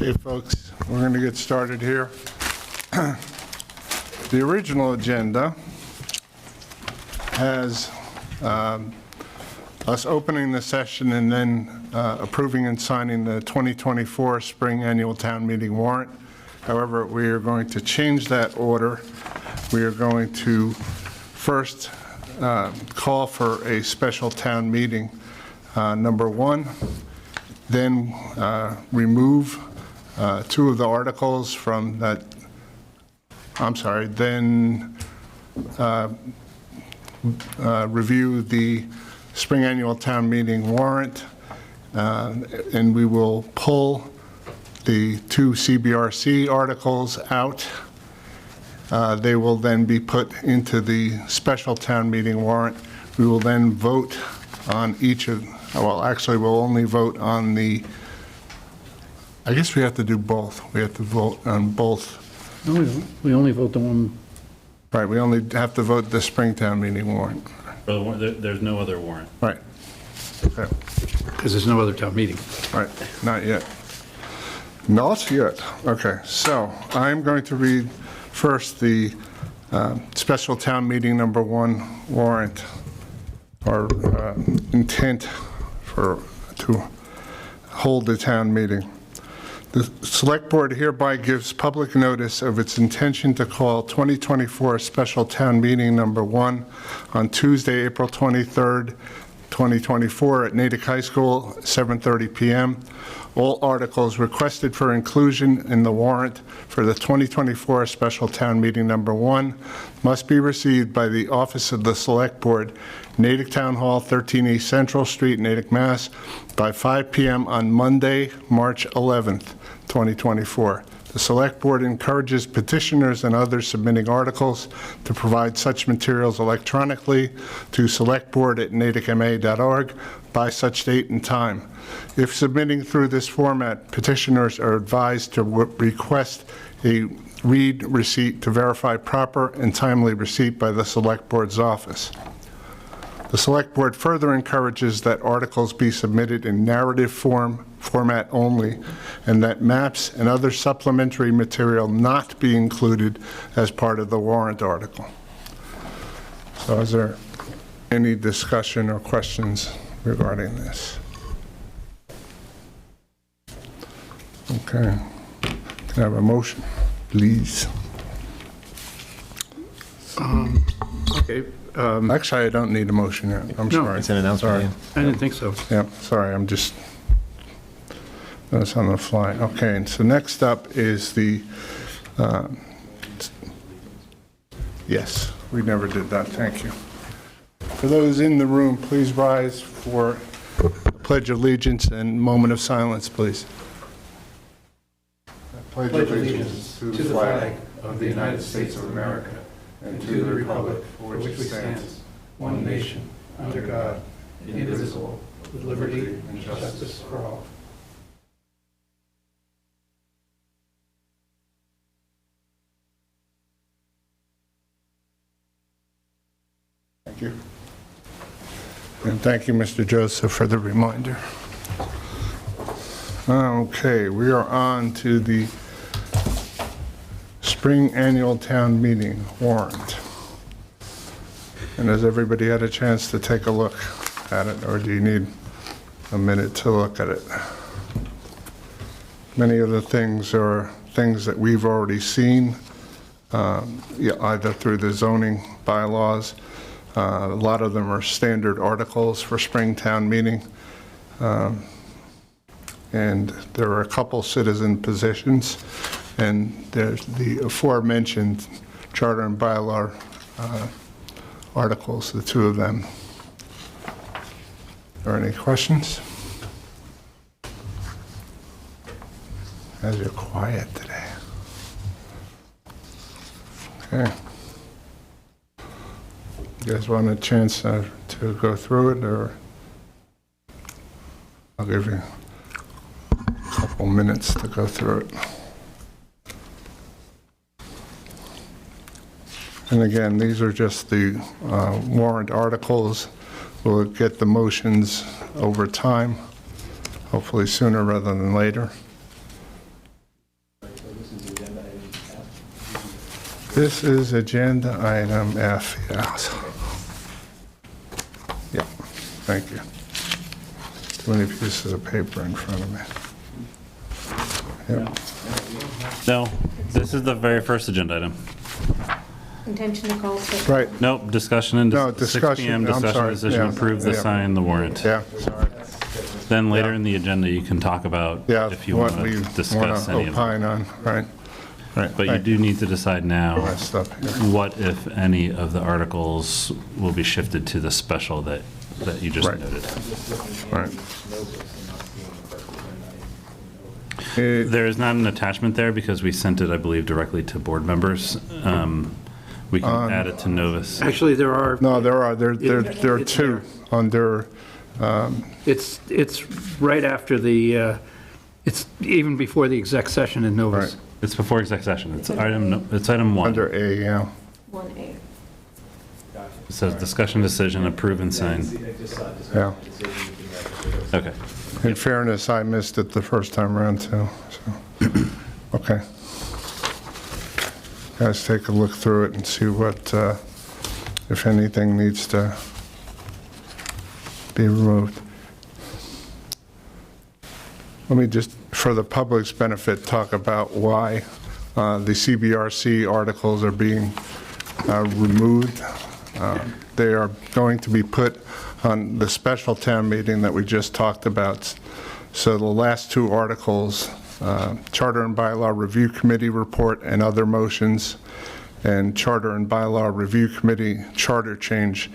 Okay, folks, we're going to get started here. The original agenda has us opening the session and then approving and signing the 2024 Spring Annual Town Meeting warrant. However, we are going to change that order. We are going to first call for a special town meeting, number one, then remove two of the articles from that, then review the spring annual town meeting warrant, and we will pull the two CBRC articles out. They will then be put into the special town meeting warrant. We will then vote on each of, well, actually, we'll only vote on the, I guess we have to do both. We have to vote on both. No, we only vote the one. Right, we only have to vote the Springtown meeting warrant. There's no other warrant. Right. Okay. Because there's no other town meeting. Right, not yet. Not yet. Okay, so I'm going to read first the special town meeting number one warrant, or intent to hold the town meeting. The Select Board hereby gives public notice of its intention to call 2024 Special Town Meeting Number 1 on Tuesday, April 23rd, 2024 at Natick High School, 7:30 p.m. All articles requested for inclusion in the warrant for the 2024 Special Town Meeting Number 1 must be received by the Office of the Select Board, Natick Town Hall, 13 East Central Street, Natick, Mass, by 5 p.m. on Monday, March 11th, 2024. The Select Board encourages petitioners and others submitting articles to provide such materials electronically to selectboard@natickma.org by such date and time. If submitting through this format, petitioners are advised to request a read receipt to verify proper and timely receipt by the Select Board's office. The Select Board further encourages that articles be submitted in narrative format only, and that maps and other supplementary material not be included as part of the warrant article. So is there any discussion or questions regarding this? Okay. Can I have a motion, please? Okay. Actually, I don't need a motion yet. I'm No. sorry. It's an announcement. Sorry. I didn't think so. Yeah, sorry, I'm just, that's on the fly. Okay, and so next up is the, yes, we never did that, thank you. For those in the room, please rise for the Pledge of Allegiance and moment of silence, please. I pledge allegiance to the flag of the United States of America and to the republic for which it stands, one nation, under God, indivisible, with liberty and justice for all. Thank you. And thank you, Mr. Joseph, for the reminder. Okay, we are on to the Spring Annual Town Meeting warrant. And has everybody had a chance to take a look at it, or do you need a minute to look at it? Many of the things are things that we've already seen, either through the zoning bylaws. A lot of them are standard articles for spring town meeting. And there are a couple citizen positions, and there's the aforementioned charter and bylaw articles, the two of them. Are any questions? As you're quiet today. Okay. You guys want a chance to go through it, or I'll give you a couple minutes to go through it. And again, these are just the warrant articles. We'll get the motions over time, hopefully sooner rather than later. This is agenda item F, yes. Yeah, thank you. Too many pieces of paper in front of me. Yep. No, this is the very first agenda item. Intention to call special. Right, Nope, discussion and No, 6 discussion, PM, I'm discussion sorry, decision, yeah, approve the yeah. sign the warrant. yeah, sorry. Then later in the agenda, you can talk about Yeah, if you what want we to want discuss to any of it. opine on, right. Right. But you thank do need to decide now Messed up here. what, if any, of the articles will be shifted to the special that you just Right. noted. Right. There is not an attachment there because we sent it, I believe, directly to board members. We can add it to Novus. Actually, there are, No, there are It's two under, it's right after the, it's even before the exec session in Novus. Right. It's before exec session. It's item 1. under A, yeah. 1A. It says discussion decision, approve and sign. Yeah. Okay. In fairness, I missed it the first time around too, so, okay. Guys, take a look through it and see what, if anything needs to be removed. Let me just, for the public's benefit, talk about why the CBRC articles are being removed. They are going to be put on the special town meeting that we just talked about. So the last two articles, Charter and Bylaw Review Committee report and other motions, and Charter and Bylaw Review Committee charter change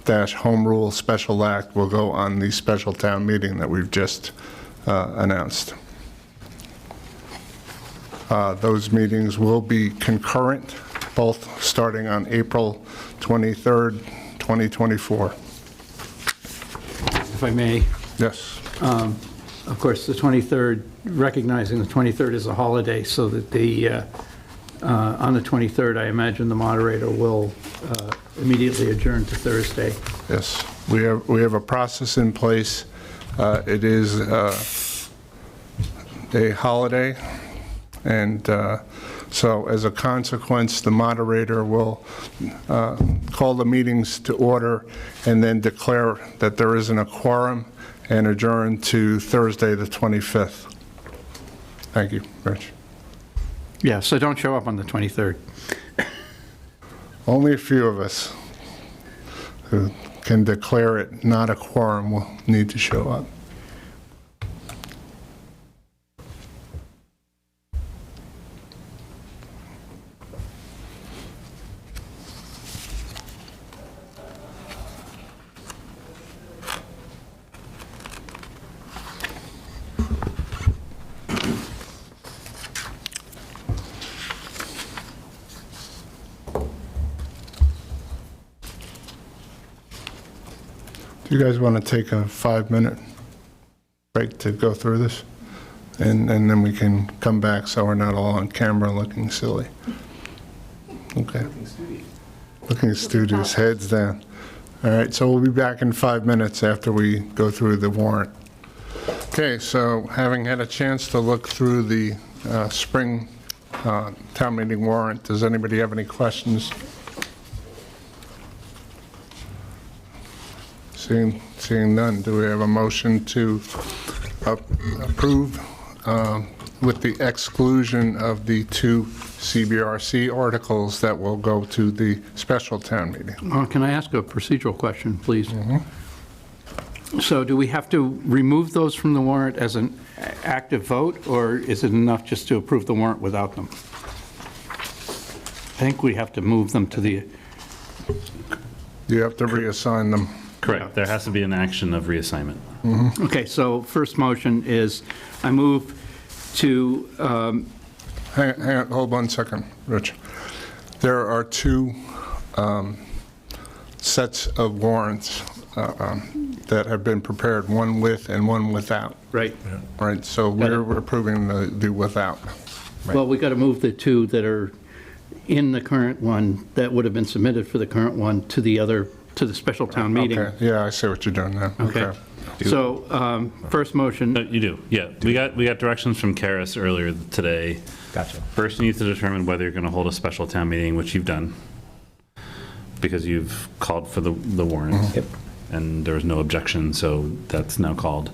dash home rule special act will go on the special town meeting that we've just announced. Those meetings will be concurrent, both starting on April 23rd, 2024. If I may, Yes. of course, the 23rd, recognizing the 23rd is a holiday, so that on the 23rd, I imagine the moderator will immediately adjourn to Thursday. Yes, we have a process in place. It is a holiday, and so as a consequence, the moderator will call the meetings to order and then declare that there isn't a quorum and adjourn to Thursday, the 25th. Thank you, Rich. Yeah, so don't show up on the 23rd. Only a few of us who can declare it not a quorum will need to show up. Do you guys want to take a 5-minute break to go through this? And then we can come back so we're not all on camera looking silly. Okay. Looking studious, heads down. All right, so we'll be back in 5 minutes after we go through the warrant. Okay, so having had a chance to look through the spring town meeting warrant, does anybody have any questions? Seeing none, do we have a motion to approve with the exclusion of the two CBRC articles that will go to the special town meeting? Can I ask a procedural question, please? So do we have to remove those from the warrant as an active vote, or is it enough just to approve the warrant without them? I think we have to move them to the, You have to reassign them. Correct. There has to be an action of reassignment. okay, so first motion is, I move to, Hang on, hold 1 second, Rich. There are two sets of warrants that have been prepared, one with and one without. right, Right, so Got it. we're approving the without. well, we got to move the two that are in the current one, that would have been submitted for the current one, to the other, to the special town meeting. Okay, yeah, I see what you're doing now. Okay. So, first motion, You do, yeah. We got directions from Karis earlier today. Gotcha. First, you need to determine whether you're going to hold a special town meeting, which you've done, because you've called for the warrant. Yep. And there was no objection, so that's now called.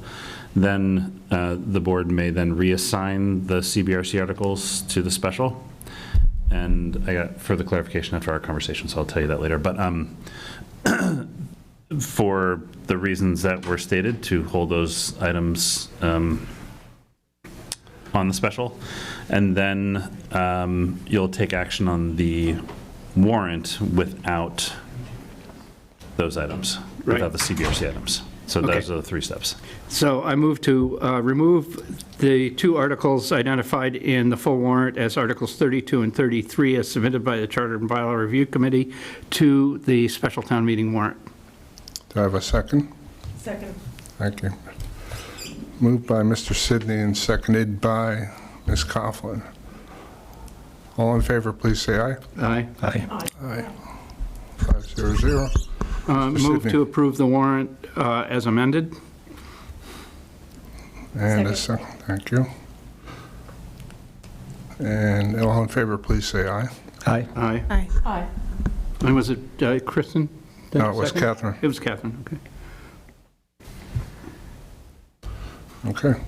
Then the board may then reassign the CBRC articles to the special. And I got further clarification after our conversation, so I'll tell you that later. But for the reasons that were stated, to hold those items on the special. And then you'll take action on the warrant without those items, Right. without the CBRC items. So Okay. those are the 3 steps. so I move to remove the 2 articles identified in the full warrant as Articles 32 and 33 as submitted by the Charter and Bylaw Review Committee to the special town meeting warrant. Do I have a second? Second. Thank you. Moved by Mr. Sidney and seconded by Ms. Coughlin. All in favor, please say aye. Aye. Aye. Aye. 500. Move Sidney. to approve the warrant as amended. And a Second. second, thank you. And all in favor, please say aye. Aye. Aye. Aye. Aye. And was it Kristen? that No, it was second? Catherine. It was Catherine, okay. Okay.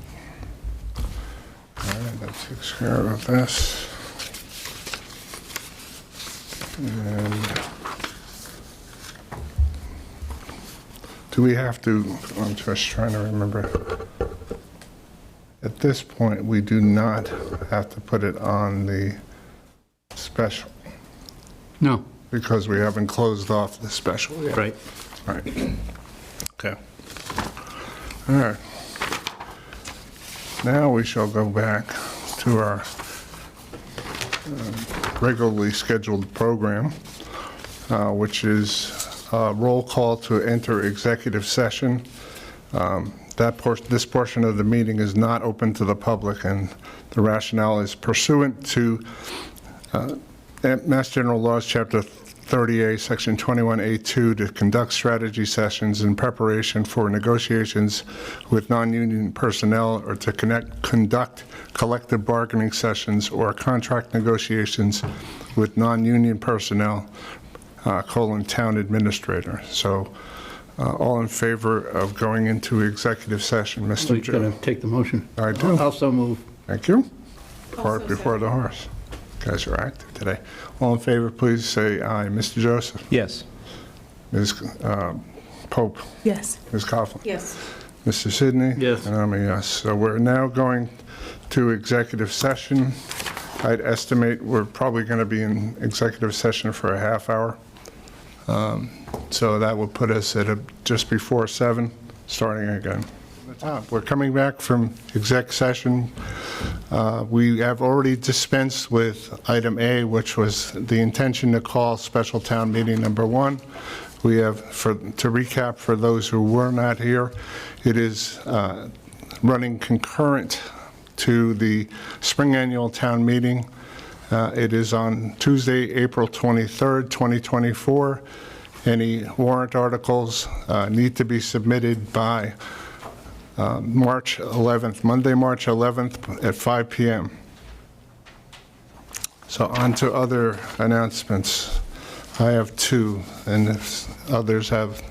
All right, that takes care of this. And do we have to, I'm just trying to remember. At this point, we do not have to put it on the special No, because we haven't closed off the special yet. right. Right. Okay. All right. Now we shall go back to our regularly scheduled program, which is roll call to enter executive session. This portion of the meeting is not open to the public, and the rationale is pursuant to Mass General Laws, Chapter 30A, Section 21A2, to conduct strategy sessions in preparation for negotiations with non-union personnel or to conduct collective bargaining sessions or contract negotiations with non-union personnel, town administrator. So all in favor of going into executive session, So Mr. you got to take the motion. I do. Also move. Thank you. Cart Also before the horse. Guys are active today. All in favor, please say aye. Mr. Joseph? Yes. Ms. Pope? Yes. Ms. Coughlin? Yes. Mr. Sidney? Yes. And I'm a yes. So we're now going to executive session. I'd estimate we're probably going to be in executive session for a half hour. So that would put us at just before 7, starting again. We're coming back from exec session. We have already dispensed with item A, which was the intention to call special town meeting number 1. We have, to recap for those who were not here, it is running concurrent to the spring annual town meeting. It is on Tuesday, April 23rd, 2024. Any warrant articles need to be submitted by March 11th, Monday, March 11th at 5 p.m. So on to other announcements. I have 2, and if others have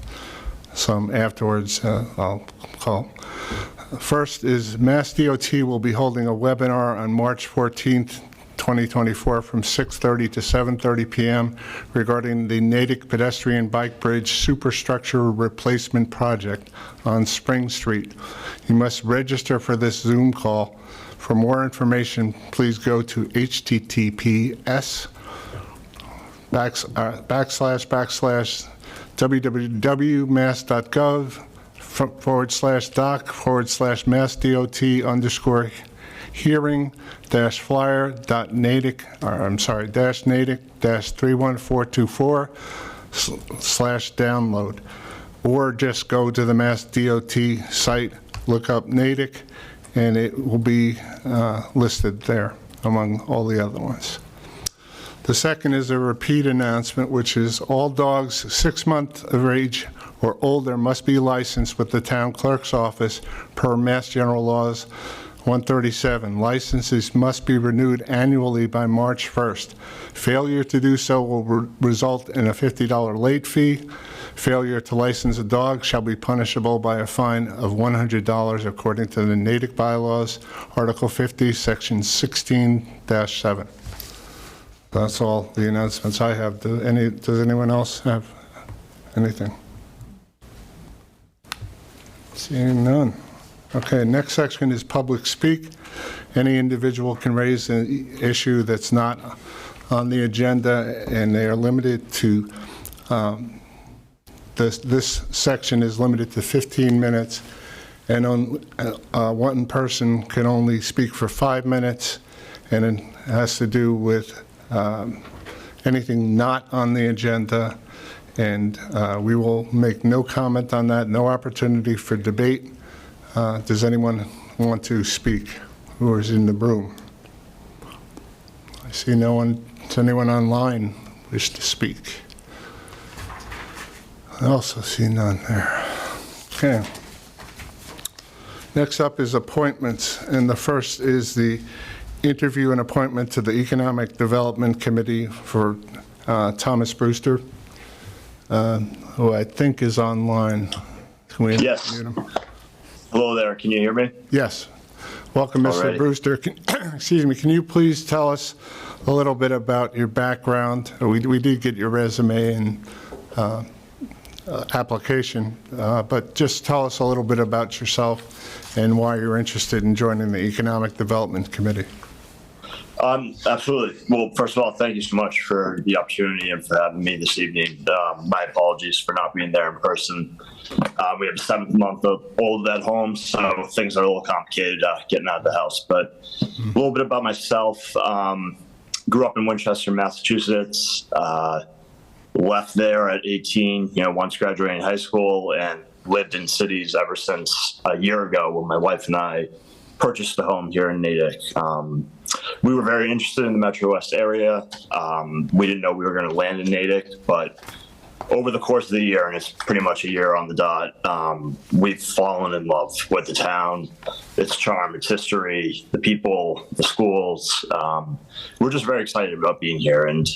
some afterwards, I'll call. First is Mass DOT will be holding a webinar on March 14th, 2024 from 6:30 to 7:30 p.m. regarding the Natick pedestrian bike bridge superstructure replacement project on Spring Street. You must register for this Zoom call. For more information, please go to https://www.mass.gov/hearing-flyer.natick/31424/download, or just go to the Mass DOT site, look up Natick, and it will be listed there among all the other ones. The second is a repeat announcement, which is all dogs 6 months of age or older must be licensed with the town clerk's office per Mass General Laws 137. Licenses must be renewed annually by March 1st. Failure to do so will result in a $50 late fee. Failure to license a dog shall be punishable by a fine of $100 according to the Natick bylaws, Article 50, Section 16-7. That's all the announcements I have. Does anyone else have anything? Seeing none. Okay, next section is public speak. Any individual can raise an issue that's not on the agenda, and they are limited to, this section is limited to 15 minutes, and one person can only speak for 5 minutes, and it has to do with anything not on the agenda, and we will make no comment on that, no opportunity for debate. Does anyone want to speak who is in the room? I see no one. Does anyone online wish to speak? I also see none there. Okay. Next up is appointments, and the first is the interview and appointment to the Economic Development Committee for Thomas Brewster, who I think is online. Can we Yes. unmute him? Hello there, can you hear me? Yes. Welcome, Mr. Alrighty. Brewster. Excuse me, can you please tell us a little bit about your background? We did get your resume and application, but just tell us a little bit about yourself and why you're interested in joining the Economic Development Committee. Absolutely. Well, first of all, thank you so much for the opportunity and for having me this evening. My apologies for not being there in person. We have a 7-month-old at home, so things are a little complicated getting out of the house. But a little bit about myself. Grew up in Winchester, Massachusetts. Left there at 18, once graduating high school, and lived in cities ever since a year ago when my wife and I purchased a home here in Natick. We were very interested in the Metro West area. We didn't know we were going to land in Natick, but over the course of the year, and it's pretty much a year on the dot, we've fallen in love with the town, its charm, its history, the people, the schools. We're just very excited about being here. And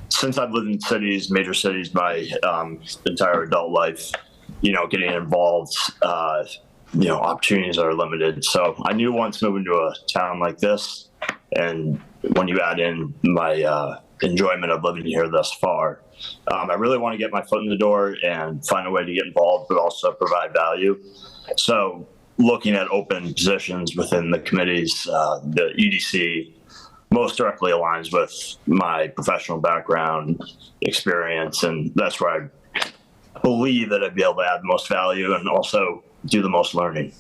since I've lived in cities, major cities, my entire adult life, getting involved, opportunities are limited. So I knew once moving to a town like this, and when you add in my enjoyment of living here thus far, I really want to get my foot in the door and find a way to get involved, but also provide value. So looking at open positions within the committees, the EDC most directly aligns with my professional background, experience, and that's where I believe that I'd be able to add the most value and also do the most learning.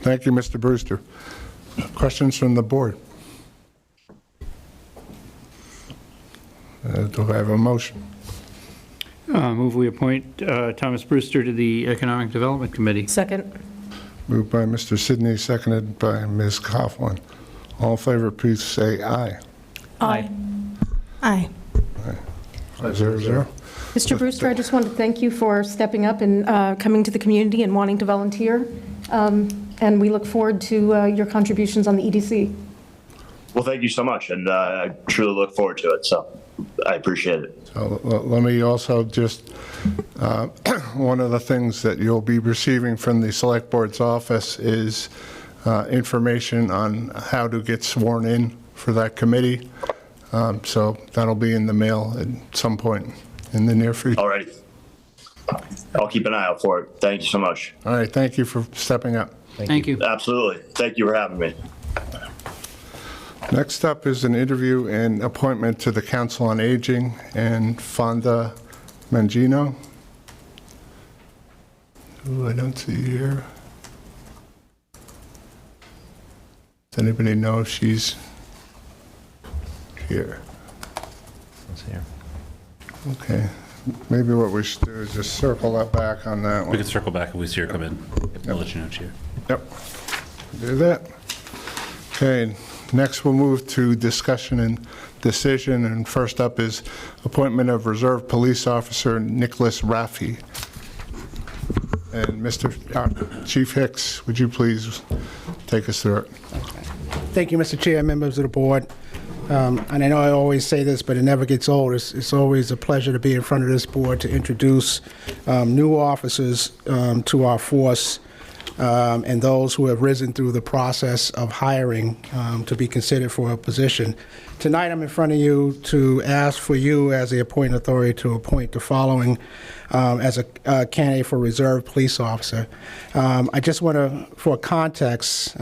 Thank you, Mr. Brewster. Questions from the board? Do I have a motion? Move we appoint Thomas Brewster to the Economic Development Committee. Second. Moved by Mr. Sidney, seconded by Ms. Coughlin. All in favor, please say aye. Aye. Aye. 5-0. Mr. Brewster, I just want to thank you for stepping up and coming to the community and wanting to volunteer. And we look forward to your contributions on the EDC. Well, thank you so much, and I truly look forward to it, so I appreciate it. So let me also just, one of the things that you'll be receiving from the Select Board's office is information on how to get sworn in for that committee. So that'll be in the mail at some point in the near future. All right. I'll keep an eye out for it. Thank you so much. All right, thank you for stepping up. Thank you. Absolutely. Thank you for having me. Next up is an interview and appointment to the Council on Aging and Fonda Mangino, who I don't see here. Does anybody know if she's here? Okay, maybe what we should do is just circle that back on that We one. could circle back if we see her come in. I'll let you know, Chair. Yep, do that. Okay, Next, we'll move to discussion and decision, and first up is appointment of Reserve Police Officer Nicholas Raffi. And Chief Hicks, would you please take us through it? Thank you, Mr. Chair, members of the board. And I know I always say this, but it never gets old. It's always a pleasure to be in front of this board to introduce new officers to our force and those who have risen through the process of hiring to be considered for a position. Tonight, I'm in front of you to ask for you as the appointing authority to appoint the following as a candidate for reserve police officer. I just want to, for context,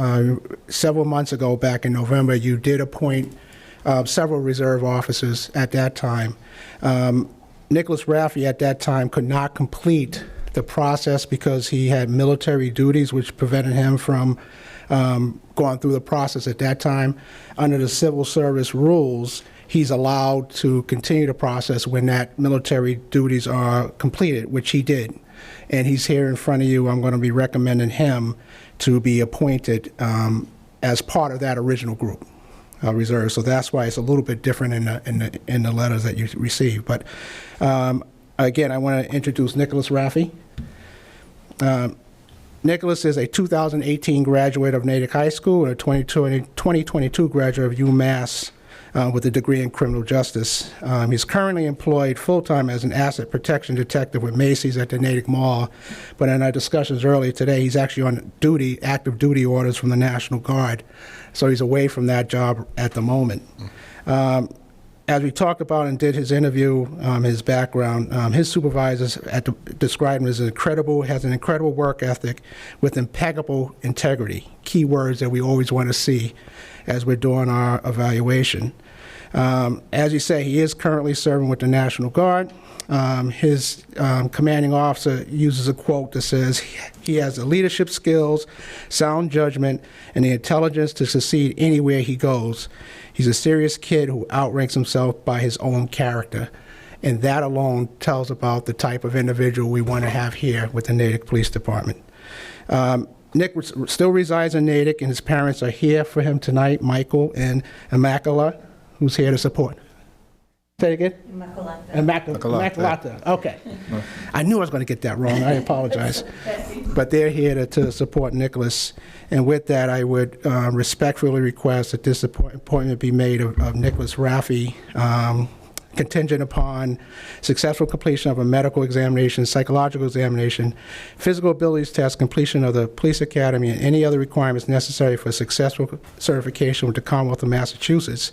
several months ago, back in November, you did appoint several reserve officers at that time. Nicholas Raffi at that time could not complete the process because he had military duties which prevented him from going through the process at that time. Under the civil service rules, he's allowed to continue the process when that military duties are completed, which he did. And he's here in front of you. I'm going to be recommending him to be appointed as part of that original group. Reserve. So that's why it's a little bit different in the letters that you receive. But again, I want to introduce Nicholas Raffi. Nicholas is a 2018 graduate of Natick High School and a 2022 graduate of UMass with a degree in criminal justice. He's currently employed full-time as an asset protection detective with Macy's at the Natick Mall. But in our discussions earlier today, he's actually on duty, active duty orders from the National Guard. So he's away from that job at the moment. As we talked about and did his interview, his background, his supervisors described him as has an incredible work ethic with impeccable integrity. Key words that we always want to see as we're doing our evaluation. As you say, he is currently serving with the National Guard. His commanding officer uses a quote that says, he has the leadership skills, sound judgment, and the intelligence to succeed anywhere he goes. He's a serious kid who outranks himself by his own character. And that alone tells about the type of individual we want to have here with the Natick Police Department. Nick still resides in Natick, and his parents are here for him tonight, Michael and Immaculata, who's here to support. Say it again? Immaculata. Okay. I knew I was going to get that wrong. I apologize. But they're here to support Nicholas. And with that, I would respectfully request that this appointment be made of Nicholas Raffi, contingent upon successful completion of a medical examination, psychological examination, physical abilities test, completion of the police academy, and any other requirements necessary for successful certification with the Commonwealth of Massachusetts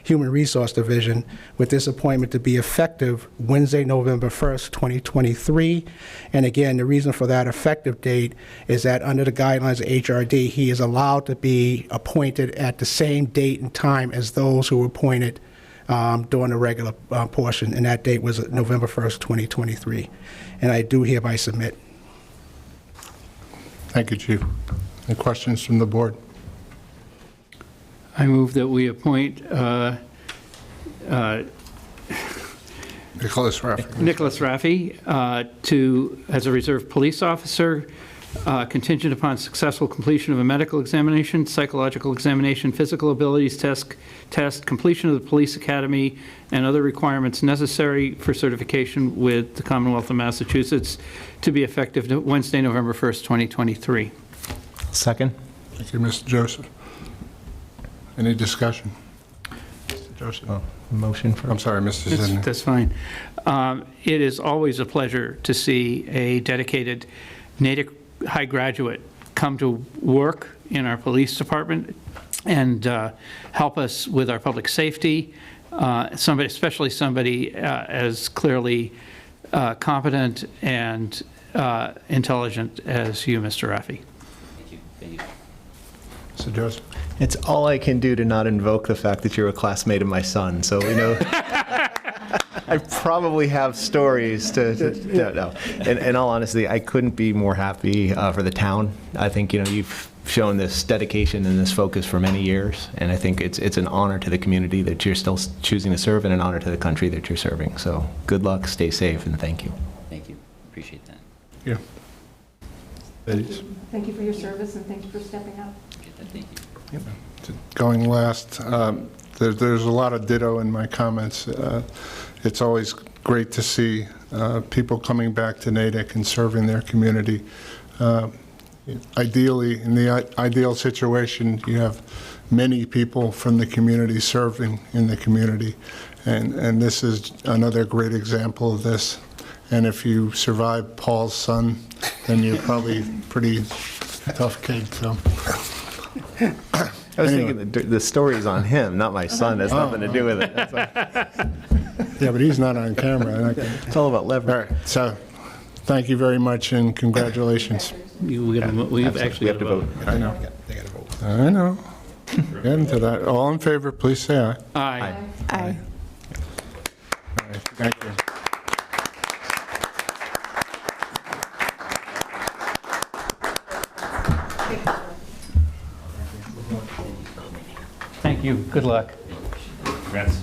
Human Resource Division, with this appointment to be effective Wednesday, November 1st, 2023. And again, the reason for that effective date is that under the guidelines of HRD, he is allowed to be appointed at the same date and time as those who were appointed during the regular portion, and that date was November 1st, 2023. And I do hereby submit. Thank you, Chief. Any questions from the board? I move that we appoint Nicholas Raffi. Nicholas Raffi as a reserve police officer, contingent upon successful completion of a medical examination, psychological examination, physical abilities test, completion of the police academy, and other requirements necessary for certification with the Commonwealth of Massachusetts, to be effective Wednesday, November 1st, 2023. Second. Thank you, Mr. Joseph. Any discussion? Mr. Joseph? Motion for. I'm sorry, Mr. Sidney. That's fine. It is always a pleasure to see a dedicated Natick High graduate come to work in our police department and help us with our public safety. Especially somebody as clearly competent and intelligent as you, Mr. Raffi. Thank you. Thank you. Mr. Joseph? It's all I can do to not invoke the fact that you're a classmate of my son. So, I probably have stories no. In all honesty, I couldn't be more happy for the town. I think, you've shown this dedication and this focus for many years. And I think it's an honor to the community that you're still choosing to serve, and an honor to the country that you're serving. So good luck, stay safe, and thank you. Thank you. Appreciate that. Yeah. Ladies? Thank you for your service, and thank you for stepping up. Thank you. Yep. going last. There's a lot of ditto in my comments. It's always great to see people coming back to Natick and serving their community. Ideally, in the ideal situation, you have many people from the community serving in the community, and this is another great example of this. And if you survive Paul's son, then you're probably pretty tough kid. So. I was thinking the story's on him, not my son. It has nothing to do with it. That's all. Yeah, but he's not on camera. It's all about All leverage. right, so thank you very much and congratulations. We've actually got to vote. I know. I know. Get into that. All in favor, please say aye. Aye. Aye. All right, thank you. Thank you. Good luck. Congrats.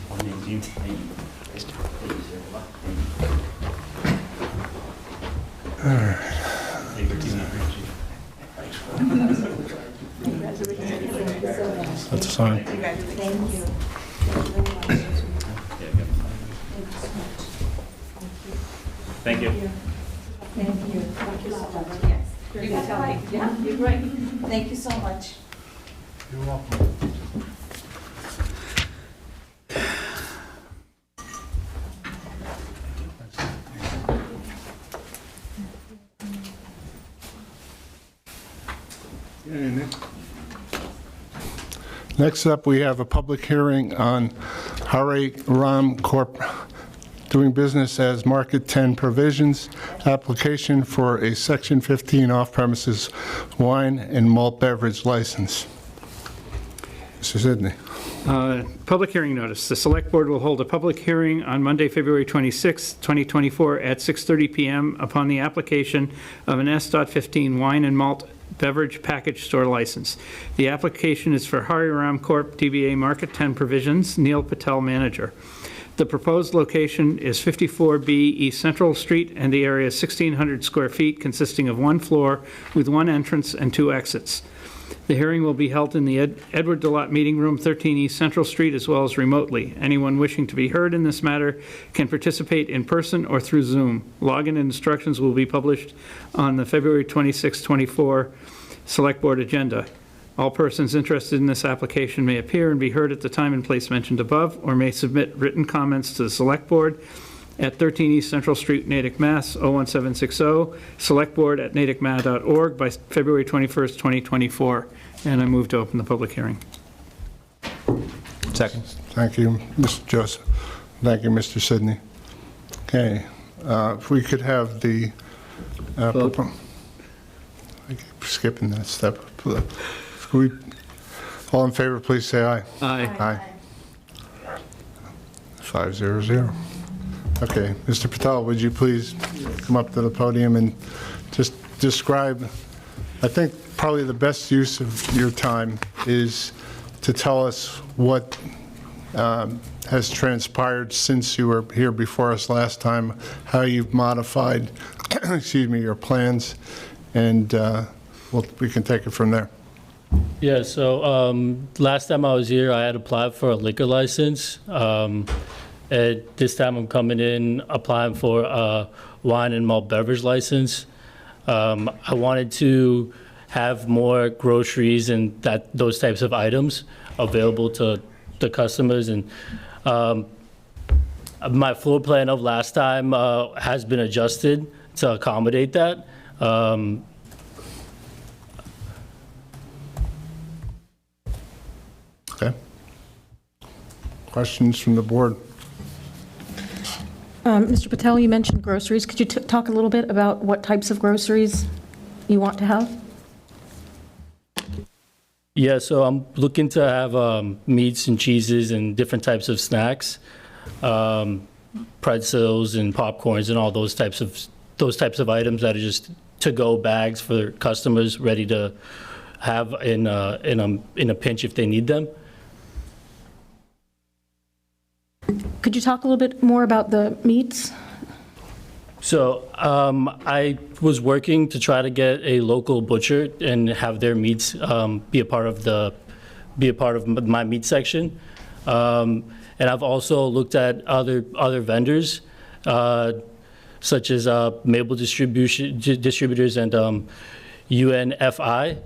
That's a sign. Thank you. Thank you so much. You're welcome. Next up, we have a public hearing on Hare Ram Corp. doing business as Market 10 Provisions, application for a Section 15 off-premises wine and malt beverage license. Mr. Sidney. Public hearing notice. The Select Board will hold a public hearing on Monday, February 26, 2024, at 6:30 PM upon the application of an S.15 wine and malt beverage package store license. The application is for Hare Ram Corp. DBA Market 10 Provisions, Neil Patel, manager. The proposed location is 54B East Central Street, and the area is 1,600 square feet, consisting of one floor with one entrance and two exits. The hearing will be held in the Edward Delott Meeting Room, 13 East Central Street, as well as remotely. Anyone wishing to be heard in this matter can participate in person or through Zoom. Login instructions will be published on the February 26, 24 Select Board agenda. All persons interested in this application may appear and be heard at the time and place mentioned above, or may submit written comments to the Select Board at 13 East Central Street, Natick, Mass. 01760, selectboard@natickma.org by February 21st, 2024. And I move to open the public hearing. Second. Thank you, Mr. Joseph. Thank you, Mr. Sidney. Okay, if we could have the, I keep skipping that step. All in favor, please say aye. Aye. Aye. 500. Okay, Mr. Patel, would you please come up to the podium and just describe, I think probably the best use of your time is to tell us what has transpired since you were here before us last time, how you've modified, excuse me, your plans, and we can take it from there. Yeah, so last time I was here, I had applied for a liquor license. This time I'm coming in applying for a wine and malt beverage license. I wanted to have more groceries and those types of items available to the customers. And my floor plan of last time has been adjusted to accommodate that. Okay. Questions from the board? Mr. Patel, you mentioned groceries. Could you talk a little bit about what types of groceries you want to have? Yeah, so I'm looking to have meats and cheeses and different types of snacks, pretzels and popcorns and all those types of items that are just to-go bags for customers ready to have in a pinch if they need them. Could you talk a little bit more about the meats? So I was working to try to get a local butcher and have their meats be a part of the be a part of my meat section. And I've also looked at other vendors, such as Mabel Distributors and UNFI,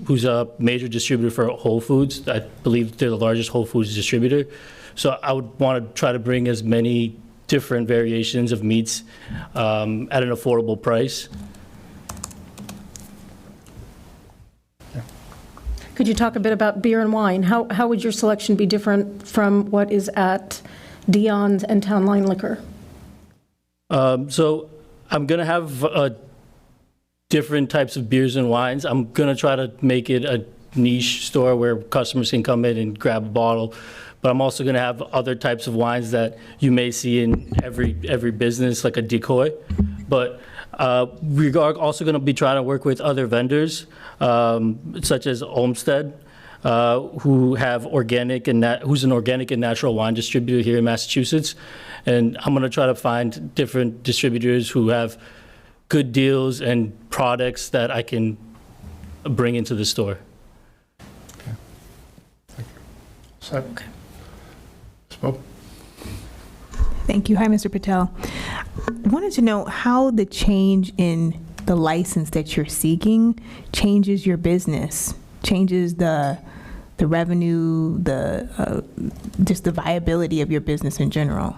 who's a major distributor for Whole Foods. I believe they're the largest Whole Foods distributor. So I would want to try to bring as many different variations of meats at an affordable price. Could you talk a bit about beer and wine? How would your selection be different from what is at Dion's and Town Line Liquor? So I'm going to have different types of beers and wines. I'm going to try to make it a niche store where customers can come in and grab a bottle. But I'm also going to have other types of wines that you may see in every business, like a decoy. But we're also going to be trying to work with other vendors, such as Olmsted, who's an organic and natural wine distributor here in Massachusetts. And I'm going to try to find different distributors who have good deals and products that I can bring into the store. Okay. Spoke. Thank you. Hi, Mr. Patel. I wanted to know how the change in the license that you're seeking changes your business, changes the revenue, just the viability of your business in general.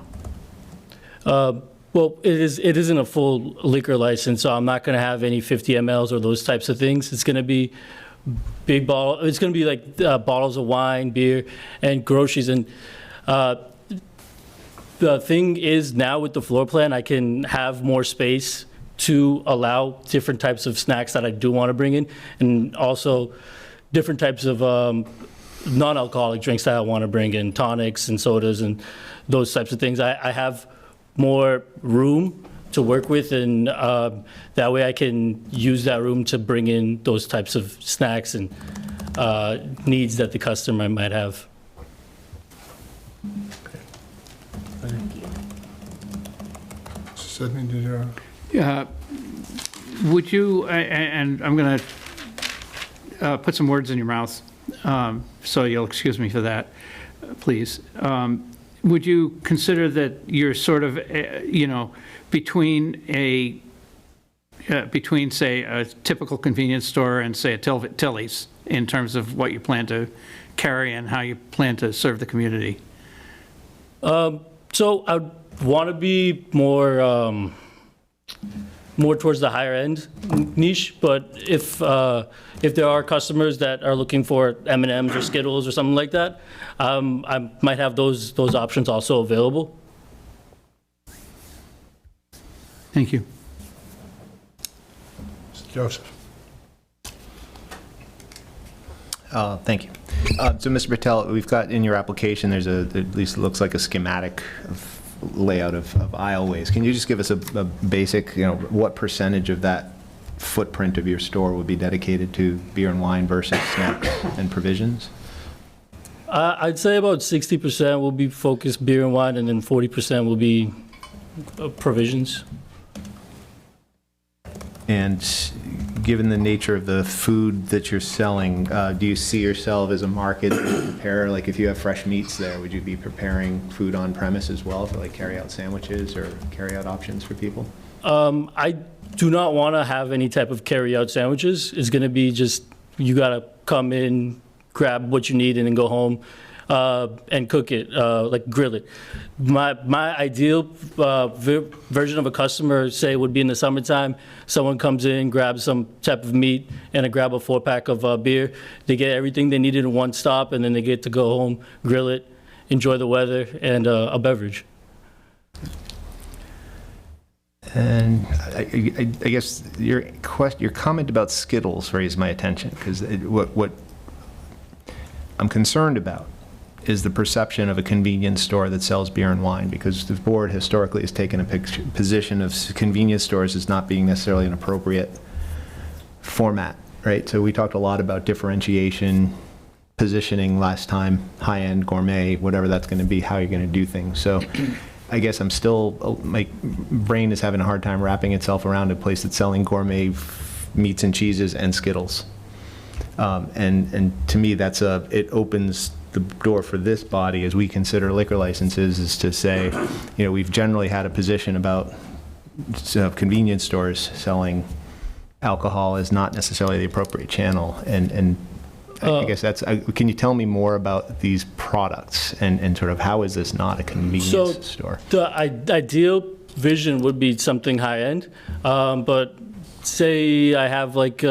Well, it isn't a full liquor license, so I'm not going to have any 50 mLs or those types of things. It's going to be big bottle. It's going to be like bottles of wine, beer, and groceries. And the thing is, now with the floor plan, I can have more space to allow different types of snacks that I do want to bring in, and also different types of non-alcoholic drinks that I want to bring in, tonics and sodas and those types of things. I have more room to work with, and that way I can use that room to bring in those types of snacks and needs that the customer might have. Thank you. Sydney, did you? Would you, and I'm going to put some words in your mouth, so you'll excuse me for that, please. Would you consider that you're sort of, between, say, a typical convenience store and, say, a Tilly's in terms of what you plan to carry and how you plan to serve the community? So I want to be more towards the higher end niche, but if there are customers that are looking for M&Ms or Skittles or something like that, I might have those options also available. Thank you. Mr. Joseph. Thank you. So, Mr. Patel, we've got in your application, there's at least it looks like a schematic of layout of aisleways. Can you just give us a basic, what percentage of that footprint of your store would be dedicated to beer and wine versus snacks and provisions? I'd say about 60% will be focused beer and wine, and then 40% will be provisions. And given the nature of the food that you're selling, do you see yourself as a market that would prepare, like if you have fresh meats there, would you be preparing food on premise as well for like carry-out sandwiches or carry-out options for people? I do not want to have any type of carry-out sandwiches. It's going to be just, you got to come in, grab what you need, and then go home and cook it, like grill it. My ideal version of a customer, say, would be in the summertime. Someone comes in, grabs some type of meat, and grab a 4-pack of beer. They get everything they needed in one stop, and then they get to go home, grill it, enjoy the weather, and a beverage. And I guess your comment about Skittles raised my attention, because what I'm concerned about is the perception of a convenience store that sells beer and wine, because the board historically has taken a position of convenience stores as not being necessarily an appropriate format, right? So we talked a lot about differentiation, positioning last time, high-end, gourmet, whatever that's going to be, how you're going to do things. So I guess I'm still, my brain is having a hard time wrapping itself around a place that's selling gourmet meats and cheeses and Skittles. And to me, it opens the door for this body as we consider liquor licenses, is to say, we've generally had a position about convenience stores selling alcohol is not necessarily the appropriate channel. And I guess can you tell me more about these products and sort of how is this not a convenience store? The ideal vision would be something high-end, but say I have like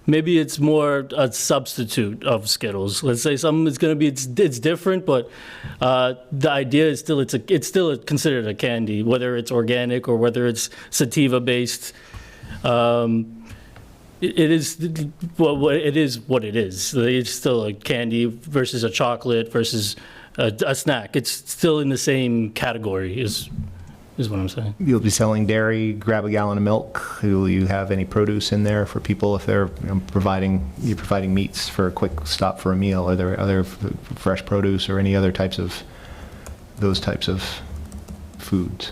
maybe it's more a substitute of Skittles. Let's say something is going to be, it's different, but the idea is still, it's still considered a candy, whether it's organic or whether it's sativa-based. It is what it is. It's still a candy versus a chocolate versus a snack. It's still in the same category, is what I'm saying. You'll be selling dairy, grab a gallon of milk. Will you have any produce in there for people if they're providing meats for a quick stop for a meal? Are there other fresh produce or any other those types of foods?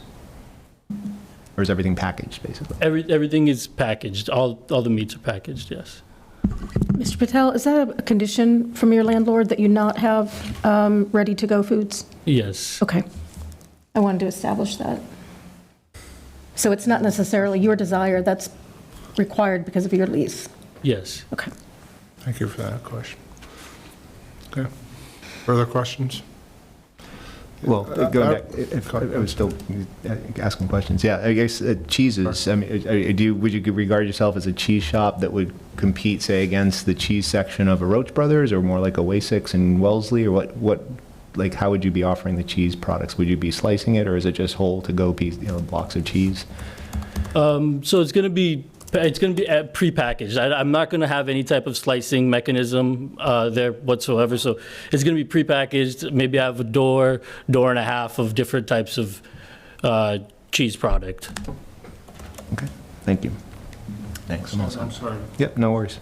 Or is everything packaged, basically? Everything is packaged. All the meats are packaged, yes. Mr. Patel, is that a condition from your landlord that you not have ready-to-go foods? Yes. Okay. I wanted to establish that. So it's not necessarily your desire, that's required because of your lease? Yes. Okay. Thank you for that question. Okay. Further questions? Well, going back, if I was still asking questions. Yeah, I guess cheeses. I mean, would you regard yourself as a cheese shop that would compete, say, against the cheese section of a Roach Brothers, or more like a Wasics and Wellesley, or what? Like, how would you be offering the cheese products? Would you be slicing it, or is it just whole to-go piece, blocks of cheese? So it's going to be prepackaged. I'm not going to have any type of slicing mechanism there whatsoever. So it's going to be prepackaged. Maybe I have a door and a half of different types of cheese product. Okay, thank you. Thanks. I'm sorry. Yep, no worries.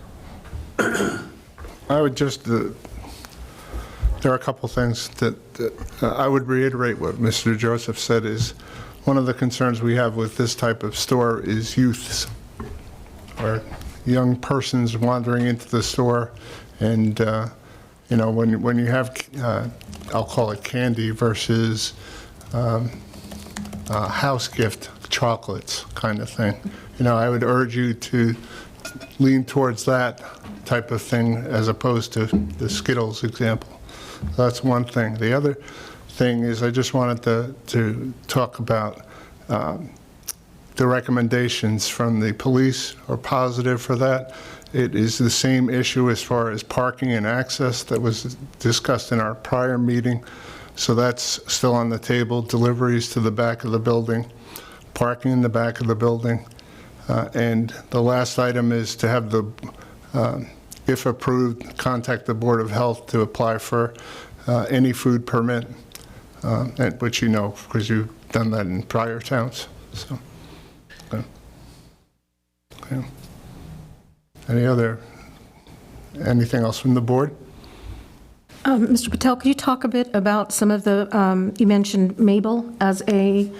I would just, there are a couple things that I would reiterate what Mr. Joseph said is one of the concerns we have with this type of store is youths, or young persons wandering into the store, and when you have I'll call it candy versus house gift chocolates kind of thing. I would urge you to lean towards that type of thing as opposed to the Skittles example. So that's one thing. The other thing is I just wanted to talk about the recommendations from the police are positive for that. It is the same issue as far as parking and access that was discussed in our prior meeting. So that's still on the table. Deliveries to the back of the building, parking in the back of the building. And the last item is to have if approved, contact the Board of Health to apply for any food permit, which because you've done that in prior towns. So. Okay. Anything else from the board? Mr. Patel, could you talk a bit about some of the, you mentioned Mabel as a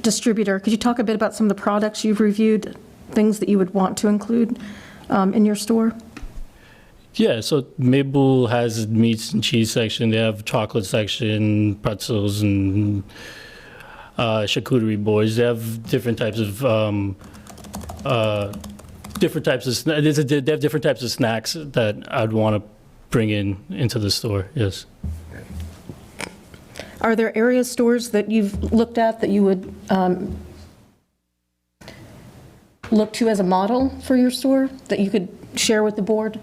distributor. Could you talk a bit about some of the products you've reviewed, things that you would want to include in your store? Yeah, so Mabel has meats and cheese section. They have chocolate section, pretzels, and charcuterie boards. They have different types of they have different types of snacks that I'd want to bring into the store. Yes. Are there area stores that you've looked at that you would look to as a model for your store that you could share with the board?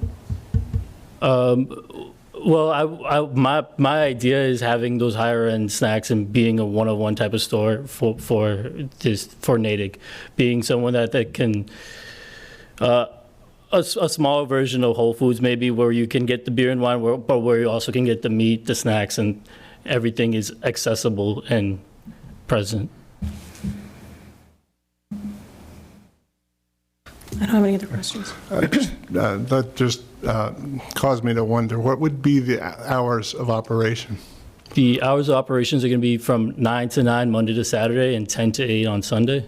Well, my idea is having those higher end snacks and being a one-on-one type of store for Natick, being someone that can a smaller version of Whole Foods maybe, where you can get the beer and wine, but where you also can get the meat, the snacks, and everything is accessible and present. I don't have any other questions. That just caused me to wonder, what would be the hours of operation? The hours of operations are going to be from 9 to 9 Monday to Saturday and 10 to 8 on Sunday.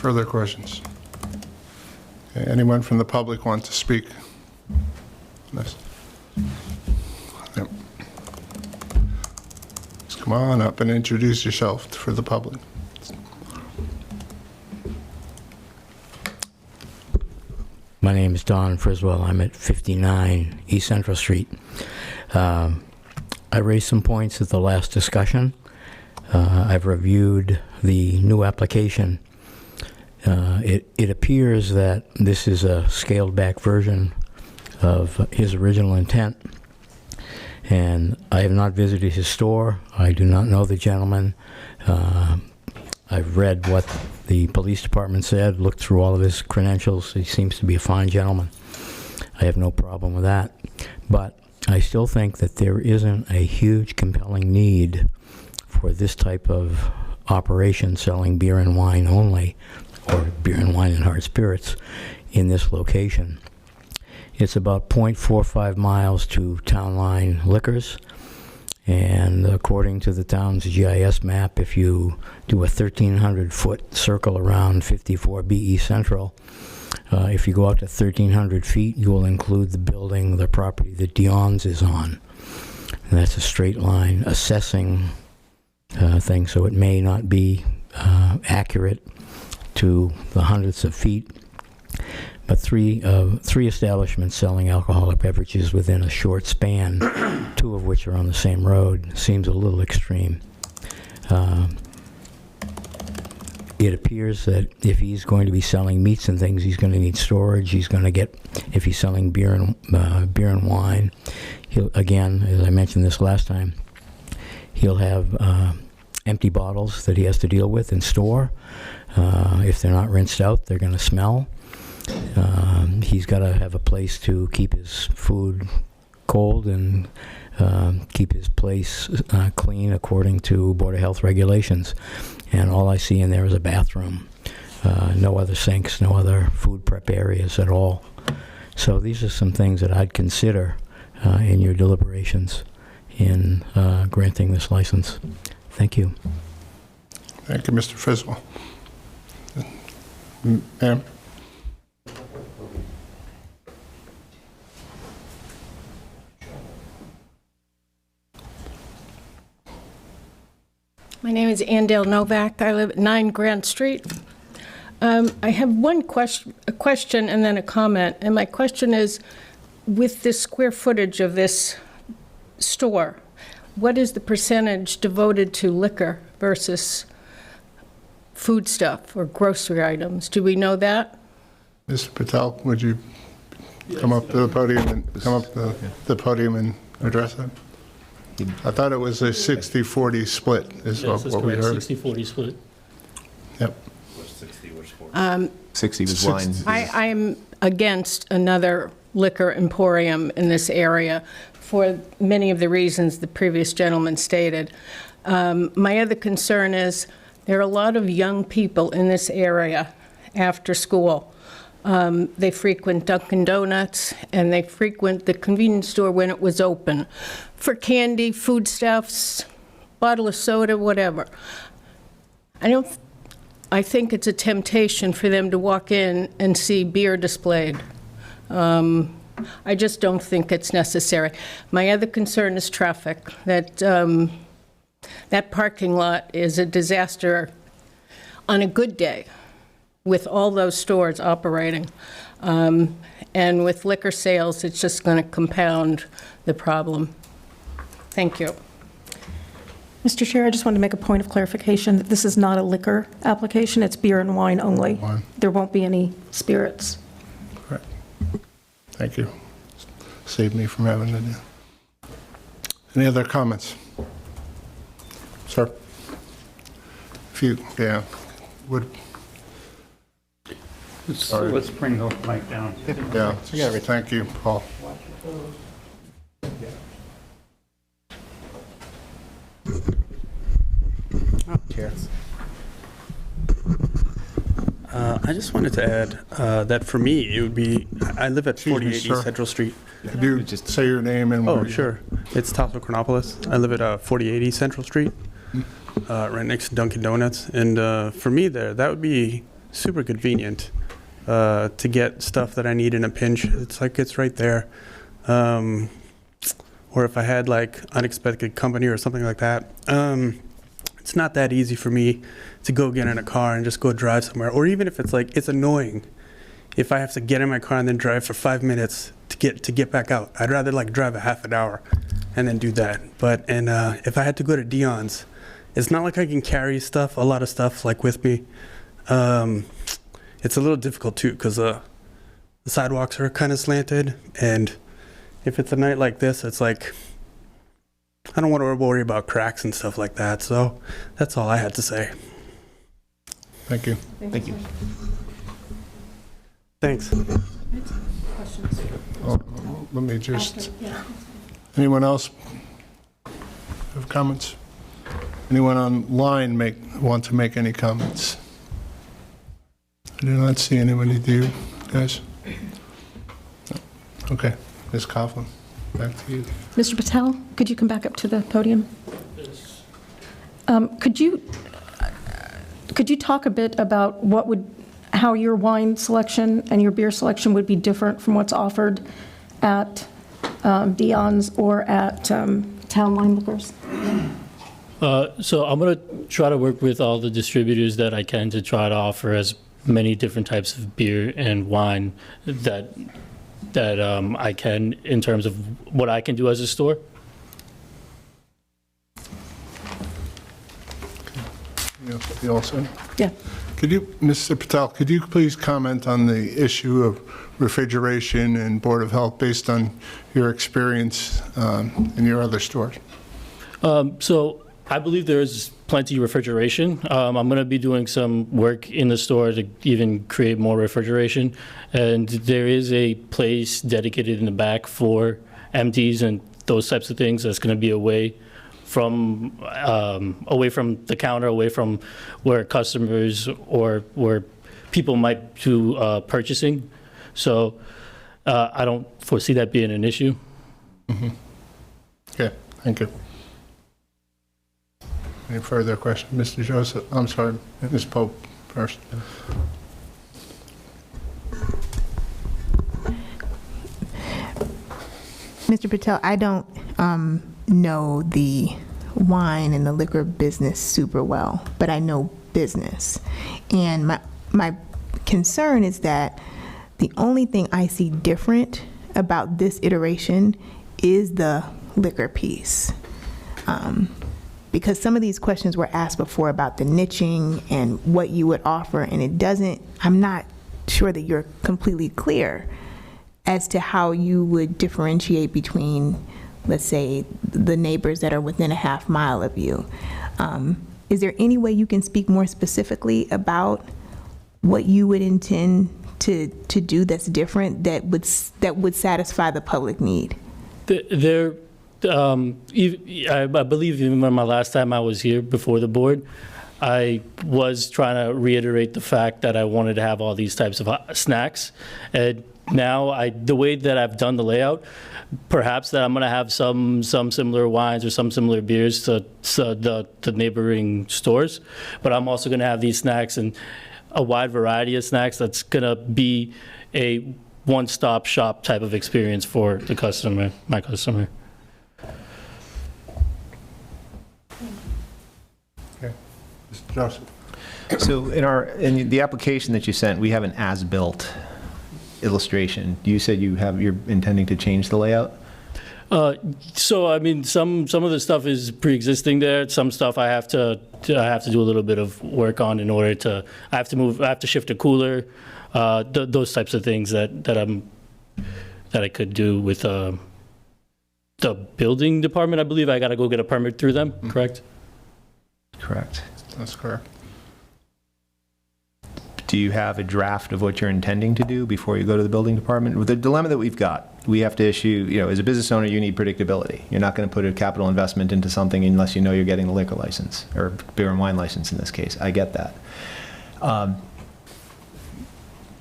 further questions? Okay, anyone from the public want to speak? Yes. Yep. Just come on up and introduce yourself for the public. My name is Don Friswell. I'm at 59 East Central Street. I raised some points at the last discussion. I've reviewed the new application. It appears that this is a scaled-back version of his original intent. And I have not visited his store. I do not know the gentleman. I've read what the police department said, looked through all of his credentials. He seems to be a fine gentleman. I have no problem with that. But I still think that there isn't a huge compelling need for this type of operation, selling beer and wine only, or beer and wine and hard spirits, in this location. It's about 0.45 miles to Town Line Liquors. And according to the town's GIS map, if you do a 1,300-foot circle around 54 BE Central, if you go out to 1,300 feet, you will include the building, the property that Dion's is on. And that's a straight line assessing thing, so it may not be accurate to the hundreds of feet. But three establishments selling alcoholic beverages within a short span, two of which are on the same road, seems a little extreme. It appears that if he's going to be selling meats and things, he's going to need storage. He's going to get, if he's selling beer and wine, he'll, again, as I mentioned this last time, he'll have empty bottles that he has to deal with and store. If they're not rinsed out, they're going to smell. He's got to have a place to keep his food cold and keep his place clean according to Board of Health regulations. And all I see in there is a bathroom. No other sinks, no other food prep areas at all. So these are some things that I'd consider in your deliberations in granting this license. Thank you. Thank you, Mr. Friswell. Ma'am? My name is Andale Novak. I live at 9 Grant Street. I have a question and then a comment. And my question is, with the square footage of this store, what is the percentage devoted to liquor versus food stuff or grocery items? Do we know that? Mr. Patel, would you come up to the podium and address that? I thought it was a 60-40 split, is Yes, that's what we correct, heard. 60-40 split. Yep. 60 was wine. I am against another liquor emporium in this area for many of the reasons the previous gentleman stated. My other concern is there are a lot of young people in this area after school. They frequent Dunkin' Donuts, and they frequent the convenience store when it was open for candy, foodstuffs, bottle of soda, whatever. I think it's a temptation for them to walk in and see beer displayed. I just don't think it's necessary. My other concern is traffic. That parking lot is a disaster on a good day with all those stores operating. And with liquor sales, it's just going to compound the problem. Thank you. Mr. Chair, I just wanted to make a point of clarification that this is not a liquor application, it's beer and wine only. Wine. There won't be any spirits. Correct. Thank you. Saved me from having to do. Any other comments? Sir? If you, yeah, would, Let's bring the mic down. yeah, thank you, Paul. I just wanted to add that for me, it would be, I live at Excuse me, 48 sir. East Central Street. Could you just say your name and Oh, where you- sure. It's Tasso Chronopoulos. I live at 48 East Central Street, right next to Dunkin' Donuts. And for me there, that would be super convenient to get stuff that I need in a pinch. It's like it's right there. Or if I had like unexpected company or something like that, it's not that easy for me to go get in a car and just go drive somewhere. Or even if it's like, it's annoying if I have to get in my car and then drive for 5 minutes to get back out. I'd rather like drive a half an hour and then do that. But, and if I had to go to Dion's, it's not like I can carry stuff, a lot of stuff like with me. It's a little difficult too, because the sidewalks are kind of slanted, and if it's a night like this, it's like, I don't want to worry about cracks and stuff like that. So that's all I had to say. Thank you. Thank you. Thanks. Oh, let me just, anyone else have comments? Anyone online want to make any comments? I do not see anybody. Do you guys? No. Okay, Ms. Coughlin, back to you. Mr. Patel, could you come back up to the podium? Could you talk a bit about how your wine selection and your beer selection would be different from what's offered at Dion's or at Town Line Liquors? So I'm going to try to work with all the distributors that I can to try to offer as many different types of beer and wine that I can in terms of what I can do as a store. You also? Yeah. Could you, Mr. Patel, could you please comment on the issue of refrigeration and Board of Health based on your experience in your other stores? So I believe there is plenty of refrigeration. I'm going to be doing some work in the store to even create more refrigeration. And there is a place dedicated in the back for empties and those types of things that's going to be away from the counter, away from where customers or where people might do purchasing. So I don't foresee that being an issue. Mm-hmm. Okay, thank you. Any further questions? Mr. Joseph, I'm sorry, Ms. Pope first. Mr. Patel, I don't know the wine and the liquor business super well, but I know business. And my concern is that the only thing I see different about this iteration is the liquor piece. Because some of these questions were asked before about the niching and what you would offer, and I'm not sure that you're completely clear as to how you would differentiate between, let's say, the neighbors that are within a half mile of you. Is there any way you can speak more specifically about what you would intend to do that's different, that would satisfy the public need? I believe even when my last time I was here before the board, I was trying to reiterate the fact that I wanted to have all these types of snacks. And now the way that I've done the layout, perhaps that I'm going to have some similar wines or some similar beers to the neighboring stores, but I'm also going to have these snacks and a wide variety of snacks that's going to be a one-stop shop type of experience for the customer, my customer. Okay, Mr. Joseph. So in the application that you sent, we have an as-built illustration. You said you're intending to change the layout? So I mean, some of the stuff is pre-existing there. Some stuff I have to do a little bit of work on in order to. I have to shift a cooler. Those types of things that I could do with the building department. I believe I got to go get a permit through them. Mm-hmm. Correct. Correct. That's correct. Do you have a draft of what you're intending to do before you go to the building department? With the dilemma that we've got, we have to issue, as a business owner, you need predictability. You're not going to put a capital investment into something unless you know you're getting the liquor license, or beer and wine license in this case. I get that.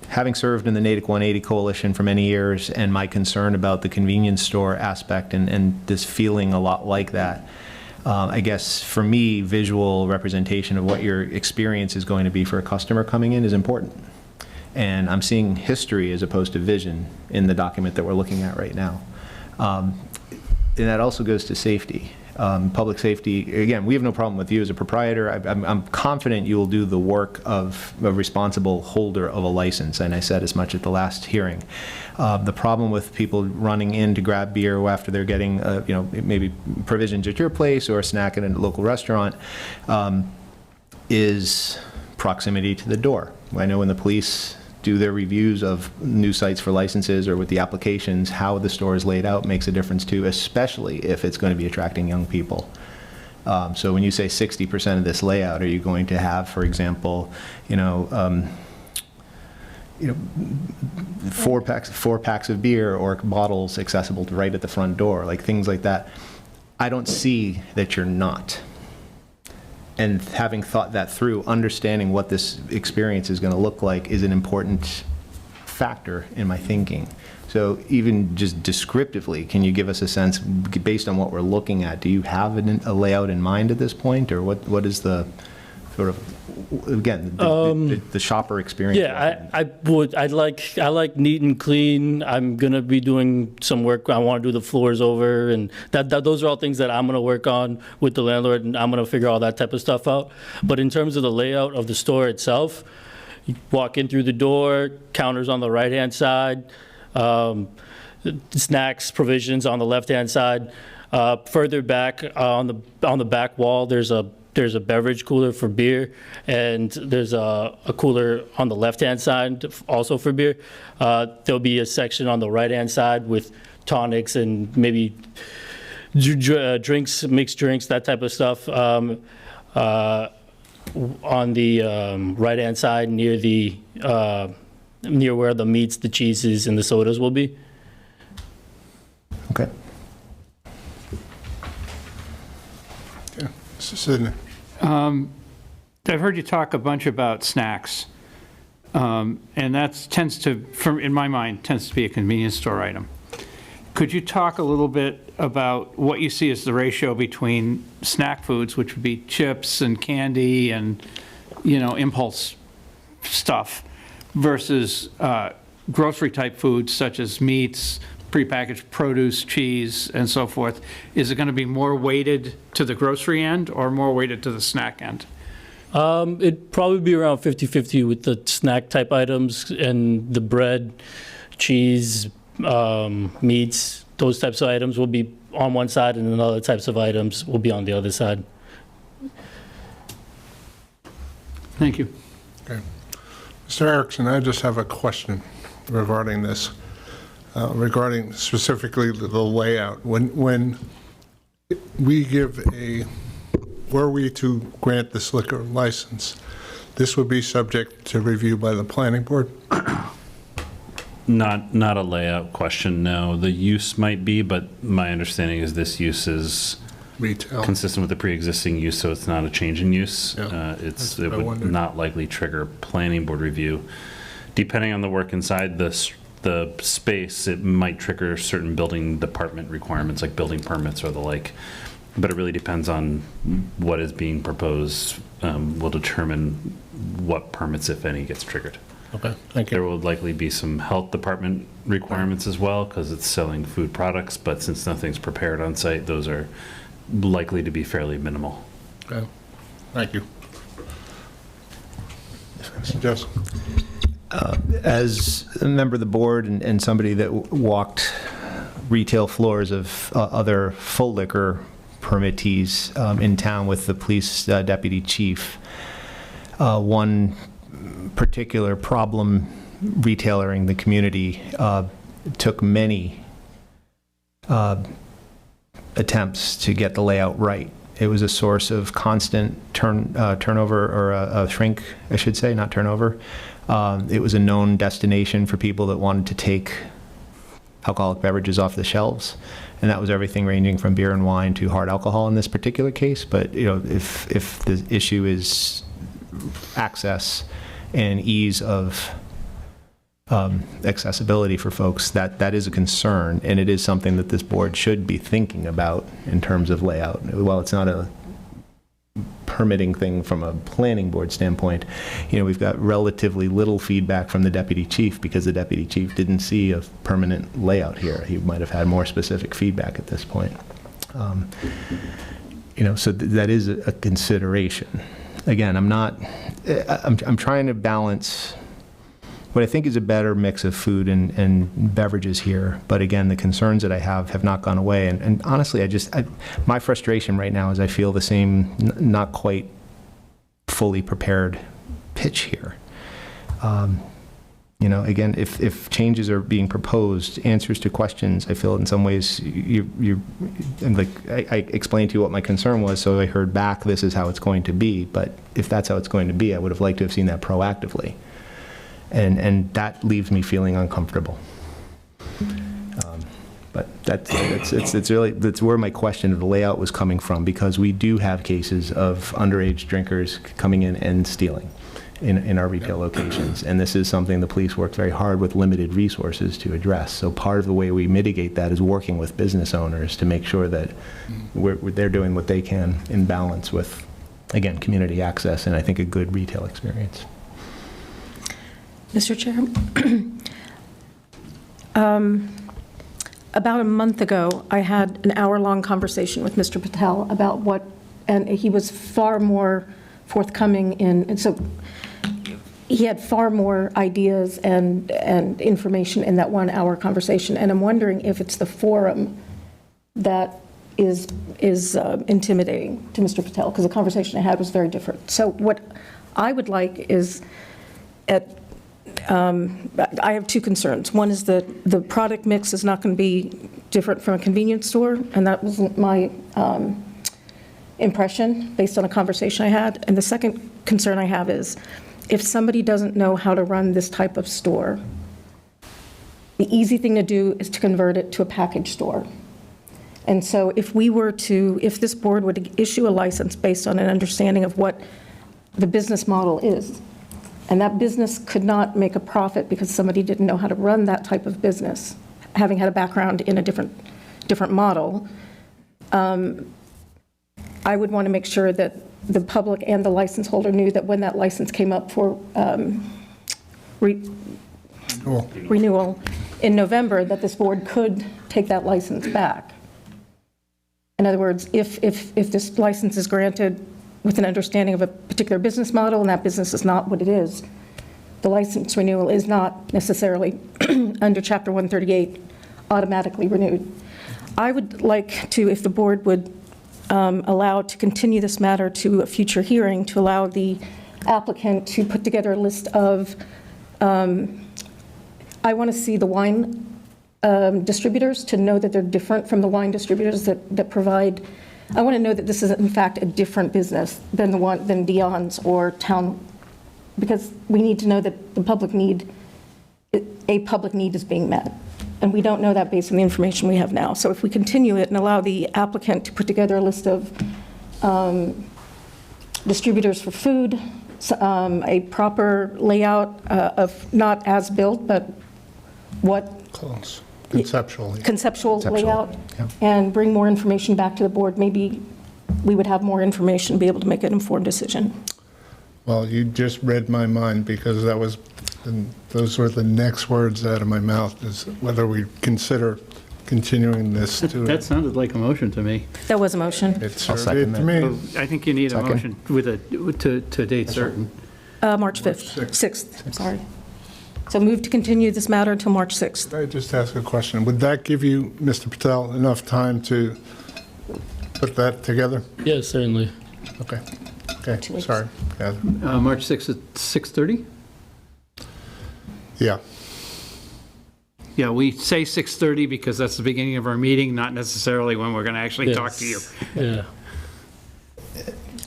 Having served in the Natick 180 Coalition for many years, and my concern about the convenience store aspect and this feeling a lot like that, I guess for me, visual representation of what your experience is going to be for a customer coming in is important. And I'm seeing history as opposed to vision in the document that we're looking at right now. And that also goes to safety. Public safety, again, we have no problem with you as a proprietor. I'm confident you will do the work of a responsible holder of a license, and I said as much at the last hearing. The problem with people running in to grab beer after they're getting, maybe provisions at your place or a snack at a local restaurant is proximity to the door. I know when the police do their reviews of new sites for licenses or with the applications, how the store is laid out makes a difference too, especially if it's going to be attracting young people. So when you say 60% of this layout, are you going to have, for example, four packs of beer or bottles accessible to right at the front door, like things like that? I don't see that you're not. And having thought that through, understanding what this experience is going to look like is an important factor in my thinking. So even just descriptively, can you give us a sense, based on what we're looking at, do you have a layout in mind at this point, or what is the sort of, again, the shopper experience? Yeah, I like neat and clean. I'm gonna be doing some work. I want to do the floors over, and those are all things that I'm gonna work on with the landlord, and I'm gonna figure all that type of stuff out. But in terms of the layout of the store itself, you walk in through the door, counters on the right-hand side, snacks, provisions on the left-hand side. Further back on the back wall, there's a beverage cooler for beer, and there's a cooler on the left-hand side also for beer. There'll be a section on the right-hand side with tonics and maybe drinks, mixed drinks, that type of stuff. On the right-hand side, near where the meats, the cheeses, and the sodas will be. Okay. Yeah. Sidney. I've heard you talk a bunch about snacks, and that tends to, in my mind, tends to be a convenience store item. Could you talk a little bit about what you see as the ratio between snack foods, which would be chips and candy and, impulse stuff, versus grocery type foods such as meats, prepackaged produce, cheese, and so forth? Is it going to be more weighted to the grocery end or more weighted to the snack end? It'd probably be around 50-50 with the snack type items and the bread, cheese, meats, those types of items will be on one side, and then other types of items will be on the other side. Thank you. Okay. Mr. Erickson, I just have a question regarding this, regarding specifically the layout. When we were we to grant this liquor license, this would be subject to review by the planning board? Not a layout question, no. The use might be, but my understanding is this use is Retail. consistent with the pre-existing use, so it's not a change in use. Yeah, It would not likely trigger planning board review. Depending on the work inside the space, it might trigger certain building department requirements, like building permits or the like. But it really depends on what is being proposed, will determine what permits, if any, gets triggered. Okay, thank you. There will likely be some health department requirements as well, because it's selling food products, but since nothing's prepared on site, those are likely to be fairly minimal. Okay, thank you. Mr. Joseph. As a member of the board and somebody that walked retail floors of other full liquor permittees in town with the police deputy chief, one particular problem retailer in the community took many attempts to get the layout right. It was a source of constant turnover, or a shrink, I should say, not turnover. It was a known destination for people that wanted to take alcoholic beverages off the shelves, and that was everything ranging from beer and wine to hard alcohol in this particular case. But if the issue is access and ease of accessibility for folks, that is a concern, and it is something that this board should be thinking about in terms of layout. While it's not a permitting thing from a planning board standpoint, we've got relatively little feedback from the deputy chief because the deputy chief didn't see a permanent layout here. He might have had more specific feedback at this point. So that is a consideration. Again, I'm trying to balance what I think is a better mix of food and beverages here. But again, the concerns that I have not gone away. And honestly, my frustration right now is I feel the same, not quite fully prepared pitch here. Again, if changes are being proposed, answers to questions, I feel in some ways I explained to you what my concern was, so I heard back, this is how it's going to be. But if that's how it's going to be, I would have liked to have seen that proactively. And that leaves me feeling uncomfortable. But that's where my question of the layout was coming from, because we do have cases of underage drinkers coming in and stealing in our retail locations. And this is something the police work very hard with limited resources to address. So part of the way we mitigate that is working with business owners to make sure that they're doing what they can in balance with, again, community access and I think a good retail experience. Mr. Chair, about a month ago, I had an hour-long conversation with Mr. Patel about and he was far more forthcoming and so he had far more ideas and information in that 1 hour conversation. And I'm wondering if it's the forum that is intimidating to Mr. Patel, because the conversation I had was very different. So what I would like is I have two concerns. One is that the product mix is not going to be different from a convenience store, and that wasn't my impression based on a conversation I had. And the second concern I have is if somebody doesn't know how to run this type of store, the easy thing to do is to convert it to a package store. And so if this board would issue a license based on an understanding of what the business model is, and that business could not make a profit because somebody didn't know how to run that type of business, having had a background in a different model, I would want to make sure that the public and the license holder knew that when that license came up for renewal in November, that this board could take that license back. In other words, if this license is granted with an understanding of a particular business model and that business is not what it is, the license renewal is not necessarily under Chapter 138 automatically renewed. I would like to, if the board would allow to continue this matter to a future hearing, to allow the applicant to put together a list of, I want to see the wine distributors to know that they're different from the wine distributors that provide. I want to know that this is in fact a different business than Dion's or Town, because we need to know that a public need is being met. And we don't know that based on the information we have now. So if we continue it and allow the applicant to put together a list of distributors for food, a proper layout of not as built, but what? Close. Conceptual Layout, and bring more information back to the board. Maybe we would have more information, be able to make an informed decision. Well, you just read my mind, because those were the next words out of my mouth, is whether we consider continuing this to... That sounded like a motion to me. That was a motion. It sure did to me. I think you need a motion to date certain. March 5th, 6th, sorry. So move to continue this matter until March 6th. Can I just ask a question? Would that give you, Mr. Patel, enough time to put that together? Yes, certainly. Okay. Okay, sorry. March 6th at 6:30? Yeah. Yeah, we say 6:30 because that's the beginning of our meeting, not necessarily when we're going to actually talk to you. Yeah.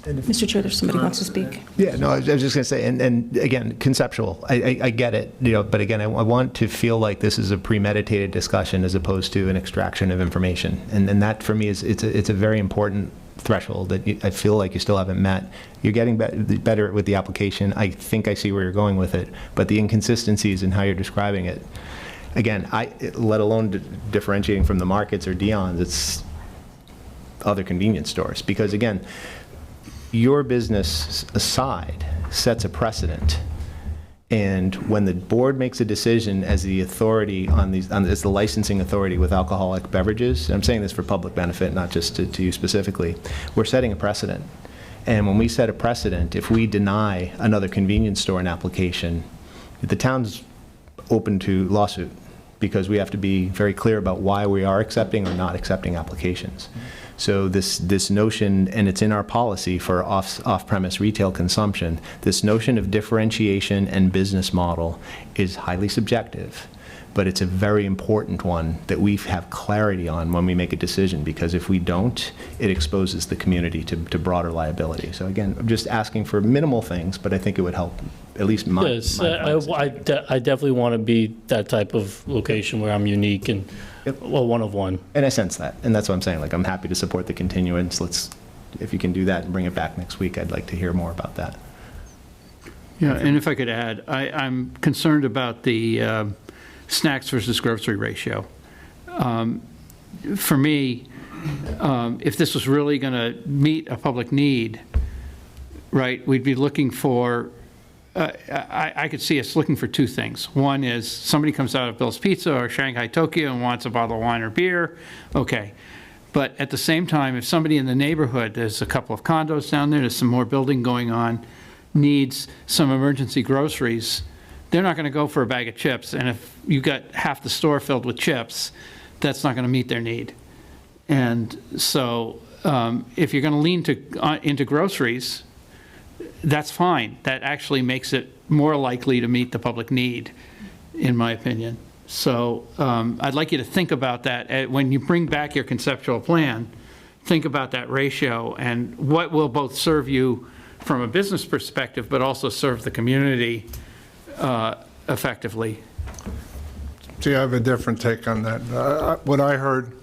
Mr. Chair, there's somebody who wants to speak. Yeah, no, I was just going to say, and again, conceptual. I get it, but again, I want to feel like this is a premeditated discussion as opposed to an extraction of information, and that for me it's a very important threshold that I feel like you still haven't met. You're getting better with the application. I think I see where you're going with it, but the inconsistencies in how you're describing it, again, let alone differentiating from the markets or Dion's, it's other convenience stores. Because again, your business aside sets a precedent. And when the board makes a decision as the authority as the licensing authority with alcoholic beverages, and I'm saying this for public benefit, not just to you specifically, we're setting a precedent. And when we set a precedent, if we deny another convenience store an application, the town's open to lawsuit, because we have to be very clear about why we are accepting or not accepting applications. So this notion, and it's in our policy for off-premise retail consumption, this notion of differentiation and business model is highly subjective, but it's a very important one that we have clarity on when we make a decision, because if we don't, it exposes the community to broader liability. So again, I'm just asking for minimal things, but I think it would help, at least my Yes, mindset. I definitely want to be that type of location where I'm unique and, well, one of one. And I sense that, and that's what I'm saying. Like, I'm happy to support the continuance. If you can do that and bring it back next week, I'd like to hear more about that. Yeah, and if I could add, I'm concerned about the snacks versus grocery ratio. For me, if this was really going to meet a public need, right, we'd be looking for, I could see us looking for two things. One is somebody comes out of Bill's Pizza or Shanghai Tokyo and wants a bottle of wine or beer, okay. But at the same time, if somebody in the neighborhood, there's a couple of condos down there, there's some more building going on, needs some emergency groceries, they're not going to go for a bag of chips. And if you got half the store filled with chips, that's not going to meet their need. And so if you're going to lean into groceries, that's fine. That actually makes it more likely to meet the public need, in my opinion. So I'd like you to think about that. When you bring back your conceptual plan, think about that ratio and what will both serve you from a business perspective, but also serve the community effectively. See, I have a different take on that. What I heard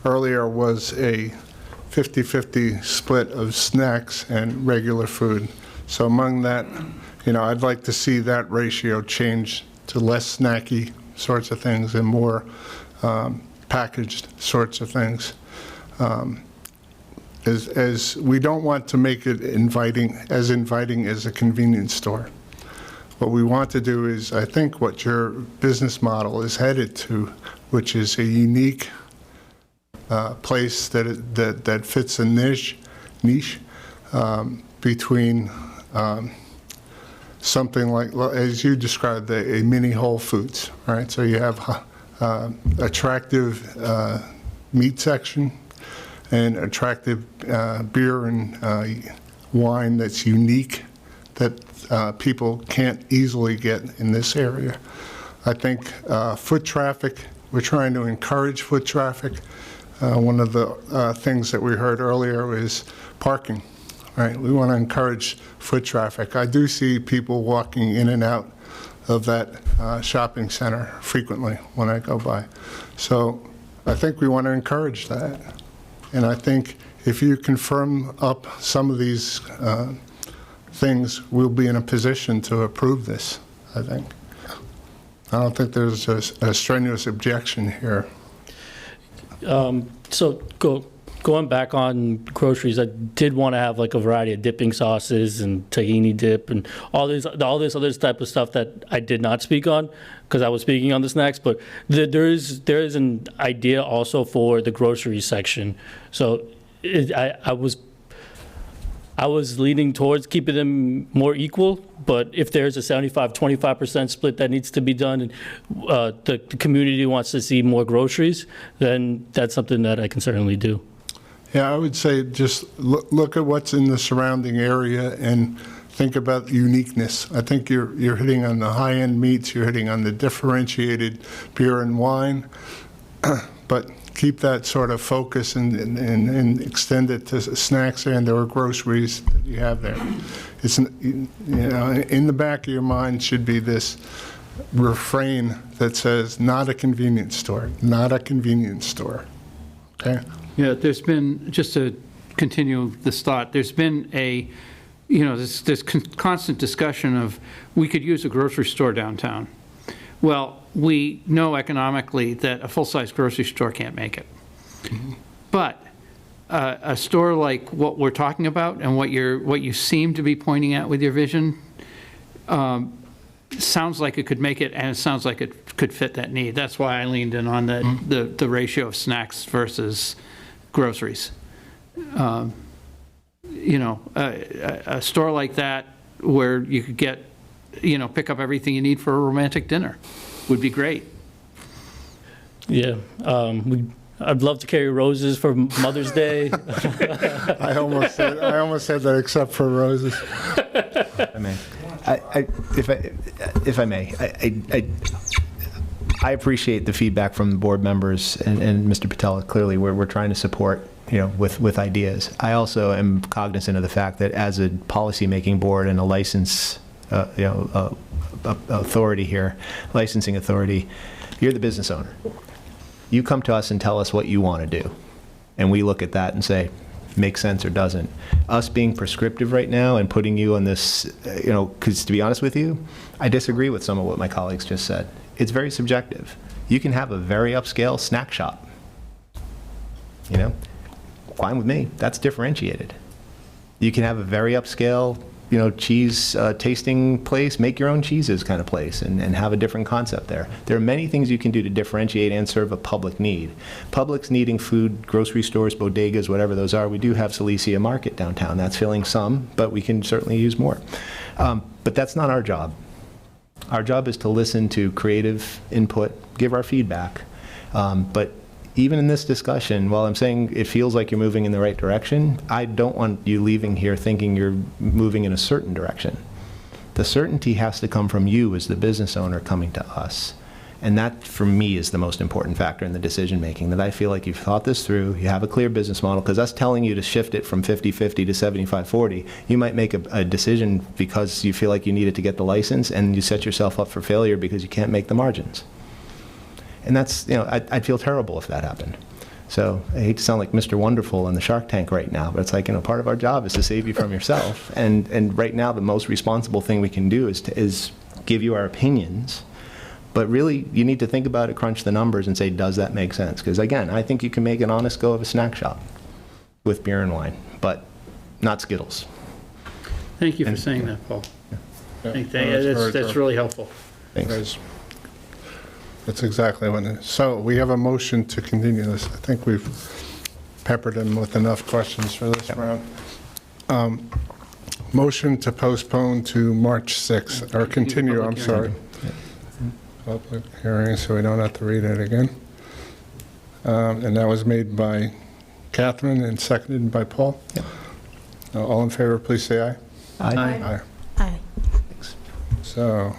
earlier was a 50-50 split of snacks and regular food. So among that, I'd like to see that ratio change to less snacky sorts of things and more packaged sorts of things. As we don't want to make it inviting as a convenience store. What we want to do is, I think what your business model is headed to, which is a unique place that fits a niche between something like, as you described, a mini Whole Foods, right? So you have attractive meat section and attractive beer and wine that's unique, that people can't easily get in this area. I think foot traffic, we're trying to encourage foot traffic. One of the things that we heard earlier is parking, right? We want to encourage foot traffic. I do see people walking in and out of that shopping center frequently when I go by. So I think we want to encourage that. And I think if you confirm up some of these things, we'll be in a position to approve this, I think. I don't think there's a strenuous objection here. So going back on groceries, I did want to have like a variety of dipping sauces and tahini dip and all this other type of stuff that I did not speak on because I was speaking on the snacks. But there is an idea also for the grocery section. So I was leaning towards keeping them more equal, but if there's a 75-25% split that needs to be done and the community wants to see more groceries, then that's something that I can certainly do. Yeah, I would say just look at what's in the surrounding area and think about uniqueness. I think you're hitting on the high-end meats, you're hitting on the differentiated beer and wine, but keep that sort of focus and extend it to snacks and/or groceries that you have there. It's, in the back of your mind should be this refrain that says, "Not a convenience store, not a convenience store." Okay. Yeah, there's been, just to continue this thought. There's been this constant discussion of, we could use a grocery store downtown. Well, we know economically that a full-size grocery store can't make it. But a store like what we're talking about and what you seem to be pointing at with your vision sounds like it could make it, and it sounds like it could fit that need. That's why I leaned in on the ratio of snacks versus groceries. A store like that where you could get, pick up everything you need for a romantic dinner would be great. Yeah, I'd love to carry roses for Mother's Day. I almost said that, except for roses. If I may, I appreciate the feedback from the board members and Mr. Patel. Clearly, we're trying to support, with ideas. I also am cognizant of the fact that as a policymaking board and a license, authority here, licensing authority, you're the business owner. You come to us and tell us what you want to do, and we look at that and say, makes sense or doesn't. Us being prescriptive right now and putting you on this, because to be honest with you, I disagree with some of what my colleagues just said. It's very subjective. You can have a very upscale snack shop. Fine with me. That's differentiated. You can have a very upscale, cheese tasting place, make your own cheeses kind of place, and have a different concept there. There are many things you can do to differentiate and serve a public need. Public's needing food, grocery stores, bodegas, whatever those are. We do have Silesia Market downtown. That's filling some, but we can certainly use more. But that's not our job. Our job is to listen to creative input, give our feedback. But even in this discussion, while I'm saying it feels like you're moving in the right direction, I don't want you leaving here thinking you're moving in a certain direction. The certainty has to come from you as the business owner coming to us. And that, for me, is the most important factor in the decision making, that I feel like you've thought this through, you have a clear business model, because us telling you to shift it from 50-50 to 75-40, you might make a decision because you feel like you needed to get the license, and you set yourself up for failure because you can't make the margins. And that's, I'd feel terrible if that happened. So I hate to sound like Mr. Wonderful in the Shark Tank right now, but it's like, part of our job is to save you from yourself. And right now, the most responsible thing we can do is give you our opinions. But really, you need to think about it, crunch the numbers, and say, does that make sense? Because again, I think you can make an honest go of a snack shop with beer and wine, but not Skittles. Thank you for saying that, Paul. That's That's really helpful. Thanks. That's exactly what it is. So we have a motion to continue this. I think we've peppered him with enough questions for this round. Motion to postpone to March 6th, or continue, I'm sorry. Public hearing, so we don't have to read it again. And that was made by Catherine and seconded by Paul. Yep. All in favor, please say aye. Aye. Aye. Aye. Thanks. So,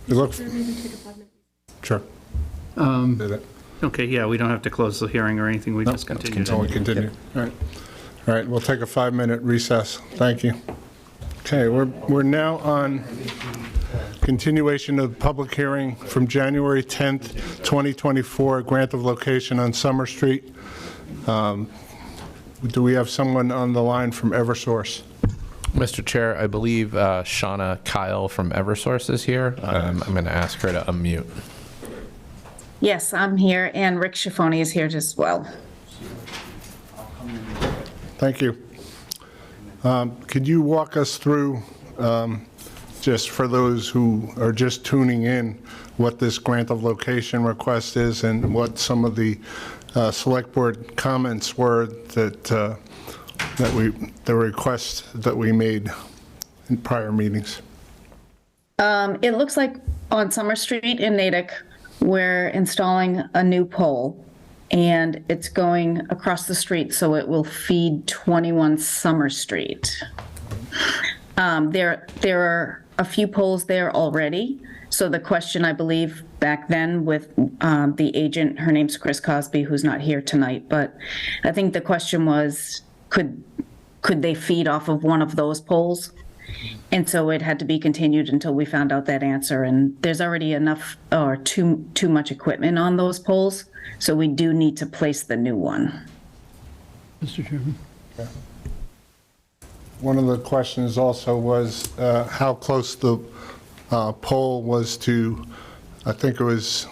we look. Sure. Did it. Okay, yeah, we don't have to close the hearing or anything, we just continue. Until we continue. All right. All right, we'll take a 5-minute recess. Thank you. Okay, we're now on continuation of the public hearing from January 10th, 2024, grant of location on Summer Street. Do we have someone on the line from Eversource? Mr. Chair, I believe Shauna Kyle from Eversource is here. I'm going to ask her to unmute. Yes, I'm here, and Rick Schifoni is here as well. Thank you. Could you walk us through, just for those who are just tuning in, what this grant of location request is and what some of the select board comments were the request that we made in prior meetings? It looks like on Summer Street in Natick, we're installing a new pole, and it's going across the street, so it will feed 21 Summer Street. There are a few poles there already. So the question, I believe, back then with the agent, her name's Chris Cosby, who's not here tonight, but I think the question was, could they feed off of one of those poles? And so it had to be continued until we found out that answer. And there's already enough or too much equipment on those poles, so we do need to place the new one. Mr. Chairman. One of the questions also was how close the pole was to, I think it was,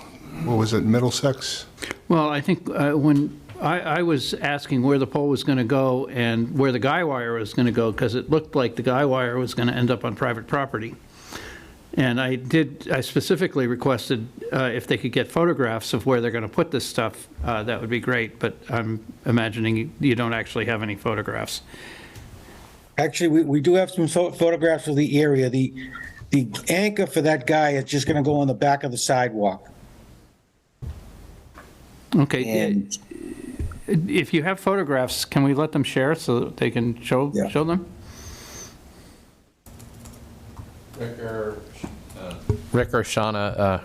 what was it, Middlesex? Well, I think when I was asking where the pole was going to go and where the guy wire was going to go, because it looked like the guy wire was going to end up on private property. And I specifically requested if they could get photographs of where they're going to put this stuff, that would be great, but I'm imagining you don't actually have any photographs. Actually, we do have some photographs of the area. The anchor for that guy is just going to go on the back of the sidewalk. Okay. If you have photographs, can we let them share so that they can show them? Rick or Shauna,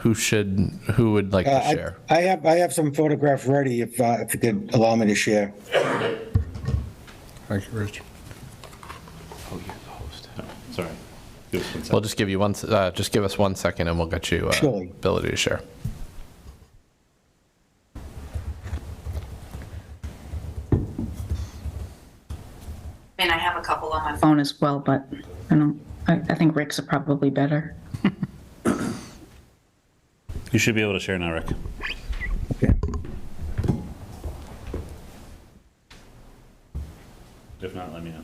who would like to share? I have some photographs ready if you could allow me to share. Thank you, Rich. Oh, you're the host. Sorry. We'll just give you just give us 1 second and we'll get you ability to share. I mean, I have a couple on my phone as well, but I think Rick's are probably better. You should be able to share now, Rick. Okay. If not, let me know.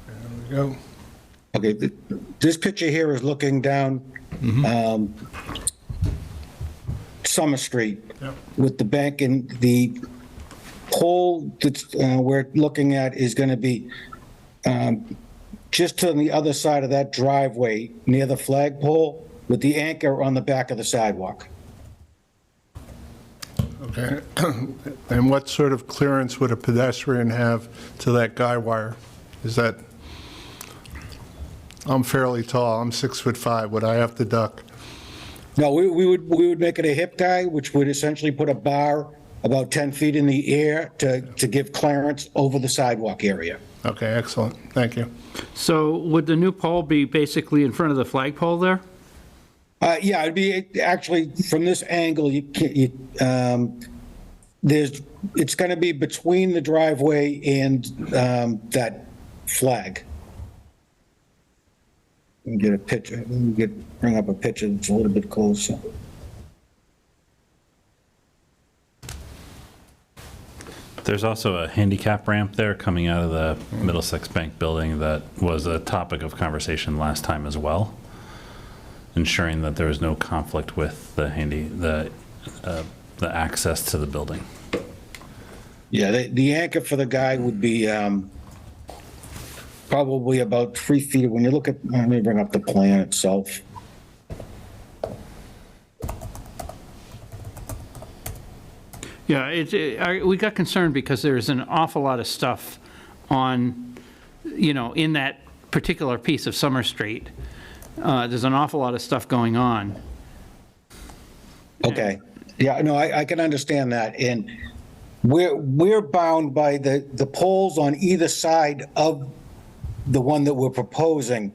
There we go. Okay, this picture here is looking down Summer Street with the bank, and the pole that we're looking at is going to be just on the other side of that driveway near the flagpole with the anchor on the back of the sidewalk. Okay. And what sort of clearance would a pedestrian have to that guy wire? Is that, I'm fairly tall, I'm 6'5", would I have to duck? No, we would make it a hip tie, which would essentially put a bar about 10 feet in the air to give clearance over the sidewalk area. Okay, excellent, thank you. So would the new pole be basically in front of the flagpole there? Yeah, it'd be actually from this angle. It's going to be between the driveway and that flag. Let me get a picture. Bring up a picture that's a little bit closer. There's also a handicap ramp there coming out of the Middlesex Bank building that was a topic of conversation last time as well, ensuring that there was no conflict with the access to the building. Yeah, the anchor for the guy would be probably about 3 feet. When you look at, let me bring up the plan itself. Yeah, we got concerned because there's an awful lot of stuff on, in that particular piece of Summer Street. There's an awful lot of stuff going on. Okay. Yeah, no, I can understand that. And we're bound by the poles on either side of the one that we're proposing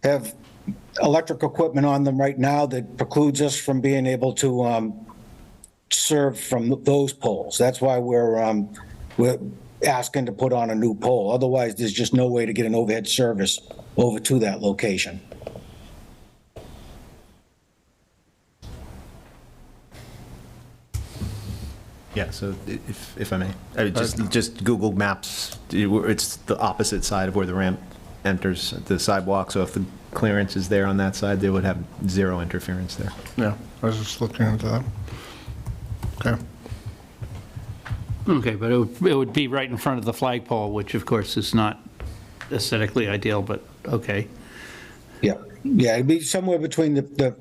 have electric equipment on them right now that precludes us from being able to serve from those poles. That's why we're asking to put on a new pole. Otherwise, there's just no way to get an overhead service over to that location. Yeah, so if I may, just Google Maps, it's the opposite side of where the ramp enters the sidewalk, so if the clearance is there on that side, they would have zero interference there. Yeah, I was just looking into that. Okay. Okay, but it would be right in front of the flagpole, which of course is not aesthetically ideal, but okay. Yeah, it'd be somewhere between the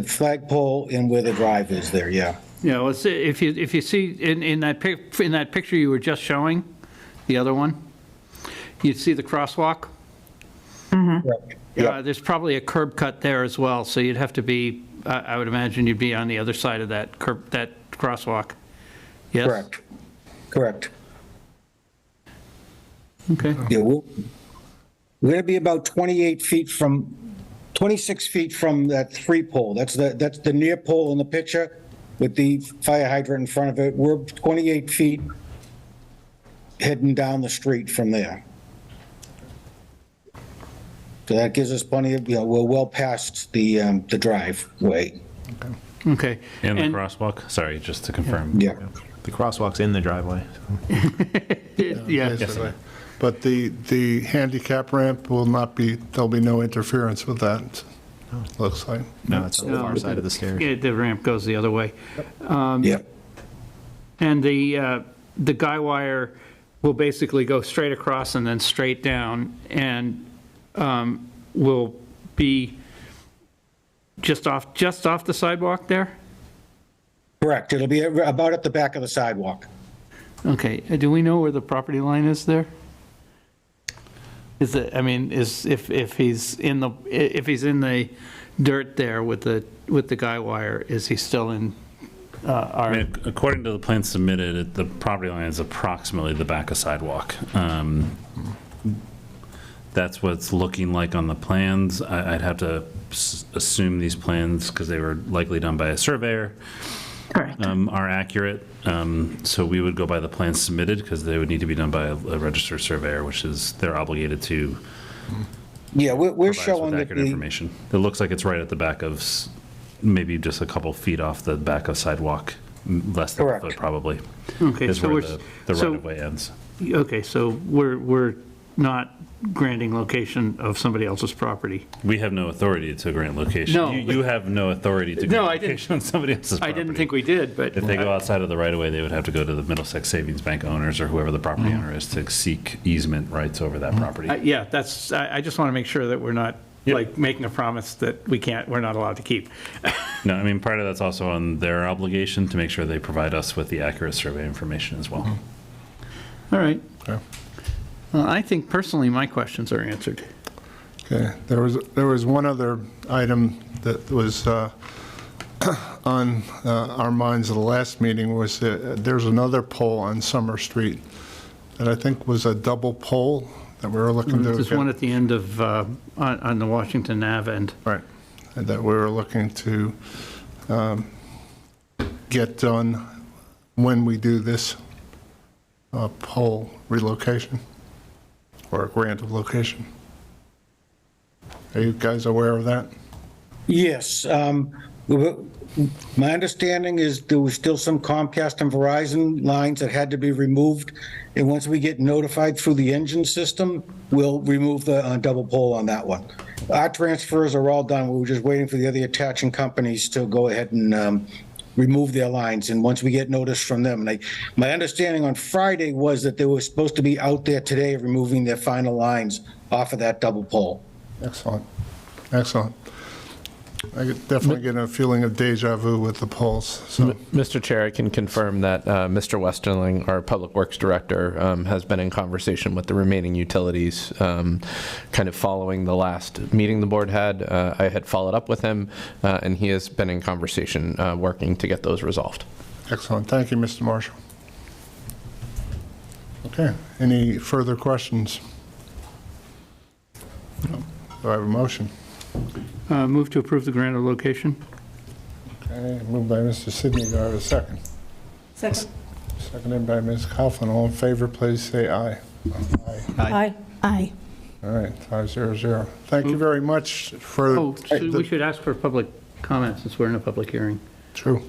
flagpole and where the drive is there, yeah. Yeah, let's see, if you see in that picture you were just showing, the other one, you'd see the crosswalk. Yeah. There's probably a curb cut there as well, so you'd have to be, I would imagine you'd be on the other side of that crosswalk. Yes? Correct. Okay. Yeah, we're going to be about 28 feet from 26 feet from that 3-pole. That's the near pole in the picture with the fire hydrant in front of it. We're 28 feet heading down the street from there. So that gives us plenty of, we're well past the driveway. Okay. And the crosswalk, sorry, just to confirm. Yeah. The crosswalk's in the driveway. Yeah. Basically. But the handicap ramp will not be, there'll be no interference with that, looks like. No, it's on the far side of the stairs. Yeah, the ramp goes the other way. Yep. And the guy wire will basically go straight across and then straight down, and will be just off the sidewalk there? Correct. It'll be about at the back of the sidewalk. Okay, do we know where the property line is there? Is it, I mean, if he's in the dirt there with the guy wire, is he still in our? I mean, according to the plan submitted, the property line is approximately the back of sidewalk. That's what it's looking like on the plans. I'd have to assume these plans, because they were likely done by a surveyor, Correct. are accurate. So we would go by the plans submitted, because they would need to be done by a registered surveyor, which is, they're obligated to Yeah, we're provide us showing with that accurate information. It looks like it's right at the back of, maybe just a couple feet off the back of sidewalk, less than a Correct. foot probably, Okay, is so where we're, the so, right-of-way ends. okay, so we're not granting location of somebody else's property. We have no authority to grant location. No, You have no authority to No, grant I didn't- location on somebody else's I property. didn't think we did, but. If they go outside of the right-of-way, they would have to go to the Middlesex Savings Bank owners or whoever the property owner is to seek easement rights over that property. Yeah, that's, I just want to make sure that we're not, Yep. like, making a promise that we're not allowed to keep. No, I mean, part of that's also on their obligation to make sure they provide us with the accurate survey information as well. All right. Okay. Well, I think personally, my questions are answered. Okay, there was one other item that was on our minds at the last meeting, was there's another pole on Summer Street that I think was a double pole that we were looking to. There's one at the end of, on the Washington Ave end. Right, and that we were looking to get done when we do this pole relocation or a grant of location. Are you guys aware of that? Yes. My understanding is there was still some Comcast and Verizon lines that had to be removed. And once we get notified through the engine system, we'll remove the double pole on that one. Our transfers are all done. We were just waiting for the other attaching companies to go ahead and remove their lines. And once we get notice from them, my understanding on Friday was that they were supposed to be out there today removing their final lines off of that double pole. Excellent, excellent. I definitely get a feeling of deja vu with the polls, so. Mr. Chair, I can confirm that Mr. Westerling, our Public Works Director, has been in conversation with the remaining utilities, kind of following the last meeting the board had. I had followed up with him, and he has been in conversation working to get those resolved. Excellent, thank you, Mr. Marshall. Okay, any further questions? Do I have a motion? Move to approve the grant of location. Okay, moved by Mr. Sidney, do I have a second? Second. Seconded by Ms. Kaufman, all in favor, please say aye. Aye. Aye. All right, 500. Thank you very much for. Oh, so we should ask for public comment since we're in a public hearing. True.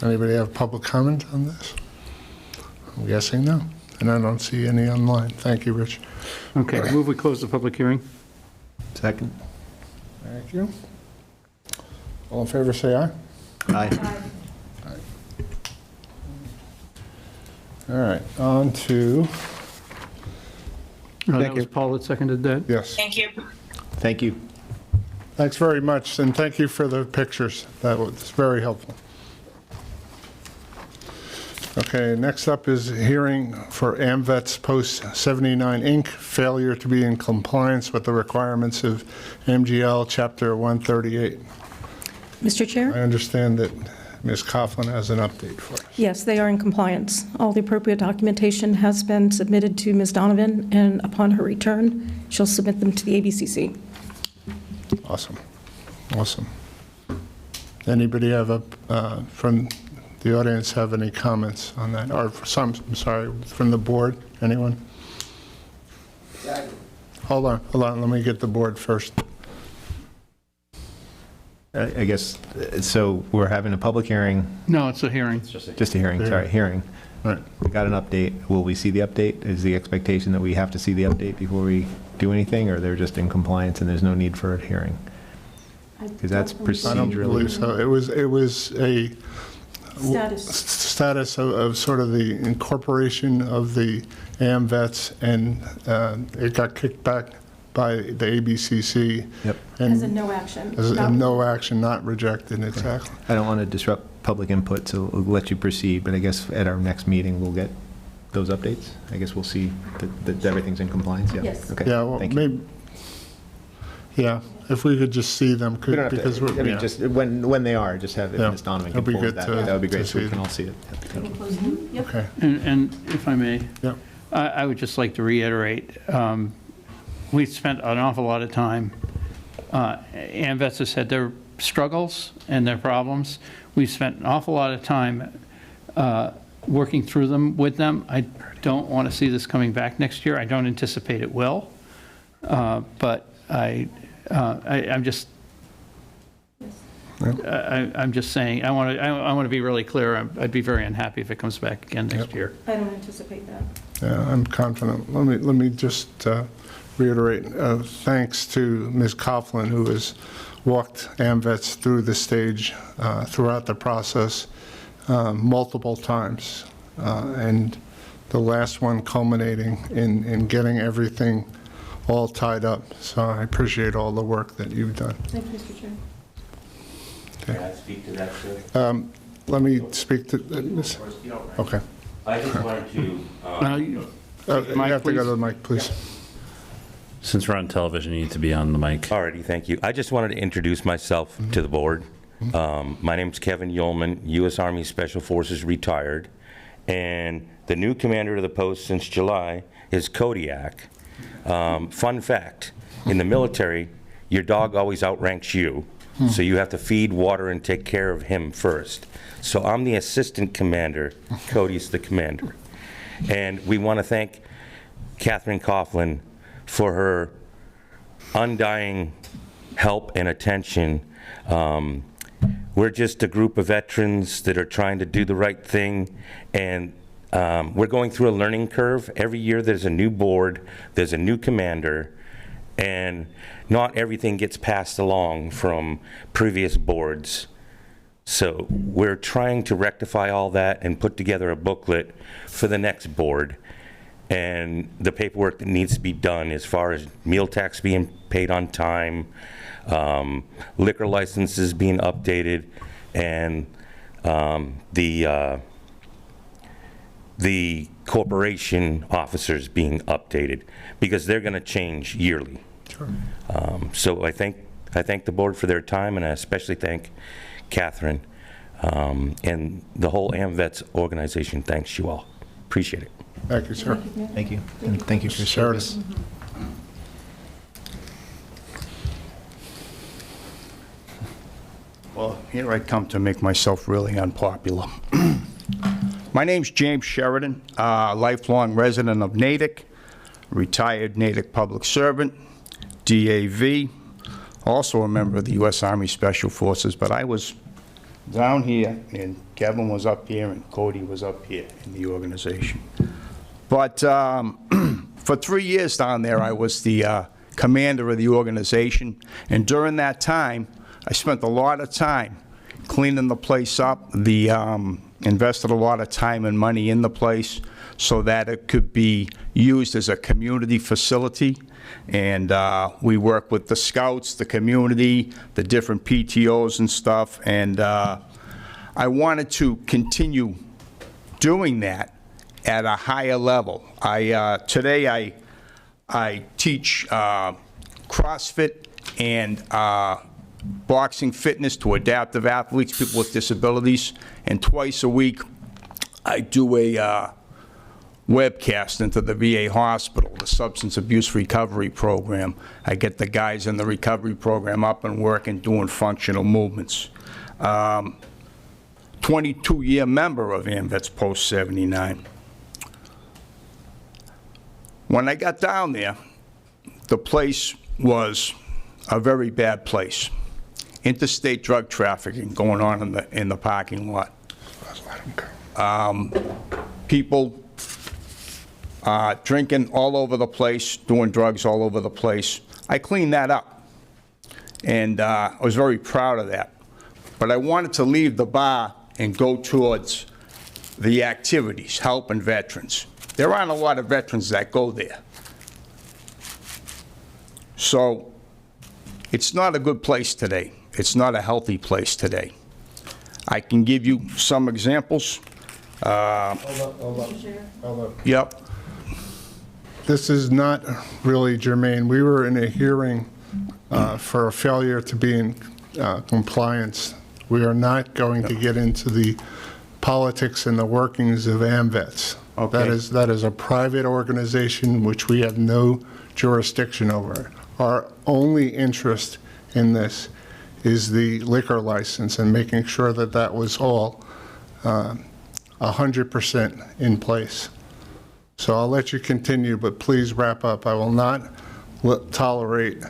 Anybody have public comment on this? I'm guessing no, and I don't see any online. Thank you, Rich. Okay, move we close the public hearing. Second. Thank you. All in favor, say aye. Aye. All right, on to, That was Paul that seconded that? yes. Thank you. Thank you. Thanks very much, and thank you for the pictures. That was very helpful. Okay, next up is hearing for AMVET's Post 79 Inc., failure to be in compliance with the requirements of MGL Chapter 138. Mr. I Chair? understand that Ms. Coughlin has an update for us. Yes, they are in compliance. All the appropriate documentation has been submitted to Ms. Donovan, and upon her return, she'll submit them to the ABCC. Awesome. Awesome. Anybody from the audience have any comments on that? Or I'm sorry, from the board? Anyone? Hold on, let me get the board first. I guess, so we're having a public hearing, No, it's a hearing. just a hearing, sorry, hearing. Right. We got an update. Will we see the update? Is the expectation that we have to see the update before we do anything, or they're just in compliance and there's no need for a hearing? Because that's I don't believe procedurally. so. It was a status of sort of the incorporation of the AMVets, and it got kicked back by the ABCC. Yep. As a no action. As a no action, not rejected, exactly. I don't want to disrupt public input, so we'll let you proceed, but I guess at our next meeting, we'll get those updates. I guess we'll see that everything's in compliance, yeah? Yes. Okay, Yeah, well, thank you. maybe, yeah, if we could just see them, We don't have because to, I we're, mean, yeah. just when they are, just have, if Yeah. Ms. Donovan It'd can be forward good that. That would be to great, so we see can them. all see it. Yep. Okay, And if I may, yeah. I would just like to reiterate, we've spent an awful lot of time, AMVets has had their struggles and their problems. We've spent an awful lot of time working through them with them. I don't want to see this coming back next year. I don't anticipate it will. But I'm just, I'm just saying, I want to be really clear. I'd be very unhappy if it comes back again next year. I don't anticipate that. Yeah, I'm confident. Let me just reiterate, thanks to Ms. Coughlin, who has walked AMVets through the stage throughout the process multiple times, and the last one culminating in getting everything all tied up. So I appreciate all the work that you've done. Thank you, Mr. Chair. Okay. Can I speak to that, sir? Let me speak to Ms. Okay. I just wanted to, You have to go to the mic, please. Since we're on television, you need to be on the mic. alrighty, thank you. I just wanted to introduce myself to the board. My name's Kevin Yeoman, U.S. Army Special Forces retired, and the new commander of the post since July is Kodiak. Fun fact, in the military, your dog always outranks you, so you have to feed, water, and take care of him first. So I'm the assistant commander, Cody's the commander. And we want to thank Catherine Coughlin for her undying help and attention. We're just a group of veterans that are trying to do the right thing, and we're going through a learning curve. Every year there's a new board, there's a new commander, and not everything gets passed along from previous boards. So we're trying to rectify all that and put together a booklet for the next board, and the paperwork that needs to be done as far as meal tax being paid on time, liquor licenses being updated, and the corporation officers being updated, because they're going to change yearly. Sure. So I thank the board for their time, and I especially thank Catherine and the whole AMVets organization. Thanks you all. Appreciate it. Thank you, sir. Thank you, and thank you for your Sheridan. service. Well, here I come to make myself really unpopular. My name's James Sheridan, lifelong resident of Natick, retired Natick public servant, DAV, also a member of the U.S. Army Special Forces, but I was down here, and Kevin was up here, and Cody was up here in the organization. But for 3 years down there, I was the commander of the organization, and during that time, I spent a lot of time cleaning the place up, invested a lot of time and money in the place so that it could be used as a community facility. And we work with the scouts, the community, the different PTOs and stuff. And I wanted to continue doing that at a higher level. Today I teach CrossFit and boxing fitness to adaptive athletes, people with disabilities, and twice a week I do a webcast into the VA hospital, the Substance Abuse Recovery Program. I get the guys in the recovery program up and working, doing functional movements. 22-year member of AMVETS Post 79. When I got down there, the place was a very bad place. Interstate drug trafficking going on in the parking lot. People drinking all over the place, doing drugs all over the place. I cleaned that up, and I was very proud of that. But I wanted to leave the bar and go towards the activities, helping veterans. There aren't a lot of veterans that go there. So it's not a good place today. It's not a healthy place today. I can give you some examples. Hold up. Yep. This is not really germane. We were in a hearing for a failure to be in compliance. We are not going to get into the politics and the workings of AMVETS. Okay. That is a private organization which we have no jurisdiction over. Our only interest in this is the liquor license and making sure that that was all 100% in place. So I'll let you continue, but please wrap up. I will not tolerate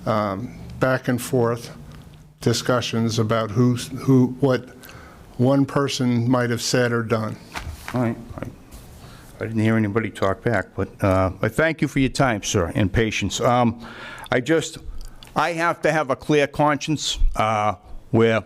back and forth discussions about what one person might have said or done. All right. I didn't hear anybody talk back, but I thank you for your time, sir, and patience. I have to have a clear conscience where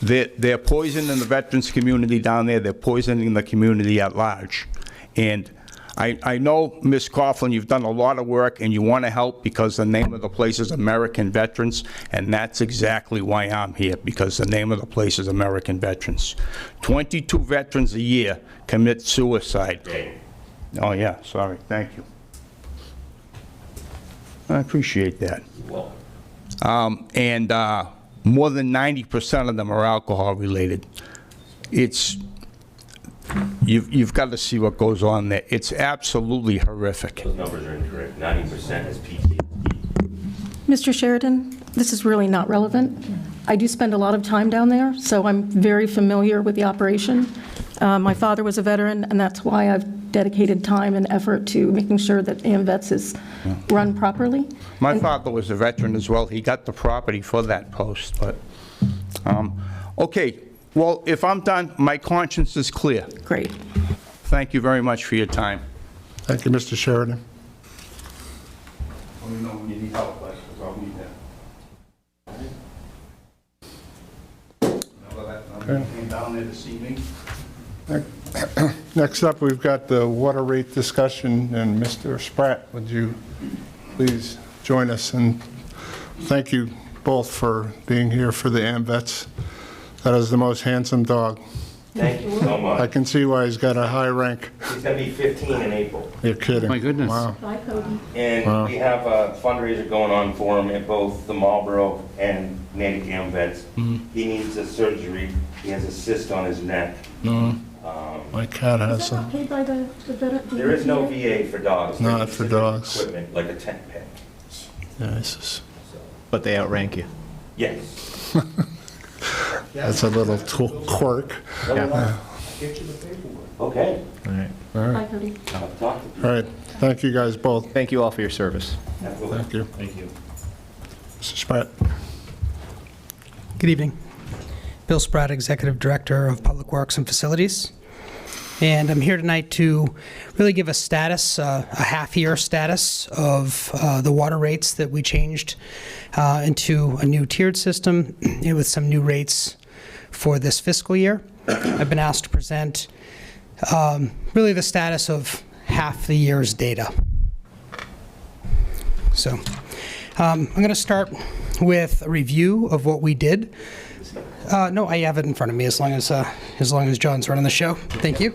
they're poisoning the veterans community down there, they're poisoning the community at large. And I know, Ms. Coughlin, you've done a lot of work and you want to help because the name of the place is American Veterans, and that's exactly why I'm here, because the name of the place is American Veterans. 22 veterans a year commit suicide. Oh, yeah, sorry, thank you. I appreciate that. And more than 90% of them are alcohol related. You've got to see what goes on there. It's absolutely horrific. Those numbers are incorrect. 90% is PTSD. Mr. Sheridan, this is really not relevant. I do spend a lot of time down there, so I'm very familiar with the operation. My father was a veteran, and that's why I've dedicated time and effort to making sure that AMVETS is run properly. My father was a veteran as well. He got the property for that post, but, okay. Well, if I'm done, my conscience is clear. Great. Thank you very much for your time. Thank you, Mr. Sheridan. Let me know when you need help, because I'll be there. Remember that? Came down there to see me. Next up, we've got the water rate discussion, and Mr. Spratt, would you please join us? And thank you both for being here for the AMVETS. That is the most handsome dog. Thank you so much. I can see why he's got a high rank. He's going to be 15 in April. You're kidding. My goodness. Wow. Bye, Cody. And Wow. we have a fundraiser going on for him at both the Marlboro and Natick AMVETS. He needs a surgery. He has a cyst on his neck. My cat Is has that some. not paid by the veteran? There is no VA for dogs. Not There's for specific dogs. Equipment, like a tent peg. But they outrank you. Yes. That's a little quirk. Okay. All right. Bye, Cody. I'll talk to you. All right. Thank you, guys, both. Thank you all for your service. Absolutely. Thank you. Thank you. Mr. Spratt. Good evening. Bill Spratt, Executive Director of Public Works and Facilities. And I'm here tonight to really give a status, a half-year status of the water rates that we changed into a new tiered system with some new rates for this fiscal year. I've been asked to present really the status of half the year's data. So I'm going to start with a review of what we did. No, I have it in front of me as long as John's running the show. Thank you.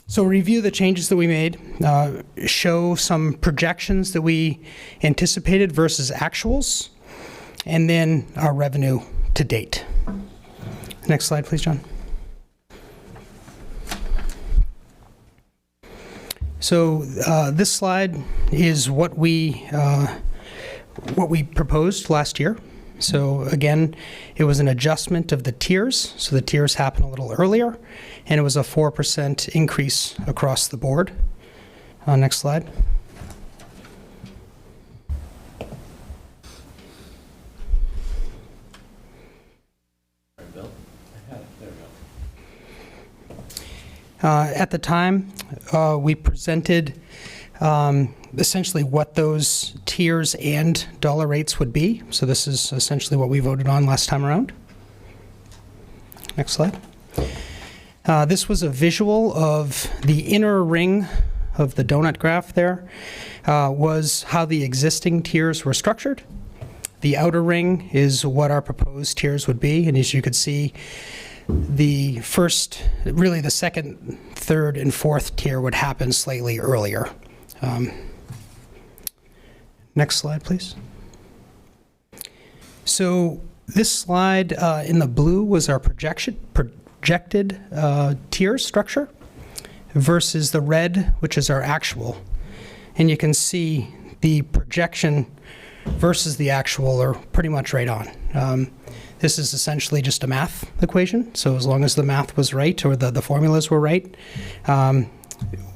So review the changes that we made, show some projections that we anticipated versus actuals, and then our revenue to date. Next slide, please, John. So this slide is what we proposed last year. So again, it was an adjustment of the tiers. So the tiers happened a little earlier, and it was a 4% increase across the board. Next slide. At the time, we presented essentially what those tiers and dollar rates would be. So this is essentially what we voted on last time around. Next slide. This was a visual of the inner ring of the donut graph there, was how the existing tiers were structured. The outer ring is what our proposed tiers would be, and as you could see, the first, really the second, third, and fourth tier would happen slightly earlier. Next slide, please. So this slide in the blue was our projected tier structure versus the red, which is our actual. And you can see the projection versus the actual are pretty much right on. This is essentially just a math equation, so as long as the math was right or the formulas were right,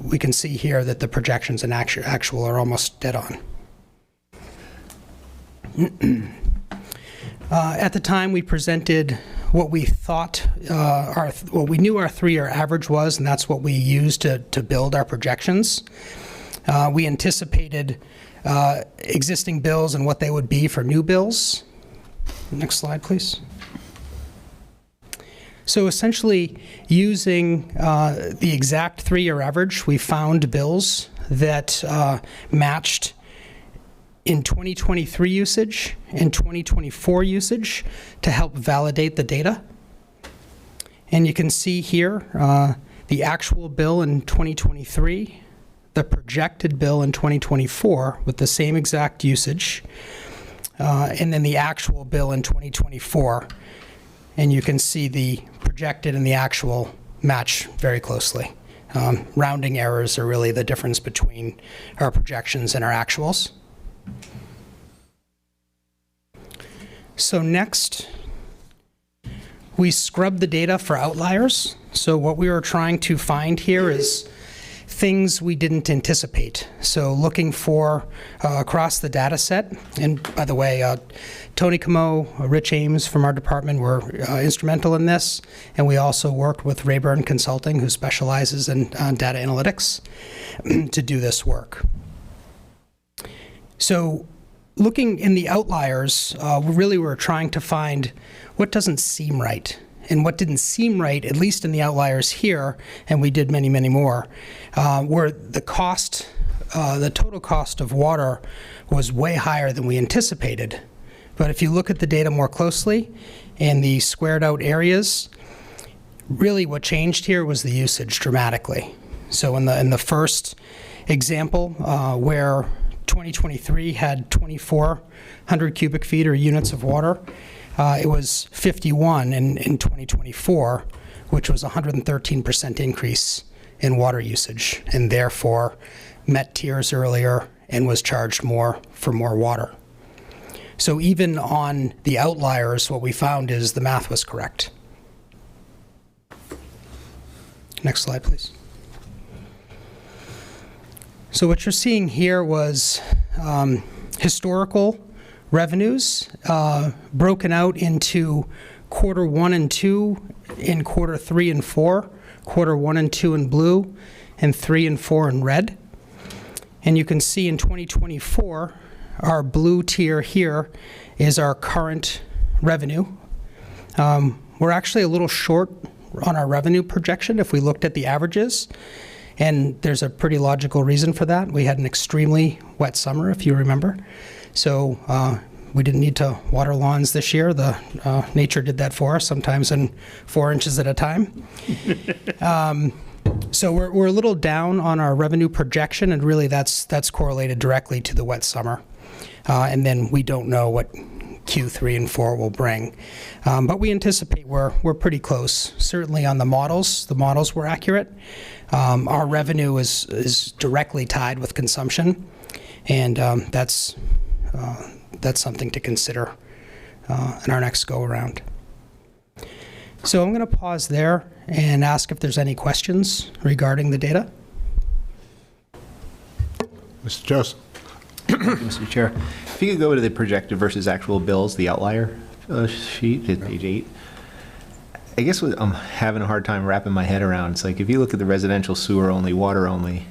we can see here that the projections and actual are almost dead on. At the time, we presented what we thought what we knew our 3-year average was, and that's what we used to build our projections. We anticipated existing bills and what they would be for new bills. Next slide, please. So essentially, using the exact 3-year average, we found bills that matched in 2023 usage and 2024 usage to help validate the data. And you can see here the actual bill in 2023, the projected bill in 2024 with the same exact usage, and then the actual bill in 2024. And you can see the projected and the actual match very closely. Rounding errors are really the difference between our projections and our actuals. So next, we scrubbed the data for outliers. So what we were trying to find here is things we didn't anticipate. So looking for across the data set, and by the way, Tony Camo, Rich Ames from our department were instrumental in this, and we also worked with Rayburn Consulting, who specializes in data analytics, to do this work. So looking in the outliers, we were trying to find what doesn't seem right. And what didn't seem right, at least in the outliers here, and we did many, many more, were the cost, the total cost of water was way higher than we anticipated. But if you look at the data more closely and the squared out areas, really what changed here was the usage dramatically. So in the first example, where 2023 had 2,400 cubic feet or units of water, it was 51 in 2024, which was a 113% increase in water usage, and therefore met tiers earlier and was charged more for more water. So even on the outliers, what we found is the math was correct. Next slide, please. So what you're seeing here was historical revenues broken out into quarter 1 and 2 in quarter 3 and 4, quarter 1 and 2 in blue, and 3 and 4 in red. And you can see in 2024, our blue tier here is our current revenue. We're actually a little short on our revenue projection if we looked at the averages, and there's a pretty logical reason for that. We had an extremely wet summer, if you remember. So we didn't need to water lawns this year. The nature did that for us, sometimes in 4 inches at a time. So we're a little down on our revenue projection, and really that's correlated directly to the wet summer. And then we don't know what Q3 and 4 will bring. But we anticipate we're pretty close. Certainly on the models were accurate. Our revenue is directly tied with consumption, and that's something to consider in our next go-around. So I'm going to pause there and ask if there's any questions regarding the data. Mr. Joseph. Mr. Chair, if you could go to the projected versus actual bills, the outlier sheet at page 8. I guess what I'm having a hard time wrapping my head around, it's like if you look at the residential sewer only, water only,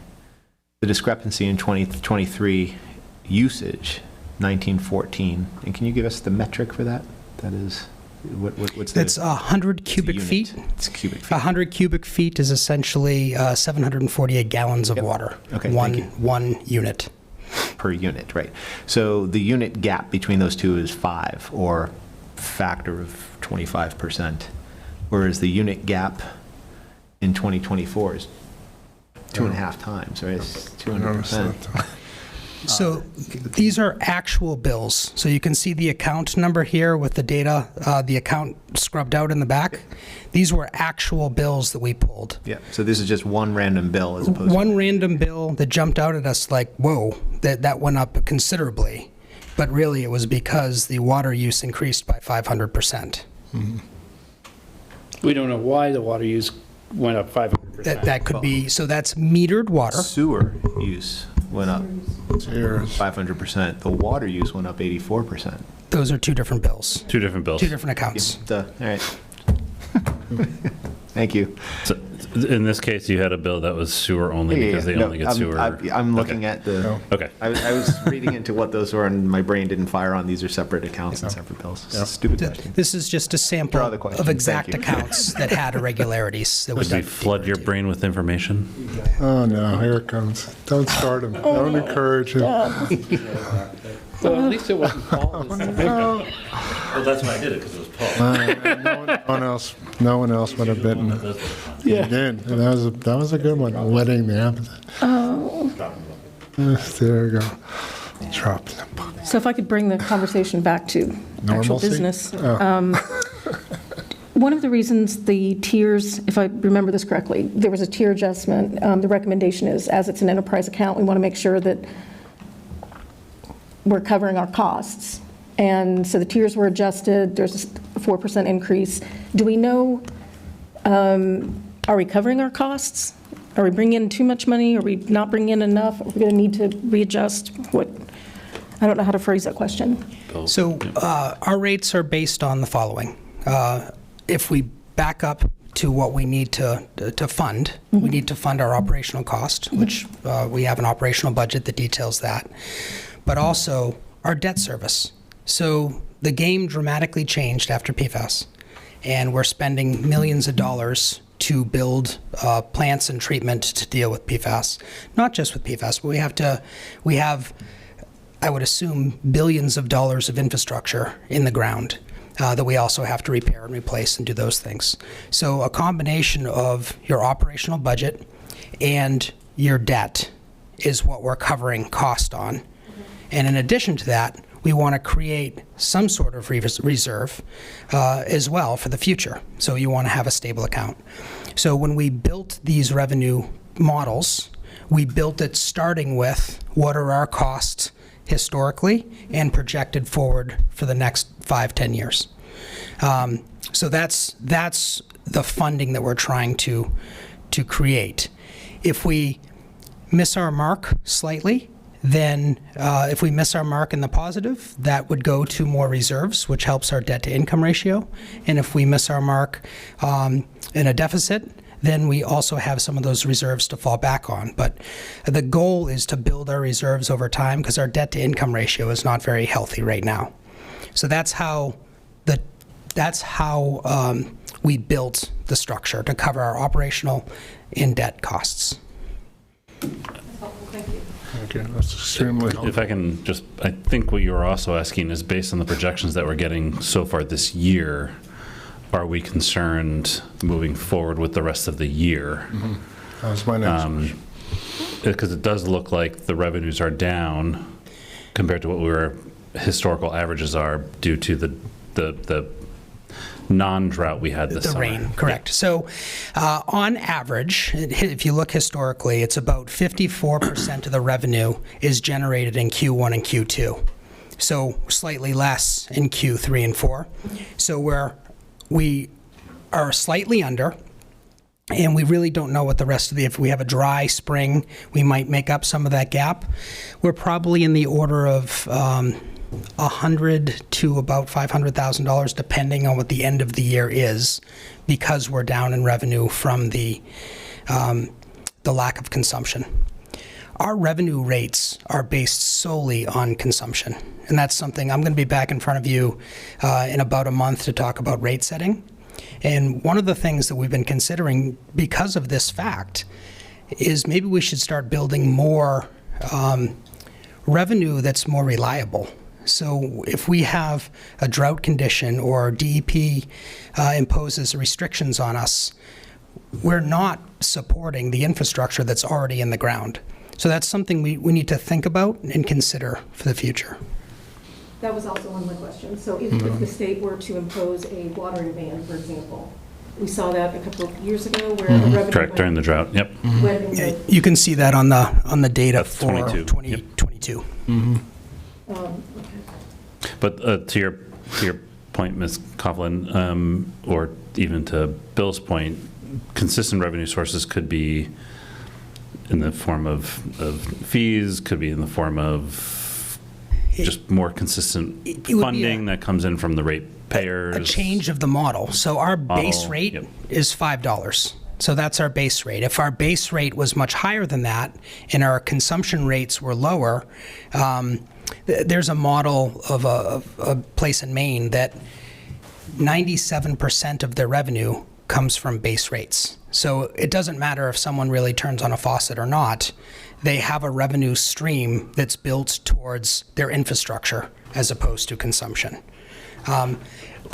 the discrepancy in 2023 usage, 1914, and can you give us the metric for that? That is, what's the... It's 100 cubic feet. It's cubic feet. 100 cubic feet is essentially 748 gallons of water. Okay, one unit. Per unit, right. So the unit gap between those two is 5, or factor of 25%, whereas the unit gap in 2024 is 2.5 times, right? It's 200%. So these are actual bills. So you can see the account number here with the data, the account scrubbed out in the back. These were actual bills that we pulled. Yeah, so this is just one random bill as opposed One random bill that jumped out at us like, whoa, that went up considerably. But really it was because the water use increased by 500%. Mm-hmm. We don't know why the water use went up 500%. That could be, so that's metered water. Sewer use went up 500%. The water use went up 84%. Those are two different bills. Two different bills. Two different accounts. All right. Thank you. So in this case, you had a bill that was sewer only because they only get sewer. I'm looking at the... Okay. I was reading into what those were, and my brain didn't fire on these are separate accounts and separate bills. Stupid question. This is just a sample of exact accounts that had irregularities. That Would we flood your brain with information? Oh, no, here it comes. Don't start him. Don't encourage him. Well, at least it wasn't Paul. Well, that's why I did it, because it was Paul. No one else would have bitten it. Yeah. You did. And that was a good one, wetting the appetite. Oh. There you go. Dropped the book. So if I could bring the conversation back to actual Normalcy? business. Oh. One of the reasons the tiers, if I remember this correctly, there was a tier adjustment. The recommendation is, as it's an enterprise account, we want to make sure that we're covering our costs. And so the tiers were adjusted. There's a 4% increase. Do we know, are we covering our costs? Are we bringing in too much money? Are we not bringing in enough? Are we going to need to readjust? I don't know how to phrase that question. So our rates are based on the following. If we back up to what we need to fund, we need to fund our operational cost, which we have an operational budget that details that, but also our debt service. So the game dramatically changed after PFAS, and we're spending millions of dollars to build plants and treatment to deal with PFAS. Not just with PFAS, but we have, I would assume, billions of dollars of infrastructure in the ground that we also have to repair and replace and do those things. So a combination of your operational budget and your debt is what we're covering cost on. And in addition to that, we want to create some sort of reserve as well for the future. So you want to have a stable account. So when we built these revenue models, we built it starting with what are our costs historically and projected forward for the next 5-10 years. So that's the funding that we're trying to create. If we miss our mark slightly, then if we miss our mark in the positive, that would go to more reserves, which helps our debt to income ratio. And if we miss our mark in a deficit, then we also have some of those reserves to fall back on. But the goal is to build our reserves over time because our debt to income ratio is not very healthy right now. So that's how we built the structure to cover our operational and debt costs. Okay, that's extremely helpful. If I can just, I think what you were also asking is based on the projections that we're getting so far this year, are we concerned moving forward with the rest of the year? Mm-hmm. That was my next question. Because it does look like the revenues are down compared to what we were historical averages are due to the non-drought we had this The summer. rain, correct. So on average, if you look historically, it's about 54% of the revenue is generated in Q1 and Q2. So slightly less in Q3 and 4. So we are slightly under, and we really don't know what the rest of if we have a dry spring, we might make up some of that gap. We're probably in the order of $100,000 to about $500,000, depending on what the end of the year is, because we're down in revenue from the lack of consumption. Our revenue rates are based solely on consumption, and that's something I'm going to be back in front of you in about a month to talk about rate setting. And one of the things that we've been considering because of this fact is maybe we should start building more revenue that's more reliable. So if we have a drought condition or DEP imposes restrictions on us, we're not supporting the infrastructure that's already in the ground. So that's something we need to think about and consider for the future. That was also one of my questions. So if the state were to impose a watering ban, for example, we saw that a couple of years ago where a revenue Correct, during the drought, yep. went in the, You can see that on the data That's for 22. 2022. But to your point, Ms. Coughlin, or even to Bill's point, consistent revenue sources could be in the form of fees, could be in the form of just more consistent It would be funding that comes in from the ratepayers. A change of the model. So our base Model, rate yep. is $5. So that's our base rate. If our base rate was much higher than that and our consumption rates were lower, there's a model of a place in Maine that 97% of their revenue comes from base rates. So it doesn't matter if someone really turns on a faucet or not. They have a revenue stream that's built towards their infrastructure as opposed to consumption.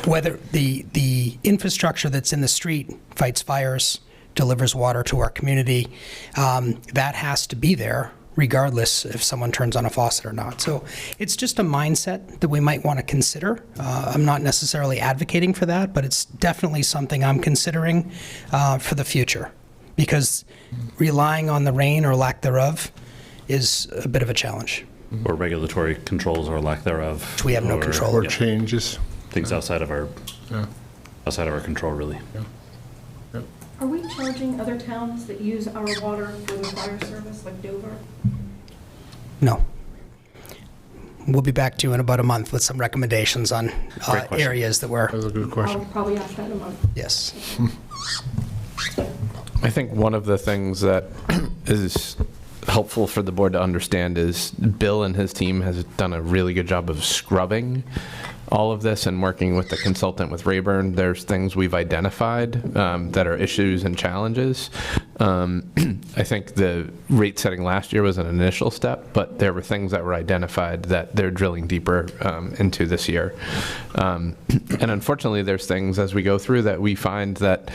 Whether the infrastructure that's in the street fights fires, delivers water to our community, that has to be there regardless if someone turns on a faucet or not. So it's just a mindset that we might want to consider. I'm not necessarily advocating for that, but it's definitely something I'm considering for the future, because relying on the rain or lack thereof is a bit of a challenge. Or regulatory controls or lack thereof. Which we have no control Or over. changes. Things outside of our control, really. are we charging other towns that use our water for the fire service, like Dover? No. We'll be back to you in about a month with some recommendations on Great question. areas that we're, That's a good I'll question. probably ask that in a month. yes. I think one of the things that is helpful for the board to understand is Bill and his team has done a really good job of scrubbing all of this and working with the consultant with Rayburn. There's things we've identified that are issues and challenges. I think the rate setting last year was an initial step, but there were things that were identified that they're drilling deeper into this year. And unfortunately, there's things as we go through that we find that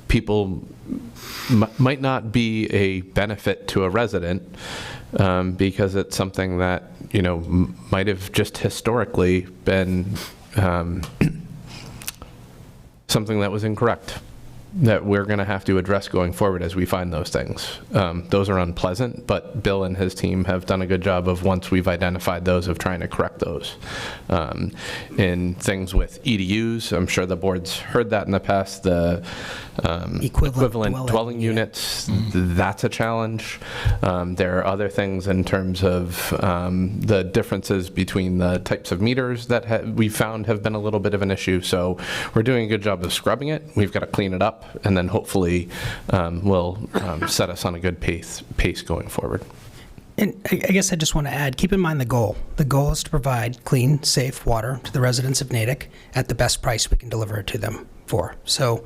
people might not be a benefit to a resident because it's something that, you know, might have just historically been something that was incorrect, that we're going to have to address going forward as we find those things. Those are unpleasant, but Bill and his team have done a good job of, once we've identified those, of trying to correct those. In things with EDUs, I'm sure the board's heard that in the past, the equivalent dwelling units, that's a challenge. There are other things in terms of the differences between the types of meters that we found have been a little bit of an issue. So we're doing a good job of scrubbing it. We've got to clean it up, and then hopefully will set us on a good pace going forward. And I guess I just want to add, keep in mind the goal. The goal is to provide clean, safe water to the residents of Natick at the best price we can deliver it to them for. So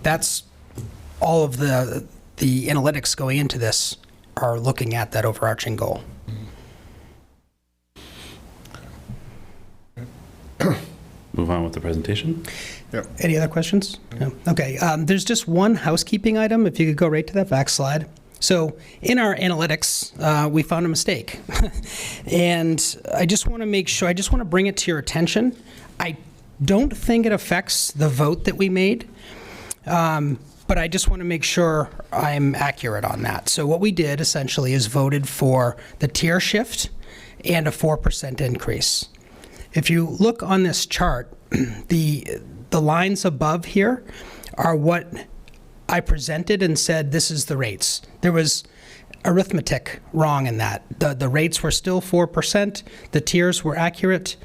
that's all of the analytics going into this are looking at that overarching goal. Move on with the presentation. Any other questions? No. Okay. There's just one housekeeping item. If you could go right to that back slide. So in our analytics, we found a mistake. And I just want to make sure, I just want to bring it to your attention. I don't think it affects the vote that we made, but I just want to make sure I'm accurate on that. So what we did essentially is voted for the tier shift and a 4% increase. If you look on this chart, the lines above here are what I presented and said this is the rates. There was arithmetic wrong in that. The rates were still 4%. The tiers were accurate.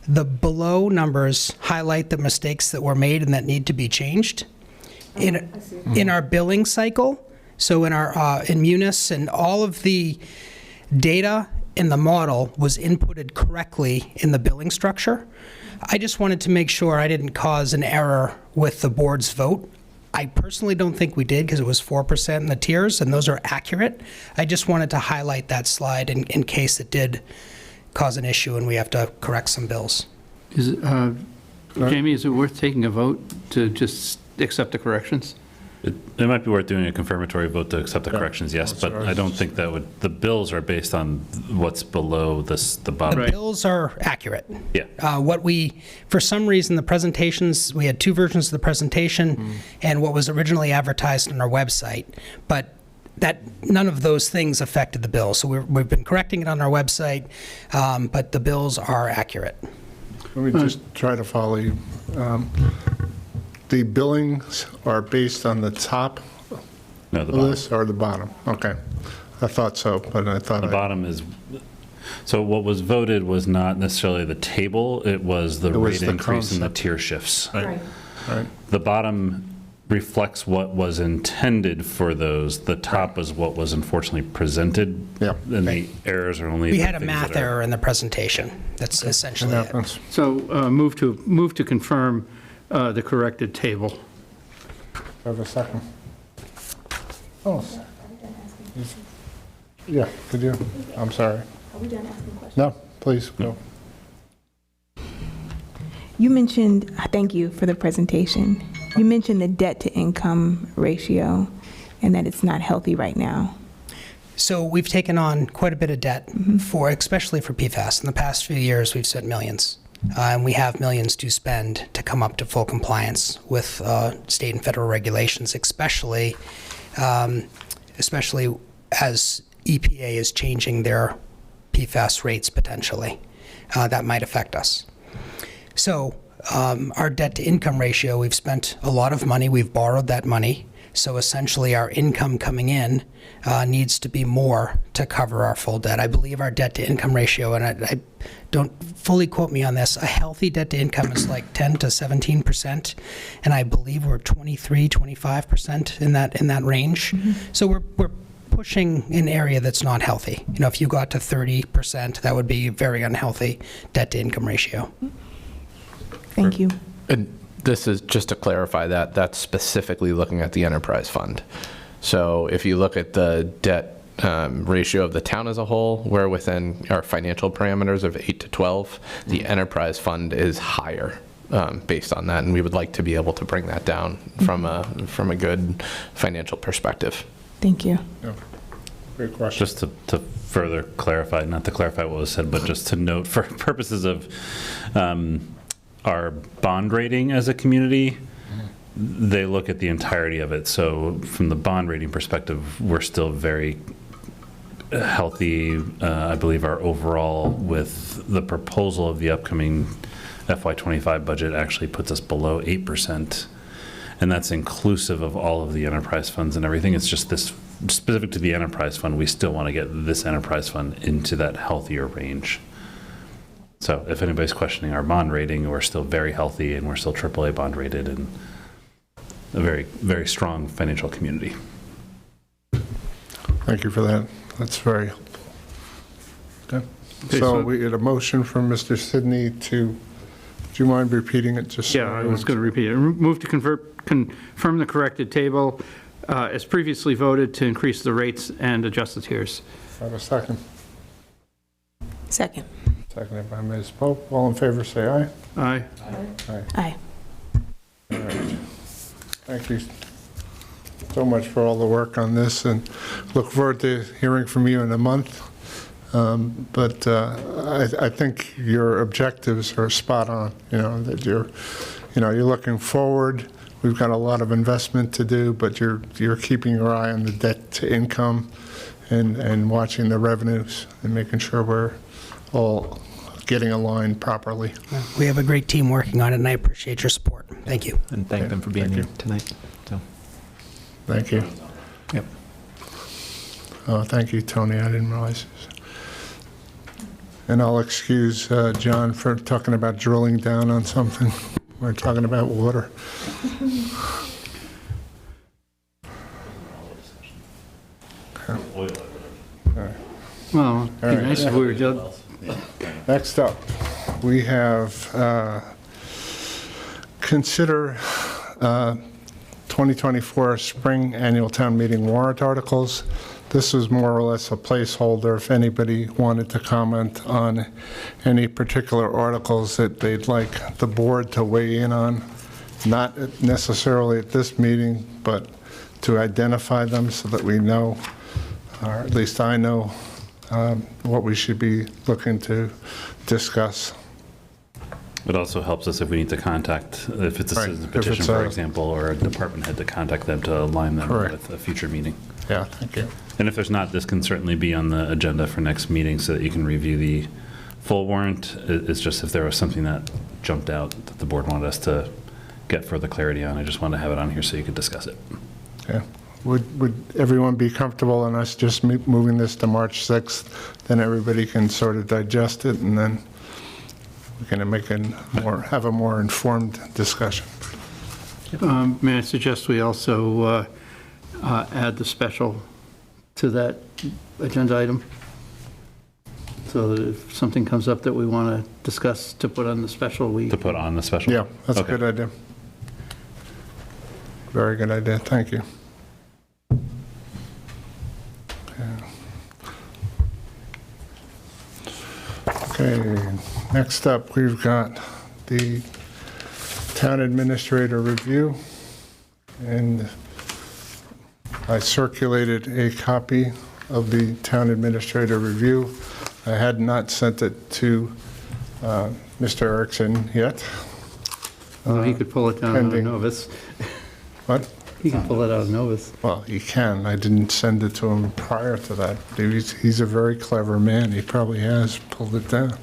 The below numbers highlight the mistakes that were made and that need to be changed. In our billing cycle, so in Munis, and all of the data in the model was inputted correctly in the billing structure. I just wanted to make sure I didn't cause an error with the board's vote. I personally don't think we did because it was 4% in the tiers, and those are accurate. I just wanted to highlight that slide in case it did cause an issue and we have to correct some bills. Jamie, is it worth taking a vote to just accept the corrections? It might be worth doing a confirmatory vote to accept the corrections, yes, but I don't think that would, the bills are based on what's below the bottom. The bills are accurate. Yeah. What we, for some reason, the presentations, we had two versions of the presentation and what was originally advertised on our website, but that none of those things affected the bill. So we've been correcting it on our website, but the bills are accurate. Let me just try to follow you. The billings are based on the top No, the of bottom. this or the bottom? Okay. I thought so, but I thought The bottom is, so what was voted was not necessarily the table, it was the rate increase in the tier shifts. Right. Right. The bottom reflects what was intended for those. The top is what was unfortunately presented. Yeah. And the errors are only. We the had a things math that are- error in the presentation. That's essentially it. So move to confirm the corrected table. Have a second. Oh. Yeah, could you? I'm sorry. Are we done asking questions? No, please, go. You mentioned, thank you for the presentation. You mentioned the debt-to-income ratio and that it's not healthy right now. So we've taken on quite a bit of debt especially for PFAS. In the past few years, we've spent millions. And we have millions to spend to come up to full compliance with state and federal regulations, especially as EPA is changing their PFAS rates potentially. That might affect us. So our debt-to-income ratio, we've spent a lot of money. We've borrowed that money. So essentially, our income coming in needs to be more to cover our full debt. I believe our debt-to-income ratio, and I don't fully quote me on this, a healthy debt-to-income is like 10 to 17%, and I believe we're 23, 25% in that range. So we're pushing an area that's not healthy. You know, if you got to 30%, that would be a very unhealthy debt-to-income ratio. Thank you. And this is just to clarify that, that's specifically looking at the enterprise fund. So if you look at the debt ratio of the town as a whole, we're within our financial parameters of 8 to 12. The enterprise fund is higher based on that, and we would like to be able to bring that down from a good financial perspective. Thank you. Yeah. Great question. Just to further clarify, not to clarify what was said, but just to note for purposes of our bond rating as a community, they look at the entirety of it. So from the bond rating perspective, we're still very healthy. I believe our overall with the proposal of the upcoming FY25 budget actually puts us below 8%. And that's inclusive of all of the enterprise funds and everything. It's just this specific to the enterprise fund. We still want to get this enterprise fund into that healthier range. So if anybody's questioning our bond rating, we're still very healthy and we're still AAA bond rated and a very, very strong financial community. Thank you for that. That's very helpful. Okay. Okay, So we had a motion from Mr. Sidney to, do you mind repeating it? Just Yeah, I was going to repeat it. Move to confirm the corrected table as previously voted to increase the rates and adjust the tiers. Have a second. Second. Seconded by Ms. Pope. All in favor, say aye. Aye. Aye. Aye. All right. Thank you. so much for all the work on this, and look forward to hearing from you in a month. But I think your objectives are spot on, that you're looking forward. We've got a lot of investment to do, but you're keeping your eye on the debt to income and watching the revenues and making sure we're all getting aligned properly. We have a great team working on it, and I appreciate your support. Thank you. And thank them for being here tonight. So. Thank you. Yep. Oh, thank you, Tony. I didn't realize this. And I'll excuse John for talking about drilling down on something. We're talking about water. Well, it'd be nice if we were just... Next up, we have consider 2024 spring annual town meeting warrant articles. This is more or less a placeholder if anybody wanted to comment on any particular articles that they'd like the board to weigh in on, not necessarily at this meeting, but to identify them so that we know, or at least I know, what we should be looking to discuss. It also helps us if we need to contact, if it's a citizen petition, for example, or a department head, to contact them to align them with a future meeting. Yeah, thank you. And if there's not, this can certainly be on the agenda for next meeting so that you can review the full warrant. It's just if there was something that jumped out that the board wanted us to get further clarity on, I just wanted to have it on here so you could discuss it. Okay. Would everyone be comfortable in us just moving this to March 6th? Then everybody can sort of digest it, and then we can have a more informed discussion. May I suggest we also add the special to that agenda item? So that if something comes up that we want to discuss to put on the special, To put on the special? Yeah, that's a good idea. Very good idea. Thank you. Okay, next up, we've got the town administrator review, and I circulated a copy of the town administrator review. I had not sent it to Mr. Erickson yet. Well, he could pull it down out of Novus. What? He can pull it out of Novus. Well, he can. I didn't send it to him prior to that. He's a very clever man. He probably has pulled it down.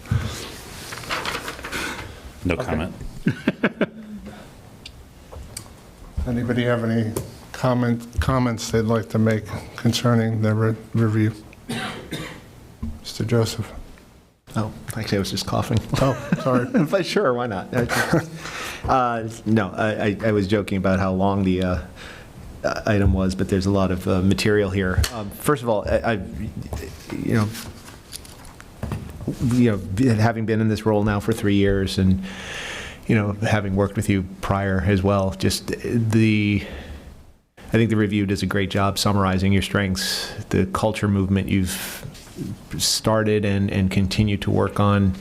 No comment. Anybody have any comments they'd like to make concerning the review? Mr. Joseph. Oh, actually, I was just coughing. Oh, sorry. But sure, why not? No, I was joking about how long the item was, but there's a lot of material here. First of all, having been in this role now for 3 years, and having worked with you prior as well, I think the review does a great job summarizing your strengths, the culture movement you've started and continue to work on,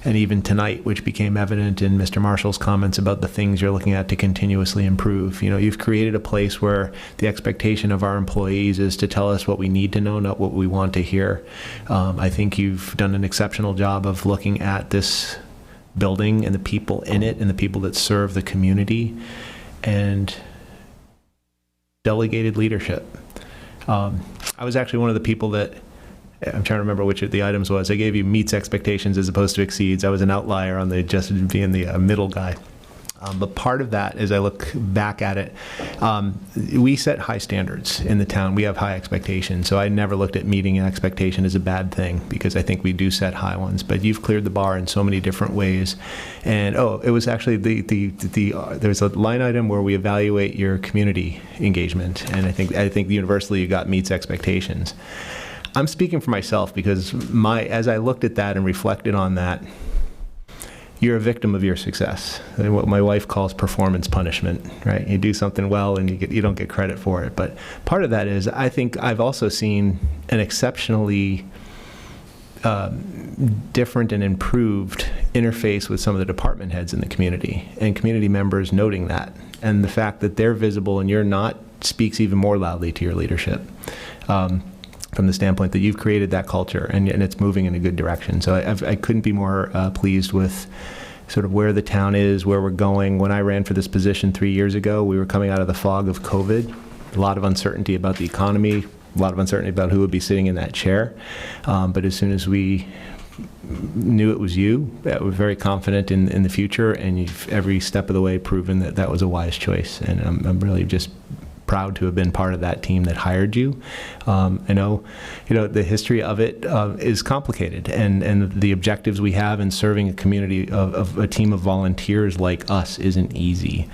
and even tonight, which became evident in Mr. Marshall's comments about the things you're looking at to continuously improve. You've created a place where the expectation of our employees is to tell us what we need to know, not what we want to hear. I think you've done an exceptional job of looking at this building and the people in it and the people that serve the community, and delegated leadership. I was actually one of the people that, I'm trying to remember which of the items was. I gave you meets expectations as opposed to exceeds. I was an outlier on the just being the middle guy. But part of that, as I look back at it, we set high standards in the town. We have high expectations. So I never looked at meeting an expectation as a bad thing, because I think we do set high ones. But you've cleared the bar in so many different ways. And it was actually there's a line item where we evaluate your community engagement, and I think universally you got meets expectations. I'm speaking for myself, because as I looked at that and reflected on that, you're a victim of your success. What my wife calls performance punishment, right? You do something well and you don't get credit for it. But part of that is, I think I've also seen an exceptionally different and improved interface with some of the department heads in the community, and community members noting that, and the fact that they're visible and you're not speaks even more loudly to your leadership. From the standpoint that you've created that culture and it's moving in a good direction. So I couldn't be more pleased with sort of where the town is, where we're going. When I ran for this position 3 years ago, we were coming out of the fog of COVID, a lot of uncertainty about the economy, a lot of uncertainty about who would be sitting in that chair. But as soon as we knew it was you, that we're very confident in the future, and you've every step of the way proven that that was a wise choice. And I'm really just proud to have been part of that team that hired you. I know, the history of it is complicated, and the objectives we have in serving a community of a team of volunteers like us isn't easy.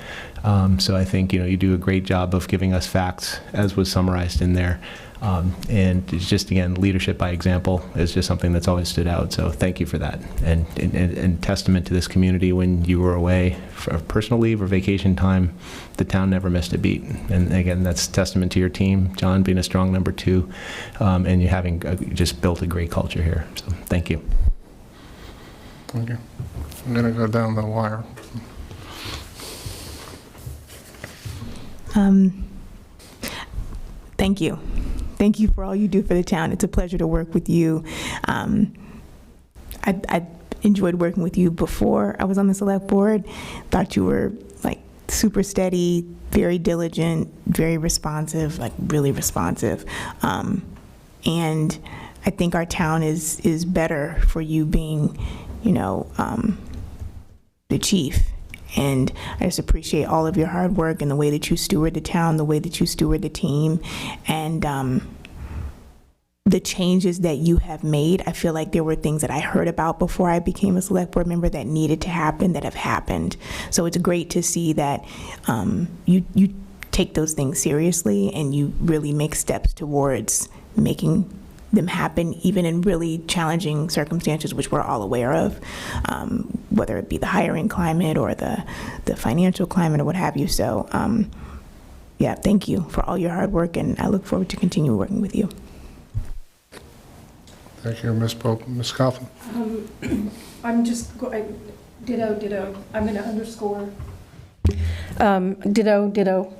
So I think, you do a great job of giving us facts, as was summarized in there. And it's just, again, leadership by example is just something that's always stood out. So thank you for that. And testament to this community, when you were away for personal leave or vacation time, the town never missed a beat. And again, that's testament to your team, John being a strong number 2, and you having just built a great culture here. So thank you. Okay. I'm going to go down the wire. Thank you. Thank you for all you do for the town. It's a pleasure to work with you. I enjoyed working with you before I was on the select board. Thought you were like super steady, very diligent, very responsive, like really responsive. And I think our town is better for you being, the chief. And I just appreciate all of your hard work and the way that you steward the town, the way that you steward the team, and the changes that you have made. I feel like there were things that I heard about before I became a select board member that needed to happen, that have happened. So it's great to see that you take those things seriously and you really make steps towards making them happen, even in really challenging circumstances, which we're all aware of, whether it be the hiring climate or the financial climate or what have you. So, yeah, thank you for all your hard work, and I look forward to continue working with you. Thank you, Ms. Pope. Ms. Coughlin. Ditto. I'm going to underscore. Ditto.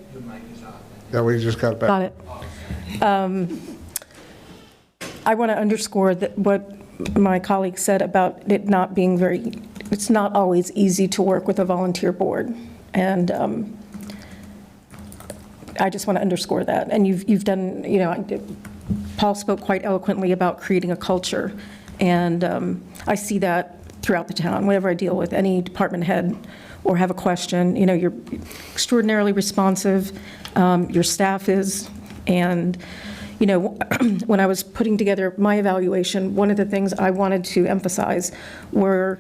Yeah, we just got back. Got it. I want to underscore that what my colleague said about it not being it's not always easy to work with a volunteer board. And I just want to underscore that. And you've done, Paul spoke quite eloquently about creating a culture. And I see that throughout the town. Whenever I deal with any department head or have a question, you're extraordinarily responsive. Your staff is. And when I was putting together my evaluation, one of the things I wanted to emphasize were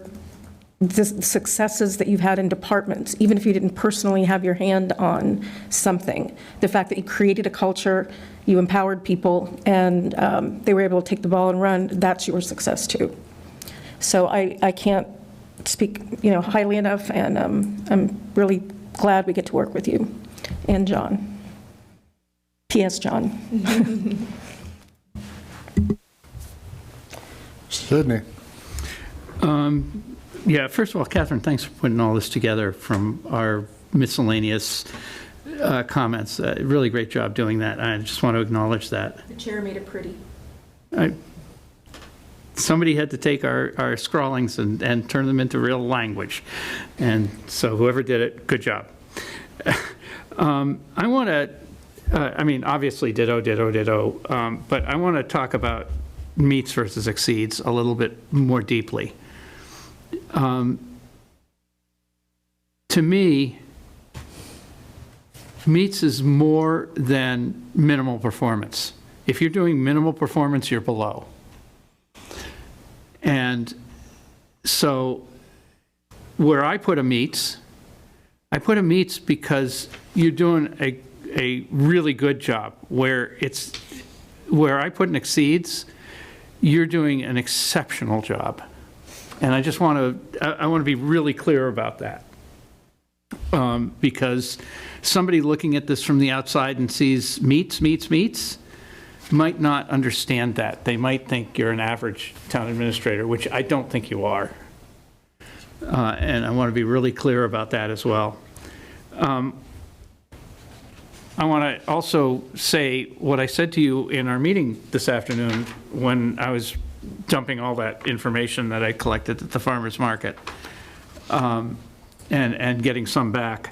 the successes that you've had in departments, even if you didn't personally have your hand on something. The fact that you created a culture, you empowered people, and they were able to take the ball and run, that's your success too. So I can't speak highly enough, and I'm really glad we get to work with you and John. P.S. John. Sydney. Yeah, first of all, Catherine, thanks for putting all this together from our miscellaneous comments. Really great job doing that. I just want to acknowledge that. The chair made it pretty. Somebody had to take our scrawlings and turn them into real language. And so whoever did it, good job. I want to obviously ditto, but I want to talk about meets versus exceeds a little bit more deeply. To me, meets is more than minimal performance. If you're doing minimal performance, you're below. And so where I put a meets because you're doing a really good job. Where I put an exceeds, you're doing an exceptional job. And I just want to be really clear about that. Because somebody looking at this from the outside and sees meets, might not understand that. They might think you're an average town administrator, which I don't think you are. And I want to be really clear about that as well. I want to also say what I said to you in our meeting this afternoon when I was dumping all that information that I collected at the farmer's market, and getting some back.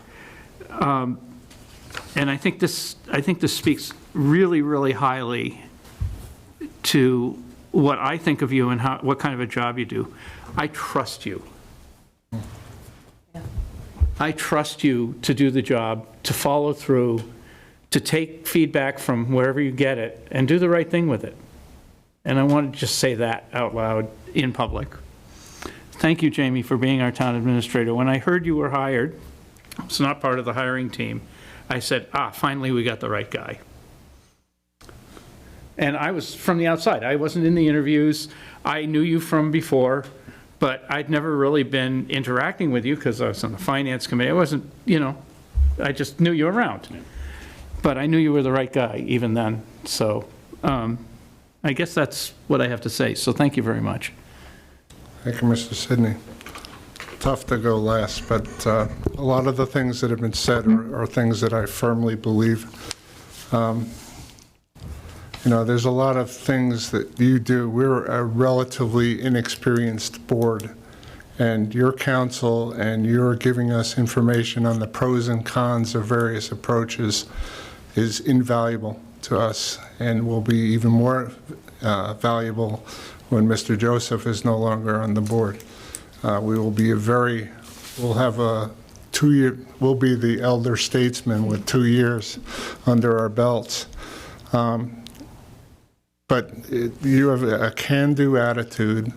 And I think this speaks really, really highly to what I think of you and what kind of a job you do. I trust you. I trust you to do the job, to follow through, to take feedback from wherever you get it, and do the right thing with it. And I want to just say that out loud in public. Thank you, Jamie, for being our town administrator. When I heard you were hired, it's not part of the hiring team, I said, finally we got the right guy. And I was from the outside. I wasn't in the interviews. I knew you from before, but I'd never really been interacting with you because I was on the finance committee. I wasn't, I just knew you around. But I knew you were the right guy even then. So I guess that's what I have to say. So thank you very much. Thank you, Mr. Sidney. Tough to go last, but a lot of the things that have been said are things that I firmly believe. There's a lot of things that you do. We're a relatively inexperienced board, and your counsel and your giving us information on the pros and cons of various approaches is invaluable to us and will be even more valuable when Mr. Joseph is no longer on the board. We'll be the elder statesman with 2 years under our belts. But you have a can-do attitude.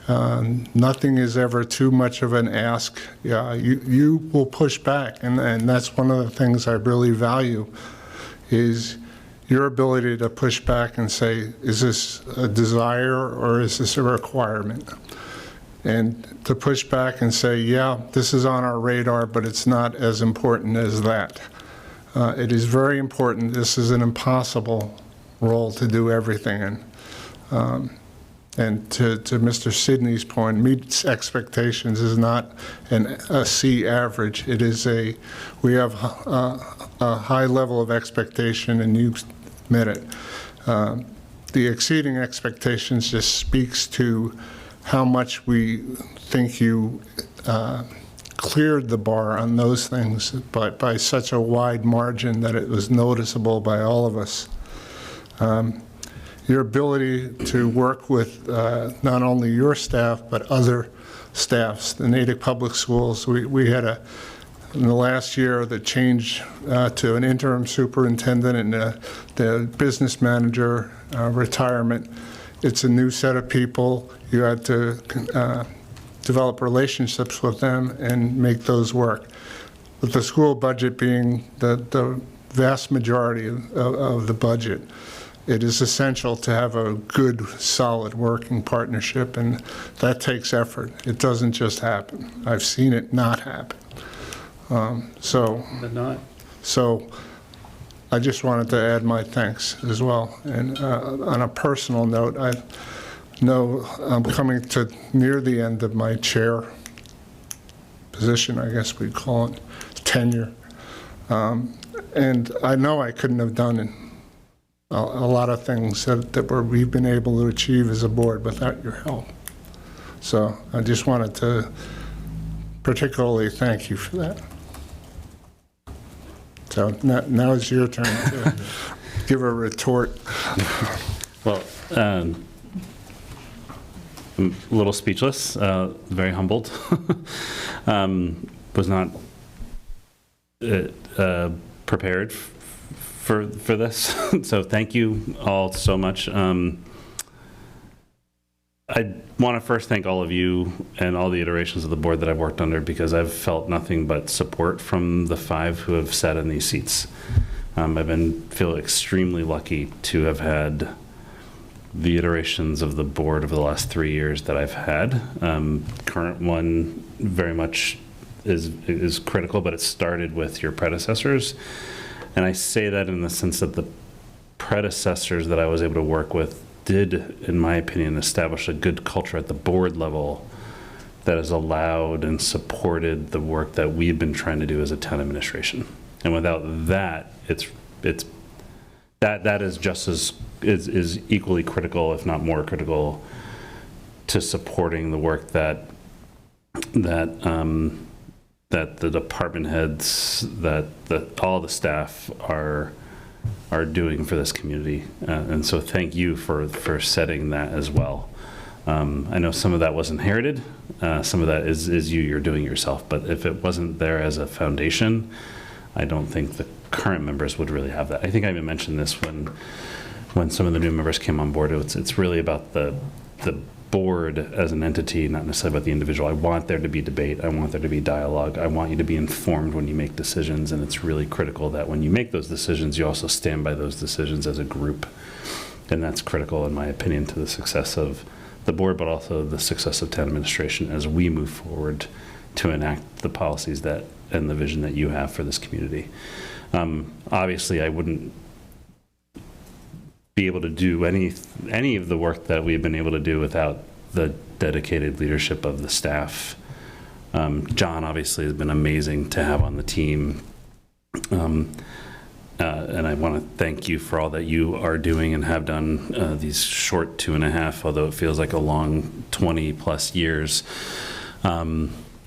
Nothing is ever too much of an ask. You will push back, and that's one of the things I really value, is your ability to push back and say, is this a desire or is this a requirement? And to push back and say, yeah, this is on our radar, but it's not as important as that. It is very important. This is an impossible role to do everything in. And to Mr. Sidney's point, meets expectations is not a C average. It is we have a high level of expectation, and you met it. The exceeding expectations just speaks to how much we think you cleared the bar on those things by such a wide margin that it was noticeable by all of us. Your ability to work with not only your staff, but other staffs, the Natick Public Schools. We had in the last year, the change to an interim superintendent and the business manager retirement. It's a new set of people. You had to develop relationships with them and make those work. With the school budget being the vast majority of the budget, it is essential to have a good, solid working partnership, and that takes effort. It doesn't just happen. I've seen it not happen. So I just wanted to add my thanks as well. And on a personal note, I know I'm coming to near the end of my chair position, I guess we'd call it, tenure. And I know I couldn't have done a lot of things that we've been able to achieve as a board without your help. So I just wanted to particularly thank you for that. So now it's your turn to give a retort. Well, I'm a little speechless, very humbled. Was not prepared for this, so thank you all so much. I want to first thank all of you and all the iterations of the board that I've worked under, because I've felt nothing but support from the 5 who have sat in these seats. Feel extremely lucky to have had the iterations of the board over the last 3 years that I've had. Current one very much is critical, but it started with your predecessors. And I say that in the sense that the predecessors that I was able to work with did, in my opinion, establish a good culture at the board level that has allowed and supported the work that we've been trying to do as a town administration. And without that, it's that is just as is equally critical, if not more critical, to supporting the work that the department heads, all the staff are doing for this community. And so thank you for setting that as well. I know some of that was inherited. Some of that is you're doing yourself. But if it wasn't there as a foundation, I don't think the current members would really have that. I think I even mentioned this when some of the new members came on board. It's really about the board as an entity, not necessarily about the individual. I want there to be debate. I want there to be dialogue. I want you to be informed when you make decisions, and it's really critical that when you make those decisions, you also stand by those decisions as a group. And that's critical, in my opinion, to the success of the board, but also the success of town administration as we move forward to enact the policies that and the vision that you have for this community. Obviously, I wouldn't be able to do any of the work that we've been able to do without the dedicated leadership of the staff. John obviously has been amazing to have on the team. And I want to thank you for all that you are doing and have done these short 2.5, although it feels like a long 20 plus years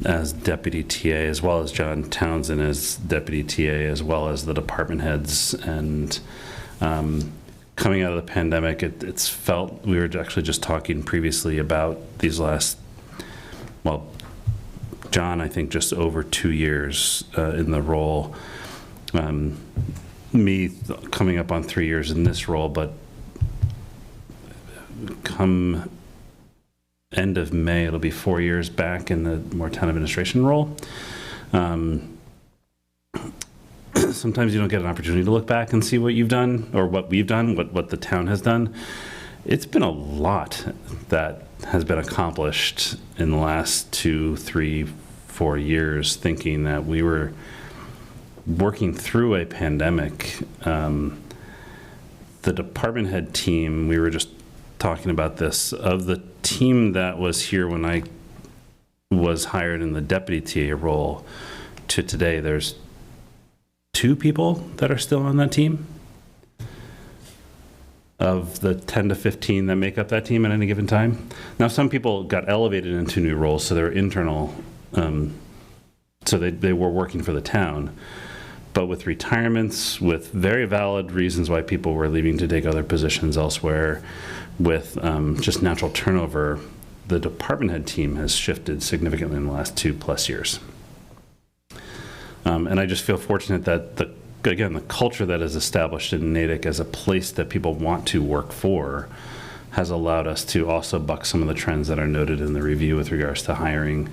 as deputy TA, as well as John Townsend as deputy TA, as well as the department heads. And coming out of the pandemic, it's felt, we were actually just talking previously about these last, well, John, I think just over 2 years in the role. Me coming up on 3 years in this role, but come end of May, it'll be 4 years back in the more town administration role. Sometimes you don't get an opportunity to look back and see what you've done or what we've done, what the town has done. It's been a lot that has been accomplished in the last 2, 3, 4 years, thinking that we were working through a pandemic. The department head team, we were just talking about this, of the team that was here when I was hired in the deputy TA role to today, there's 2 people that are still on that team of the 10 to 15 that make up that team at any given time. Now, some people got elevated into new roles, so they're internal, so they were working for the town. But with retirements, with very valid reasons why people were leaving to take other positions elsewhere, with just natural turnover, the department head team has shifted significantly in the last 2+ years. And I just feel fortunate that, again, the culture that is established in Natick as a place that people want to work for has allowed us to also buck some of the trends that are noted in the review with regards to hiring.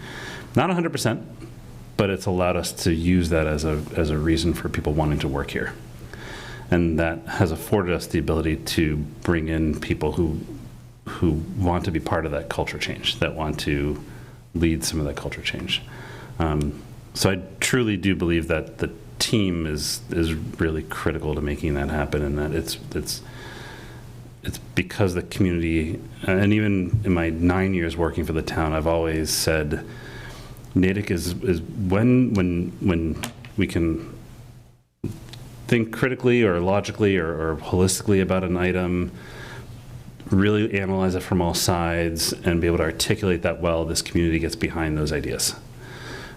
Not 100%, but it's allowed us to use that as a reason for people wanting to work here. And that has afforded us the ability to bring in people who want to be part of that culture change, that want to lead some of that culture change. So I truly do believe that the team is really critical to making that happen, and that it's because the community, and even in my 9 years working for the town, I've always said Natick is when we can think critically or logically or holistically about an item, really analyze it from all sides, and be able to articulate that well, this community gets behind those ideas.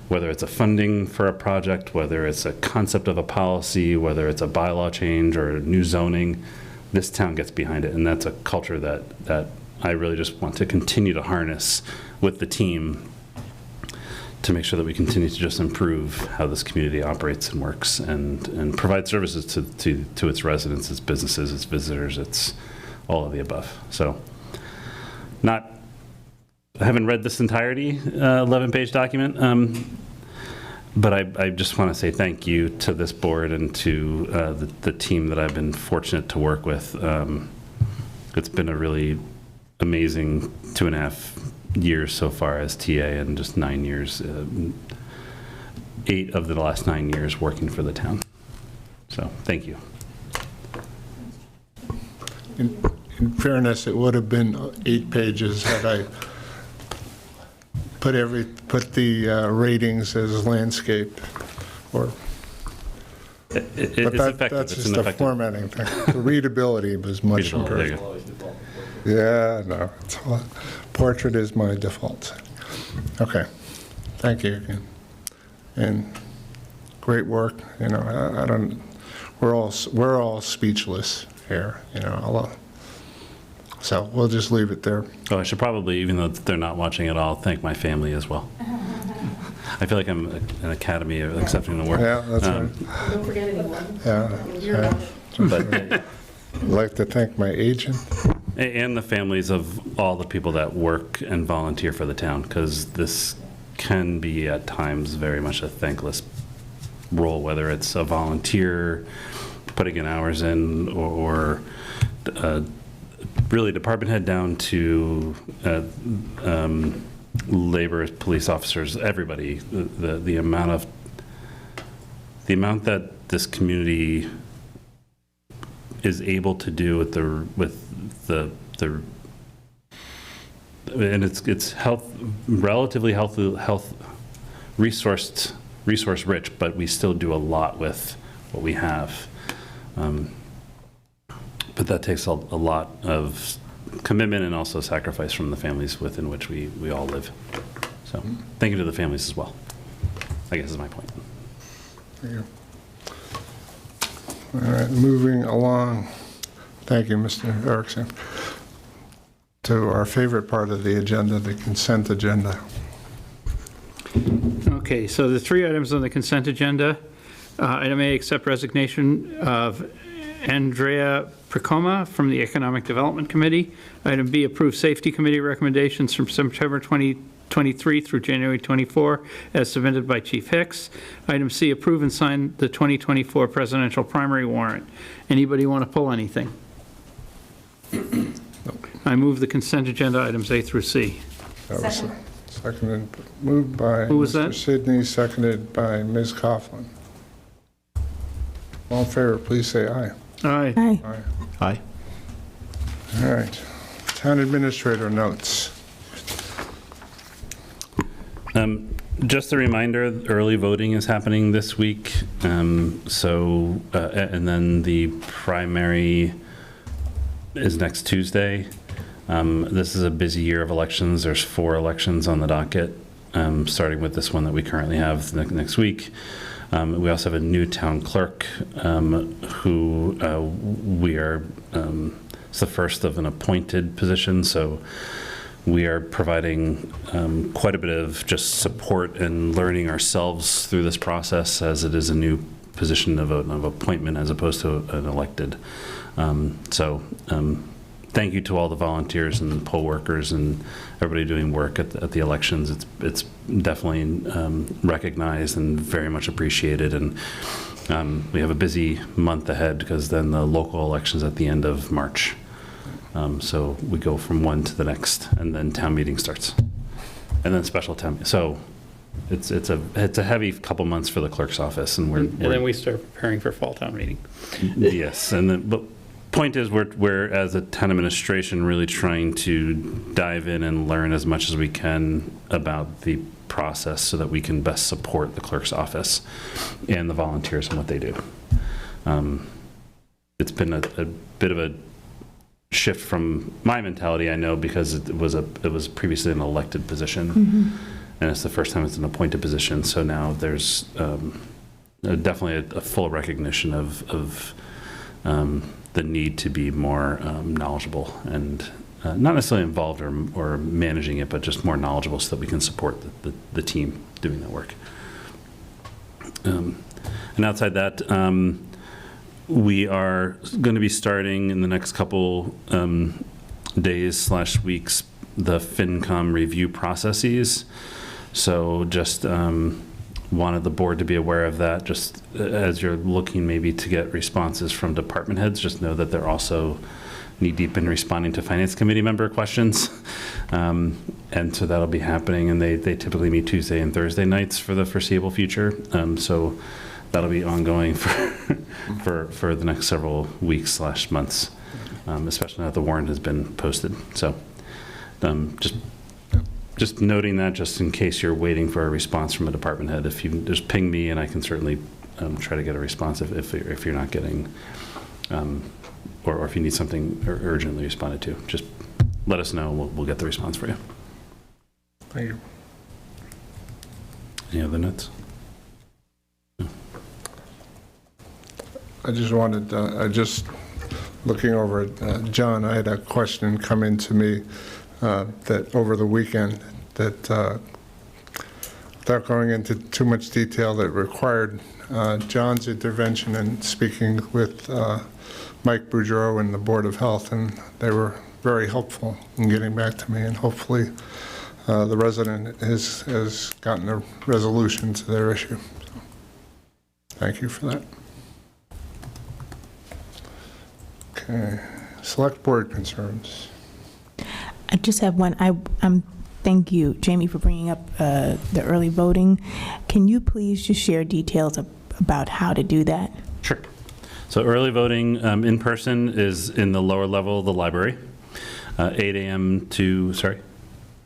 Whether it's a funding for a project, whether it's a concept of a policy, whether it's a bylaw change or new zoning, this town gets behind it. And that's a culture that I really just want to continue to harness with the team to make sure that we continue to just improve how this community operates and works and provide services to its residents, its businesses, its visitors, its all of the above. So I haven't read this entirety 11-page document, but I just want to say thank you to this board and to the team that I've been fortunate to work with. It's been a really amazing 2.5 years so far as TA, and just 9 years, 8 of the last 9 years working for the town. So thank you. In fairness, it would have been 8 pages had I put the ratings as landscape or But It's that, effective. that's It's just an the effective. formatting thing. The readability was much Readability, improved. there you go. Yeah, no, portrait is my default. Okay, thank you again. And great work, you know, I don't, we're all speechless here, you know, so we'll just leave it there. Oh, I should probably, even though they're not watching at all, thank my family as well. I feel like I'm an academy of accepting award. Yeah, that's right. Don't forget anyone. Yeah. But, I'd like to thank my agent. and the families of all the people that work and volunteer for the town, because this can be at times very much a thankless role, whether it's a volunteer putting in hours in, or really department head down to labor, police officers, everybody. The amount that this community is able to do with the and it's relatively resource rich, but we still do a lot with what we have. But that takes a lot of commitment and also sacrifice from the families within which we all live. So thank you to the families as well, I guess is my point. Thank you. All right, moving along. Thank you, Mr. Erickson. To our favorite part of the agenda, the consent agenda. Okay, so the three items on the consent agenda. Item A, accept resignation of Andrea Precoma from the Economic Development Committee. Item B, approve Safety Committee recommendations from September 2023 through January 24 as submitted by Chief Hicks. Item C, approve and sign the 2024 presidential primary warrant. Anybody want to pull anything? I move the consent agenda items A through C. That was seconded, moved by Who was Mr. that? Sidney, seconded by Ms. Coughlin. All in favor, please say aye. Aye. Aye. Aye. All right. Town administrator notes. Just a reminder, early voting is happening this week. And then the primary is next Tuesday. This is a busy year of elections. There's 4 elections on the docket, starting with this one that we currently have next week. We also have a new town clerk who we are, it's the first of an appointed position, so we are providing quite a bit of just support and learning ourselves through this process, as it is a new position of appointment as opposed to an elected. Thank you to all the volunteers and poll workers and everybody doing work at the elections. It's definitely recognized and very much appreciated. And we have a busy month ahead because then the local elections at the end of March. So we go from one to the next, and then town meeting starts, and then special town. So it's a heavy couple months for the clerk's office, and then we start preparing for fall town meeting. Yes, and then but. Point is, we're as a town administration really trying to dive in and learn as much as we can about the process so that we can best support the clerk's office and the volunteers and what they do. It's been a bit of a shift from my mentality, I know, because it was previously an elected position, and it's the first time it's an appointed position. So now there's definitely a full recognition of the need to be more knowledgeable and not necessarily involved or managing it, but just more knowledgeable so that we can support the team doing that work. And outside that, we are going to be starting in the next couple days/weeks the FinCom review processes. So just wanted the board to be aware of that. Just as you're looking maybe to get responses from department heads, just know that they're also knee-deep in responding to Finance Committee member questions. And so that'll be happening, and they typically meet Tuesday and Thursday nights for the foreseeable future. So that'll be ongoing for the next several weeks/months, especially now that the warrant has been posted. So just noting that, just in case you're waiting for a response from a department head, if you just ping me, and I can certainly try to get a response if you're not getting, or if you need something urgently responded to. Just let us know. We'll get the response for you. Thank you. Any other notes? I just wanted, looking over at John, I had a question come in to me that over the weekend that, without going into too much detail, that required John's intervention and speaking with Mike Boudreau and the Board of Health, and they were very helpful in getting back to me, and hopefully the resident has gotten a resolution to their issue. So, thank you for that. Okay, select board concerns. I just have one. Thank you, Jamie, for bringing up the early voting. Can you please just share details about how to do that? Sure. So early voting in person is in the lower level of the library, 8 a.m. to, sorry?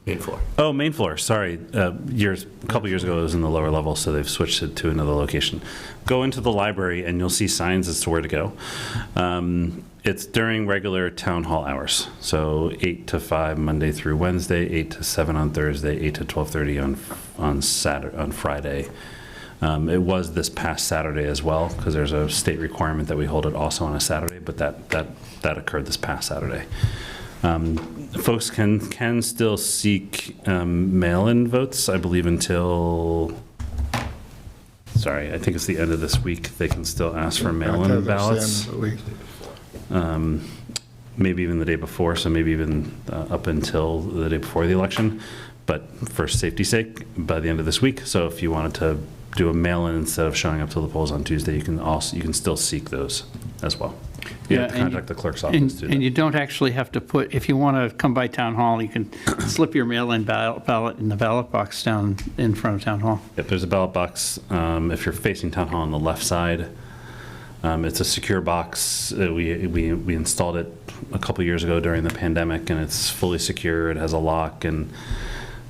Main floor. Oh, main floor, sorry. A couple years ago it was in the lower level, so they've switched it to another location. Go into the library and you'll see signs as to where to go. It's during regular town hall hours, so 8 to 5 Monday through Wednesday, 8 to 7 on Thursday, 8 to 12:30 on Friday. It was this past Saturday as well, because there's a state requirement that we hold it also on a Saturday, but that occurred this past Saturday. Folks can still seek mail-in votes, I believe, until, sorry, I think it's the end of this week. They can still ask for mail-in ballots. Maybe even the day before, so maybe even up until the day before the election, but for safety's sake, by the end of this week. So if you wanted to do a mail-in instead of showing up to the polls on Tuesday, you can still seek those as well. You have to contact the clerk's office to do that. And you don't actually have to put, if you want to come by town hall, you can slip your mail-in ballot in the ballot box down in front of town hall. Yep, there's a ballot box. If you're facing town hall on the left side, it's a secure box. We installed it a couple years ago during the pandemic, and it's fully secure. It has a lock, and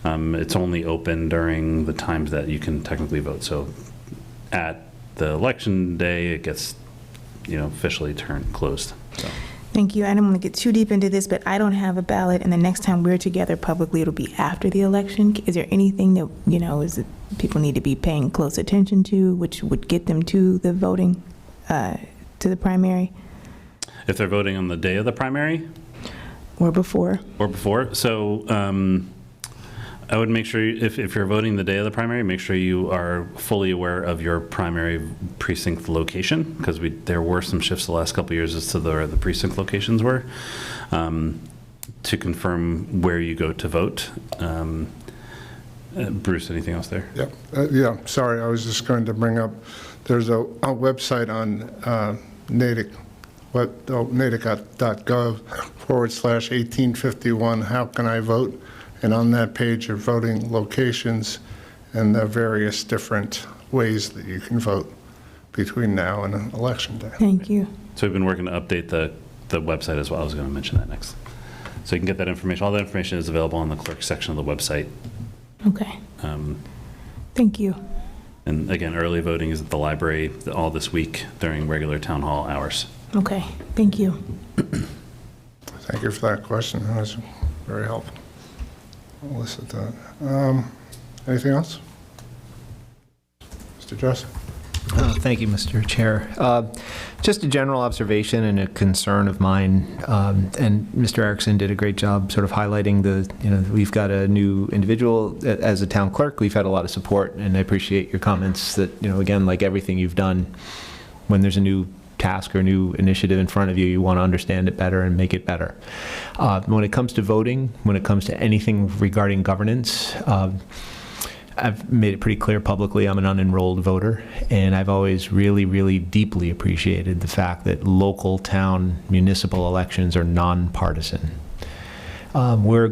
it's only open during the times that you can technically vote. So at the election day, it gets officially closed. So. Thank you. I don't want to get too deep into this, but I don't have a ballot, and the next time we're together publicly, it'll be after the election. Is there anything that, is it people need to be paying close attention to, which would get them to the voting, to the primary? If they're voting on the day of the primary? Or before. So I would make sure, if you're voting the day of the primary, make sure you are fully aware of your primary precinct location, because there were some shifts the last couple of years as to where the precinct locations were, to confirm where you go to vote. Bruce, anything else there? Yep. Yeah, sorry, I was just going to bring up, there's a website on Natick, natick.gov/1851, how can I vote? And on that page are voting locations and the various different ways that you can vote between now and election day. Thank you. So we've been working to update the website as well. I was going to mention that next. So you can get that information. All that information is available on the clerk's section of the website. Okay. Thank you. And again, early voting is at the library all this week during regular town hall hours. Okay. Thank you. Thank you for that question. That was very helpful. I'll listen to that. Anything else? Mr. Joseph? Thank you, Mr. Chair. Just a general observation and a concern of mine, and Mr. Erickson did a great job sort of highlighting we've got a new individual as a town clerk. We've had a lot of support, and I appreciate your comments that, again, like everything you've done, when there's a new task or new initiative in front of you, you want to understand it better and make it better. When it comes to voting, when it comes to anything regarding governance, I've made it pretty clear publicly I'm an unenrolled voter, and I've always really, really deeply appreciated the fact that local, town, municipal elections are nonpartisan. We're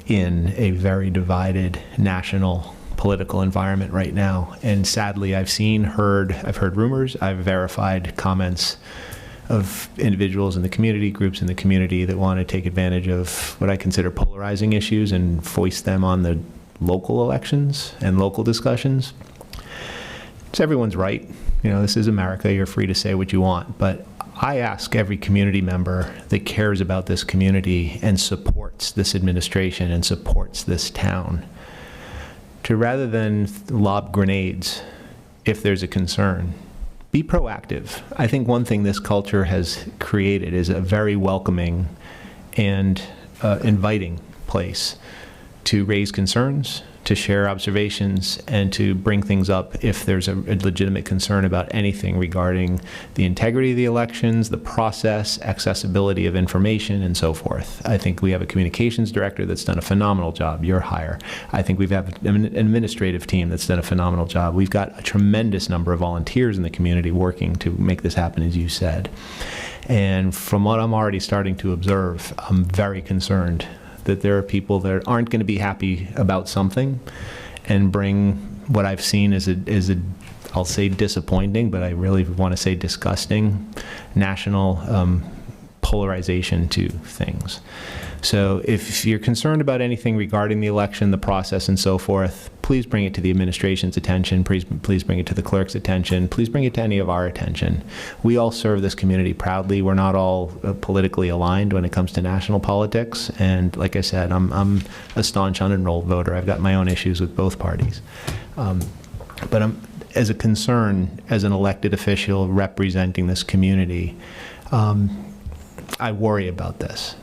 in a very divided national political environment right now, and sadly I've heard rumors, I've verified comments of individuals in the community, groups in the community that want to take advantage of what I consider polarizing issues and foist them on the local elections and local discussions. it's everyone's right. You know, this is America. You're free to say what you want. But I ask every community member that cares about this community and supports this administration and supports this town to, rather than lob grenades if there's a concern, be proactive. I think one thing this culture has created is a very welcoming and inviting place to raise concerns, to share observations, and to bring things up if there's a legitimate concern about anything regarding the integrity of the elections, the process, accessibility of information, and so forth. I think we have a communications director that's done a phenomenal job. You're higher. I think we have an administrative team that's done a phenomenal job. We've got a tremendous number of volunteers in the community working to make this happen, as you said. And from what I'm already starting to observe, I'm very concerned that there are people that aren't going to be happy about something and bring what I've seen as a I'll say disappointing, but I really want to say disgusting, national polarization to things. So if you're concerned about anything regarding the election, the process, and so forth, please bring it to the administration's attention. Please bring it to the clerk's attention. Please bring it to any of our attention. We all serve this community proudly. We're not all politically aligned when it comes to national politics. And like I said, I'm a staunch unenrolled voter. I've got my own issues with both parties. But as a concern, as an elected official representing this community, I worry about this.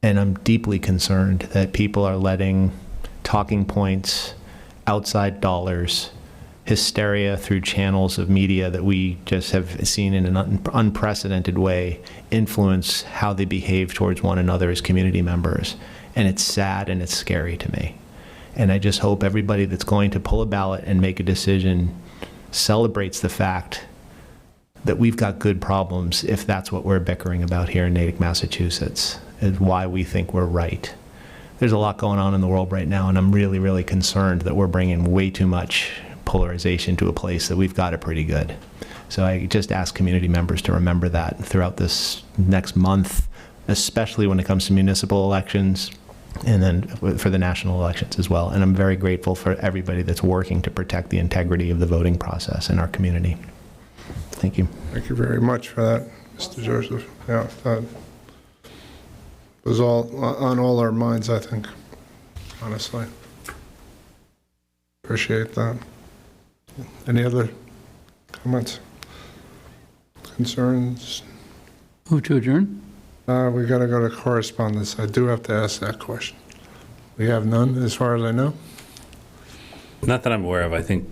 And I'm deeply concerned that people are letting talking points, outside dollars, hysteria through channels of media that we just have seen in an unprecedented way influence how they behave towards one another as community members. And it's sad and it's scary to me. And I just hope everybody that's going to pull a ballot and make a decision celebrates the fact that we've got good problems if that's what we're bickering about here in Natick, Massachusetts, is why we think we're right. There's a lot going on in the world right now, and I'm really, really concerned that we're bringing way too much polarization to a place that we've got it pretty good. So I just ask community members to remember that throughout this next month, especially when it comes to municipal elections, and then for the national elections as well. And I'm very grateful for everybody that's working to protect the integrity of the voting process in our community. Thank you. Thank you very much for that, Mr. Joseph. Yeah, that was all on all our minds, I think, honestly. Appreciate that. Any other comments? Concerns? Move to adjourn? We got to go to correspondence. I do have to ask that question. We have none, as far as I know. Not that I'm aware of. I think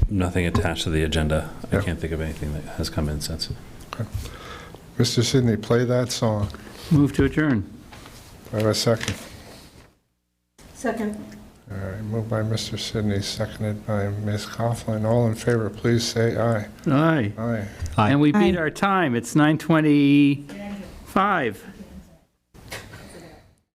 nothing attached to the agenda. I can't think of anything that has come in since. Okay. Mr. Sidney, play that song. Move to adjourn. I have a second. Second. All right, moved by Mr. Sidney, seconded by Ms. Coughlin. All in favor, please say aye. Aye. Aye. And we beat Aye. our time. It's 9:25.